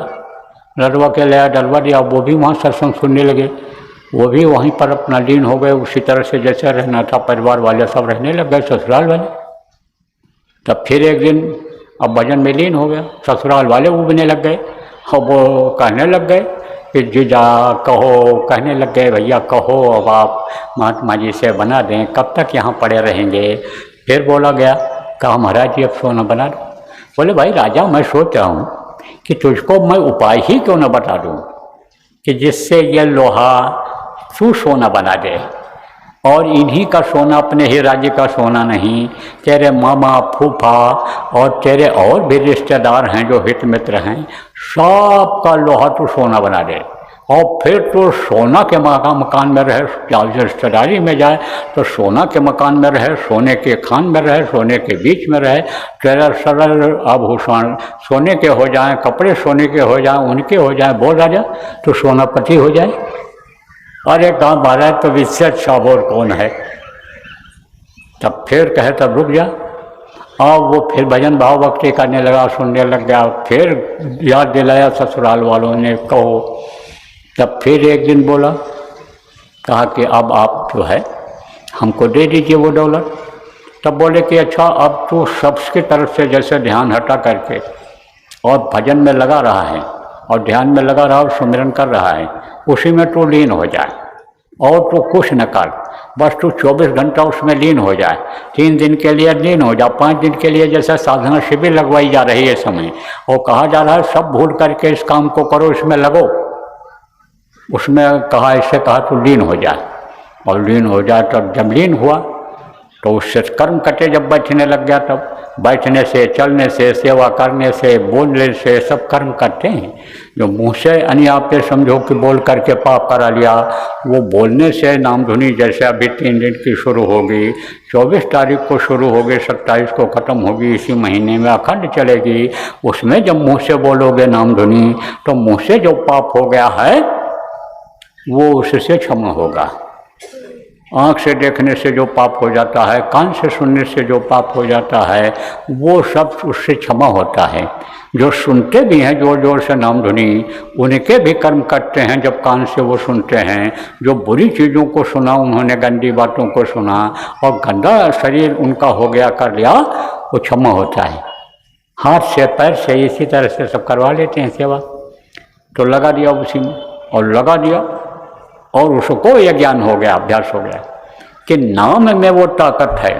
लडवा के लिया, डलवा दिया। वो भी वहाँ सत्संग सुनने लगे, वो भी वहीं पर अपना लीन हो गए, उसी तरह से जैसे रहना था परिवार वाले सब रहने लग गए, ससुराल वाले। तब फिर एक दिन अब भजन में लीन हो गया, ससुराल वाले उबने लग गए, और वो कहने लग गए कि जीजा कहो, कहने लग गए भैया कहो अब आप महात्मा जी से बना दें, कब तक यहाँ पड़े रहेंगे। फिर बोला गया, कहा महाराज जी अब सोना बना दो। बोले भाई राजा, मैं सोच रहा हूँ कि तुझको मैं उपाय ही क्यों न बता दूँ कि जिससे ये लोहा तू सोना बना दे, और इन्हीं का सोना, अपने ही राज्य का सोना नहीं, तेरे मामा फूफा और तेरे और भी रिश्तेदार हैं जो हित मित्र हैं, सब का लोहा तू सोना बना दे। और फिर तो सोना के मकान में रहे, रिश्तेदारी में जाए तो सोना के मकान में रहे, सोने के खान में रहे, सोने के बीच में रहे, तेरा सरल आभूषण सोने के हो जाएं, कपड़े सोने के हो जाएं, उनके हो जाएं, बोल राजा तो सोनापति हो जाए। अरे गाँव महाराज तो इससे अच्छा और कौन है। तब फिर कहे तब रुक जा। और वो फिर भजन भाव भक्ति करने लगा, सुनने लग गया। फिर याद दिलाया ससुराल वालों ने, कहो। तब फिर एक दिन बोला, कहा कि अब आप जो है हमको दे दीजिए वो दौलत। तब बोले कि अच्छा अब तो सबकी तरफ से जैसे ध्यान हटा करके और भजन में लगा रहा है और ध्यान में लगा रहा और सुमिरन कर रहा है, उसी में तो लीन हो जाए और तो कुछ न कर, बस तू 24 घंटा उसमें लीन हो जाए। 3 दिन के लिए लीन हो जाए, 5 दिन के लिए जैसा साधना शिविर लगवाई जा रही है समय, और कहा जा रहा है सब भूल करके इस काम को करो, इसमें लगो। उसमें कहा, इससे कहा तू लीन हो जाए। और लीन हो जाए, तब जब लीन हुआ तो उससे कर्म कटे। जब बैठने लग गया, तब बैठने से, चलने से, सेवा करने से, बोलने से सब कर्म करते हैं। जो मुँह से यानी आप ये समझो कि बोल करके पाप करा लिया, वो बोलने से नामधुनी जैसे अभी 3 दिन की शुरू होगी, 24 तारीख को शुरू होगी, 27 को ख़त्म होगी, इसी महीने में अखंड चलेगी। उसमें जब मुँह से बोलोगे नामधुनी, तो मुँह से जो पाप हो गया है वो उससे क्षमा होगा। आँख से देखने से जो पाप हो जाता है, कान से सुनने से जो पाप हो जाता है, वो सब उससे क्षमा होता है। जो सुनते भी हैं जोर जोर से नामधुनी, उनके भी कर्म करते हैं जब कान से वो सुनते हैं। जो बुरी चीज़ों को सुना, उन्होंने गंदी बातों को सुना और गंदा शरीर उनका हो गया, कर लिया, वो क्षमा होता है। हाथ से, पैर से, इसी तरह से सब करवा लेते हैं सेवा। तो लगा दिया उसी में, और लगा दिया, और उसको यह ज्ञान हो गया, अभ्यास हो गया कि नाम में वो ताकत है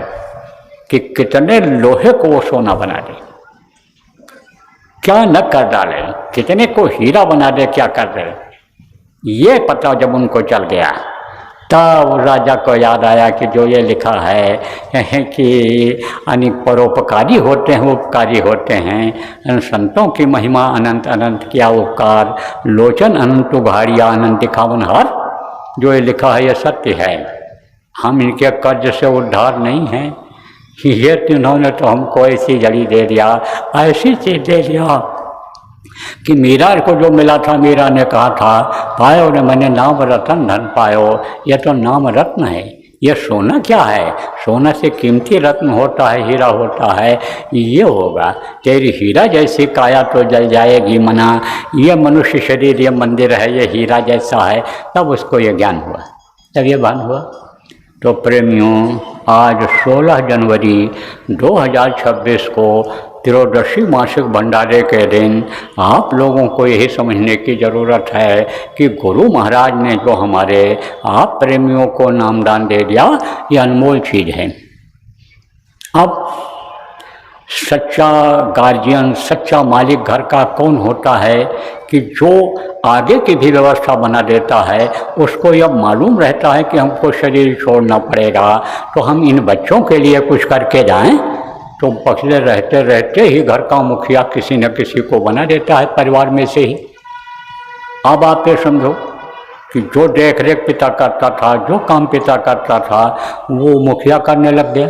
कि कितने लोहे को वो सोना बना दे, क्या न कर डाले, कितने को हीरा बना दे, क्या कर दे। ये पता जब उनको चल गया, तब राजा को याद आया कि जो ये लिखा है कि अनेक परोपकारी होते हैं, उपकारी होते हैं। संतों की महिमा अनंत अनंत, क्या उपकार, लोचन अनंत उघाड़िया अनंत दिखावनहार। जो ये लिखा है ये सत्य है। हम इनके कर्ज से उद्धार नहीं हैं। ये इन्होंने तो हमको ऐसी जड़ी दे दिया, ऐसी चीज दे दिया कि मीरा को जो मिला था, मीरा ने कहा था, पायो ने मैंने नाम रतन धन पायो। ये तो नाम रत्न है। ये सोना क्या है? सोना से कीमती रत्न होता है, हीरा होता है। ये होगा तेरी हीरा जैसी काया तो जल जाएगी मना। ये मनुष्य शरीर, ये मंदिर है, ये हीरा जैसा है। तब उसको ये ज्ञान हुआ, तब ये भान हुआ। तो प्रेमियों, आज 16 जनवरी 2026 को त्रयोदशी मासिक भंडारे के दिन आप लोगों को यही समझने की ज़रूरत है कि गुरु महाराज ने जो हमारे आप प्रेमियों को नामदान दे दिया, ये अनमोल चीज़ है। अब सच्चा गार्जियन, सच्चा मालिक घर का कौन होता है कि जो आगे की भी व्यवस्था बना देता है। उसको यह मालूम रहता है कि हमको शरीर छोड़ना पड़ेगा, तो हम इन बच्चों के लिए कुछ करके जाएं। तो पछले रहते रहते ही घर का मुखिया किसी न किसी को बना देता है परिवार में से ही। अब आप ये समझो कि जो देख रेख पिता करता था, जो काम पिता करता था, वो मुखिया करने लग गया,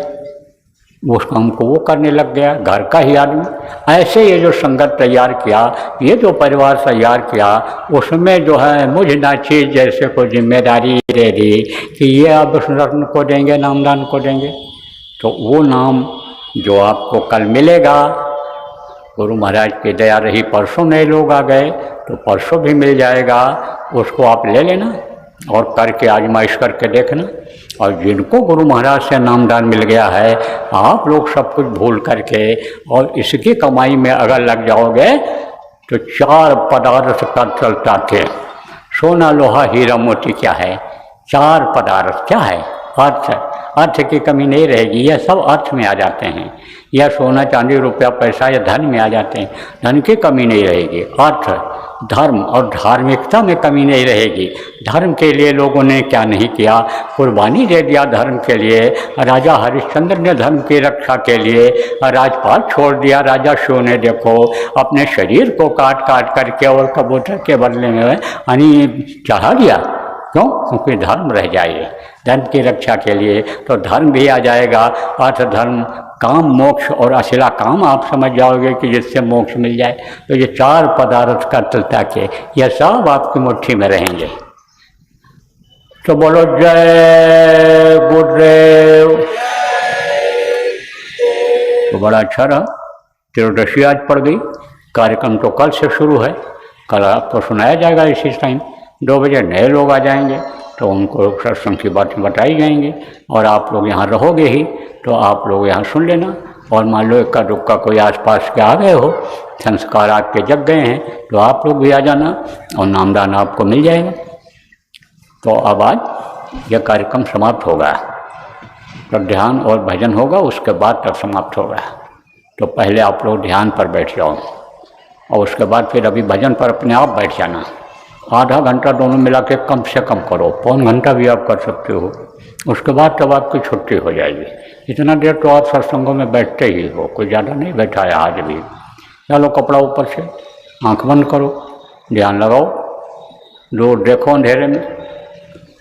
उस काम को वो करने लग गया, घर का ही आदमी। ऐसे ये जो संगत तैयार किया, ये जो परिवार तैयार किया, उसमें जो है मुझ नाचीज जैसे को जिम्मेदारी दे दी कि ये अब उस रत्न को देंगे, नामदान को देंगे। तो वो नाम जो आपको कल मिलेगा, गुरु महाराज की दया रही, परसों नए लोग आ गए तो परसों भी मिल जाएगा, उसको आप ले लेना और करके आजमाइश करके देखना। और जिनको गुरु महाराज से नामदान मिल गया है, आप लोग सब कुछ भूल करके और इसकी कमाई में अगर लग जाओगे तो 4 पदार्थ का चलता थे। सोना, लोहा, हीरा, मोती क्या है? 4 पदार्थ क्या है? अर्थ। अर्थ की कमी नहीं रहेगी, यह सब अर्थ में आ जाते हैं। यह सोना, चांदी, रुपया, पैसा, या धन में आ जाते हैं, धन की कमी नहीं रहेगी। अर्थ, धर्म और धार्मिकता में कमी नहीं रहेगी। धर्म के लिए लोगों ने क्या नहीं किया, कुर्बानी दे दिया धर्म के लिए। राजा हरिश्चंद्र ने धर्म की रक्षा के लिए राजपाट छोड़ दिया। राजा शो ने देखो अपने शरीर को काट काट करके और कबूतर के बदले में यानी चढ़ा दिया। क्यों? क्योंकि धर्म रह जाए, धर्म की रक्षा के लिए। तो धर्म भी आ जाएगा। अर्थ, धर्म, काम, मोक्ष और अशिला काम आप समझ जाओगे कि जिससे मोक्ष मिल जाए। तो ये 4 पदार्थ का चलता के, यह सब आपकी मुट्ठी में रहेंगे। तो बोलो जय गुरुदेव। तो बड़ा अच्छा रहा। त्रयोदशी आज पड़ गई। कार्यक्रम तो कल से शुरू है। कल आपको सुनाया जाएगा इसी टाइम 2 बजे। नए लोग आ जाएंगे तो उनको सत्संग की बातें बताई जाएंगी और आप लोग यहाँ रहोगे ही तो आप लोग यहाँ सुन लेना। और मान लो इक्का दुक्का कोई आसपास के आ गए हो, संस्कार आपके जग गए हैं तो आप लोग भी आ जाना और नामदान आपको मिल जाएगा। तो अब आज यह कार्यक्रम समाप्त होगा। तो ध्यान और भजन होगा, उसके बाद तक समाप्त होगा। तो पहले आप लोग ध्यान पर बैठ जाओ और उसके बाद फिर अभी भजन पर अपने आप बैठ जाना। आधा घंटा दोनों मिला के कम से कम करो, पौन घंटा भी आप कर सकते हो। उसके बाद तब आपकी छुट्टी हो जाएगी। इतना देर तो आप सत्संगों में बैठते ही हो, कोई ज़्यादा नहीं बैठा है आज भी। चलो कपड़ा ऊपर से, आँख बंद करो, ध्यान लगाओ, दूर देखो, अंधेरे में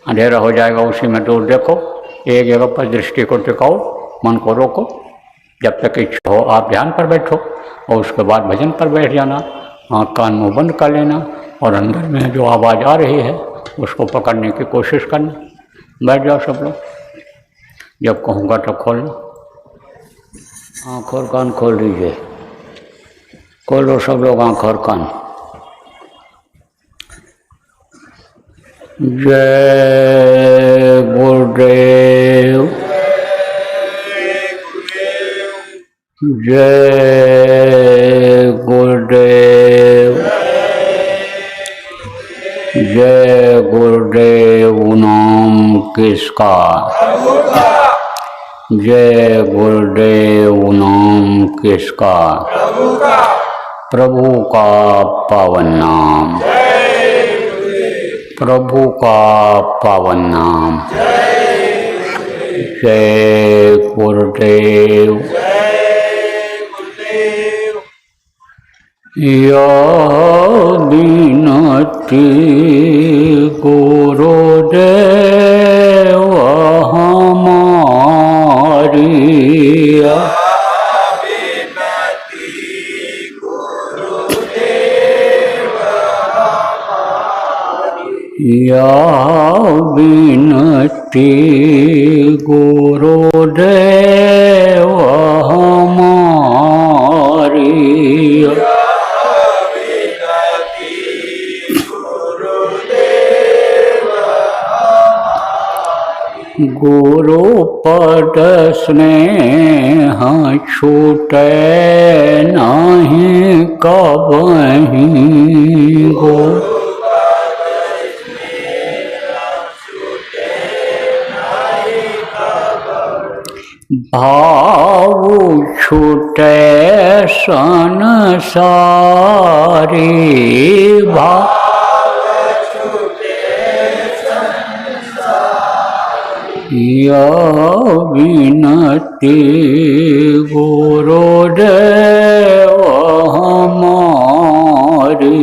अंधेरा हो जाएगा, उसी में दूर देखो, एक जगह पर दृष्टि को टिकाओ, मन को रोको। जब तक इच्छा हो आप ध्यान पर बैठो और उसके बाद भजन पर बैठ जाना। आँख कान मुँह बंद कर लेना और अंदर में जो आवाज़ आ रही है उसको पकड़ने की कोशिश करना। बैठ जाओ सब लोग, जब कहूँगा तो खोलना। आँख और कान खोल दीजिए, खोलो सब लोग आँख और कान। जय गुरुदेव, जय गुरुदेव, जय गुरुदेव। नाम किसका? जय गुरुदेव। नाम किसका? प्रभु का पावन नाम, प्रभु का पावन नाम। जय गुरुदेव। या विनती गुरुदेव हमारी, या विनती गुरुदेव हमारी, गुरु पद स्नेह छूटे नहीं कबहीं गो, भाव छूटे संसारी, भाव या विनती गुरुदेव हमारी।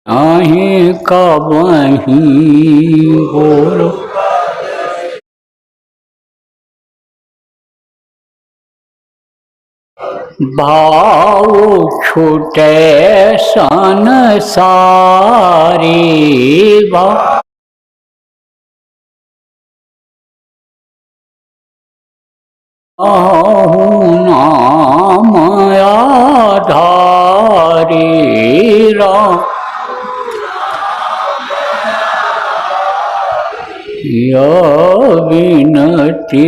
नहीं कबहीं गुरु, भाव छूटे संसारी, नाम आधारी, या विनती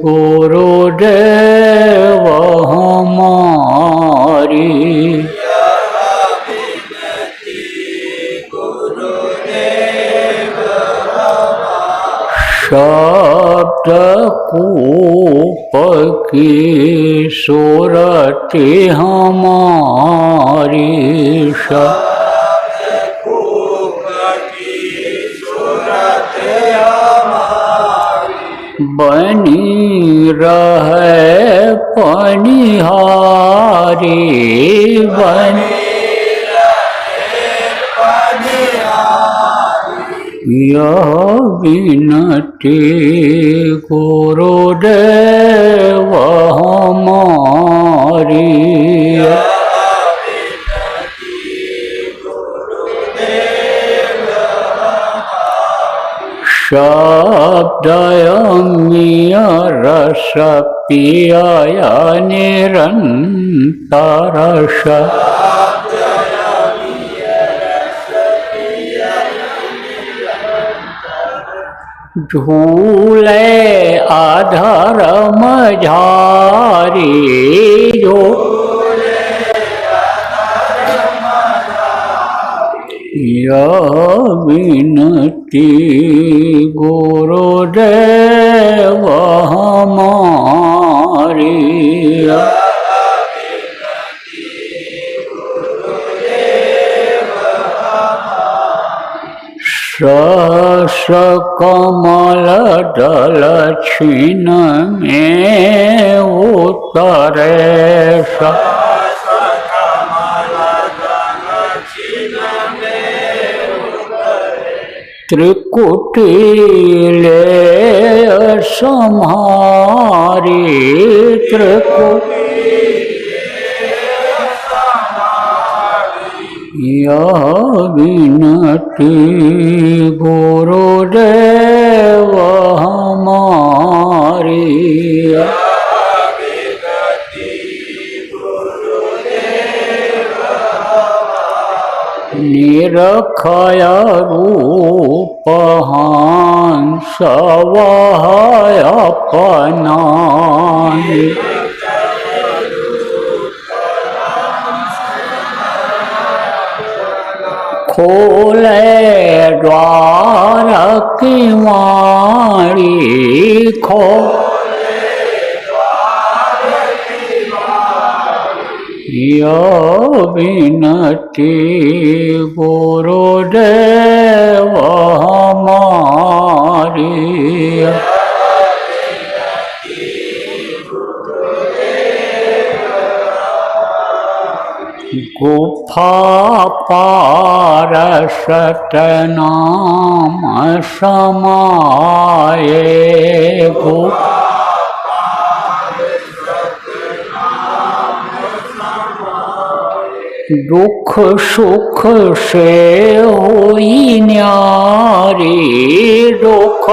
गुरुदेव हमारी, शब्द कूप की सूरत हमारी, बनी रहे पनिहारी, बनी यह विनती गुरुदेव हमारी, शब्दयम्य रस पियाय निरन्तरश, झूले अधर्म झारी जो, यह विनती गुरुदेव हमारी, सस कमल दल छिन में उतरे सा, त्रिकुटी ले सम्हारी, त्रिकुटी यह विनती गुरुदेव हमारी, निरखय रूप हंस वह अपनाहि, खोले द्वार की वाणी, यह विनती गुरुदेव हमारी, गुफा पारसत नाम समाये, गुफा दुख सुख से होई न्यारी, दुख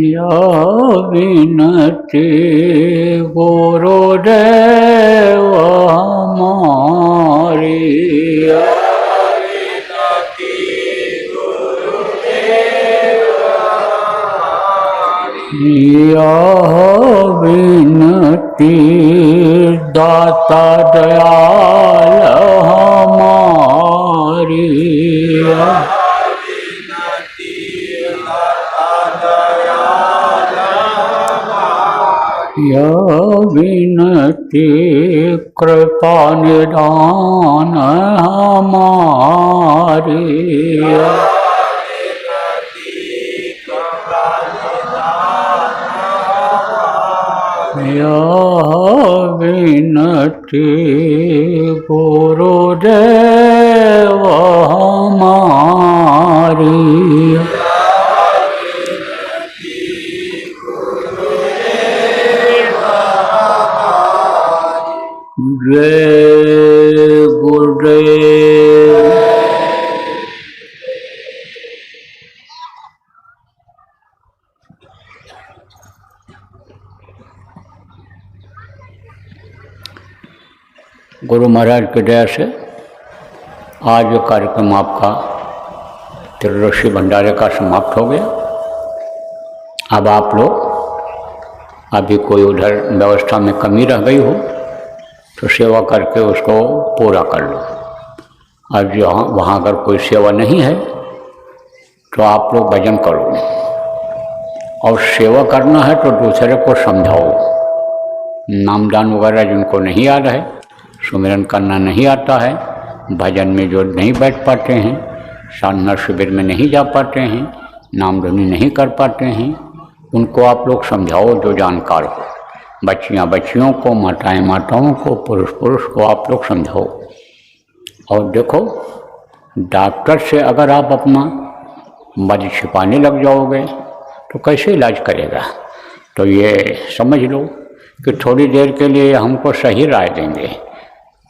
यह विनती गुरुदेव हमारी, यह विनती दाता दयाल हमारी, यह विनती कृपा निदान हमारी, यह विनती गुरुदेव हमारी, जय गुरुदेव। गुरु महाराज की दया से आज जो कार्यक्रम आपका त्रिदर्शी भंडारे का समाप्त हो गया। अब आप लोग अभी कोई उधर व्यवस्था में कमी रह गई हो तो सेवा करके उसको पूरा कर लो। अब जहाँ वहाँ अगर कोई सेवा नहीं है तो आप लोग भजन करो, और सेवा करना है तो दूसरे को समझाओ। नामदान वगैरह जिनको नहीं याद है, सुमिरन करना नहीं आता है, भजन में जो नहीं बैठ पाते हैं, साधना शिविर में नहीं जा पाते हैं, नामधुनी नहीं कर पाते हैं, उनको आप लोग समझाओ जो जानकार हो। बच्चियाँ बच्चियों को, माताएं माताओं को, पुरुष पुरुष को आप लोग समझाओ। और देखो, डॉक्टर से अगर आप अपना मर्ज छिपाने लग जाओगे तो कैसे इलाज करेगा। तो ये समझ लो कि थोड़ी देर के लिए हमको सही राय देंगे,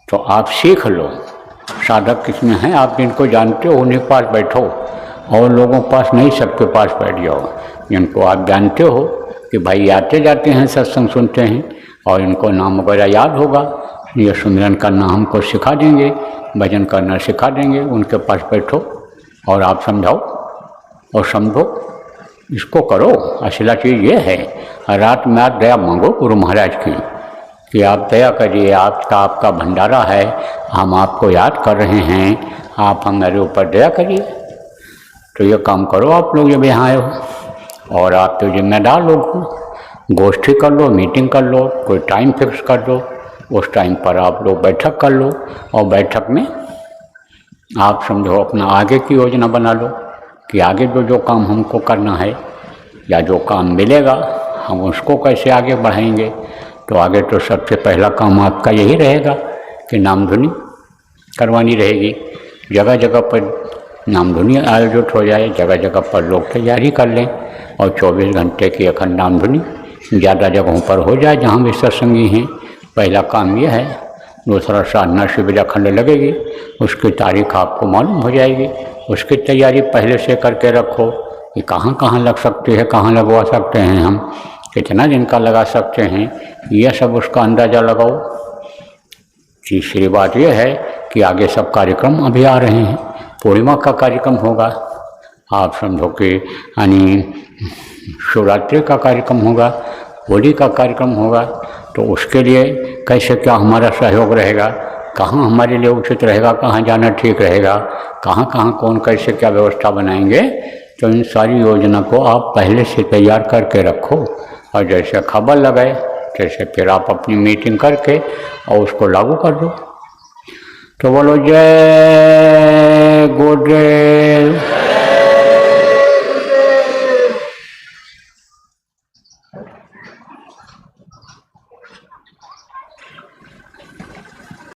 तो आप सीख लो। साधक किसमें हैं, आप जिनको जानते हो उन्हीं के पास बैठो, और लोगों के पास नहीं, सबके पास बैठ जाओ। जिनको आप जानते हो कि भाई आते जाते हैं, सत्संग सुनते हैं, और इनको नाम वगैरह याद होगा, ये सुमिरन करना हमको सिखा देंगे, भजन करना सिखा देंगे, उनके पास बैठो और आप समझाओ और समझो, इसको करो। असला चीज़ ये है, रात में आप दया मांगो गुरु महाराज की कि आप दया करिए, आपका भंडारा है, हम आपको याद कर रहे हैं, आप हमारे ऊपर दया करिए। तो ये काम करो आप लोग जब यहाँ आए हो, और आप तो जिम्मेदार लोग हो, गोष्ठी कर लो, मीटिंग कर लो, कोई टाइम फिक्स कर दो, उस टाइम पर आप लोग बैठक कर लो, और बैठक में आप समझो अपना आगे की योजना बना लो कि आगे जो काम हमको करना है या जो काम मिलेगा हम उसको कैसे आगे बढ़ाएंगे। तो आगे तो सबसे पहला काम आपका यही रहेगा कि नाम धुनी करवानी रहेगी। जगह जगह पर नाम धुनी आयोजित हो जाए, जगह जगह पर लोग तैयारी कर लें, और 24 घंटे की अखंड नाम धुनी ज़्यादा जगहों पर हो जाए जहाँ भी सत्संगी हैं। पहला काम यह है। दूसरा, साधना शिविर अखंड लगेगी, उसकी तारीख आपको मालूम हो जाएगी, उसकी तैयारी पहले से करके रखो कि कहाँ कहाँ लग सकती है, कहाँ लगवा सकते हैं हम, कितना दिन का लगा सकते हैं, यह सब उसका अंदाज़ा लगाओ। तीसरी बात यह है कि आगे सब कार्यक्रम अभी आ रहे हैं। पूर्णिमा का कार्यक्रम होगा, आप समझो कि यानी शिवरात्रि का कार्यक्रम होगा, होली का कार्यक्रम होगा। तो उसके लिए कैसे क्या हमारा सहयोग रहेगा, कहाँ हमारे लिए उचित रहेगा, कहाँ जाना ठीक रहेगा, कहाँ कहाँ कौन कैसे क्या व्यवस्था बनाएंगे, तो इन सारी योजना को आप पहले से तैयार करके रखो। और जैसे खबर लगाए जैसे फिर आप अपनी मीटिंग करके और उसको लागू कर दो। तो बोलो जय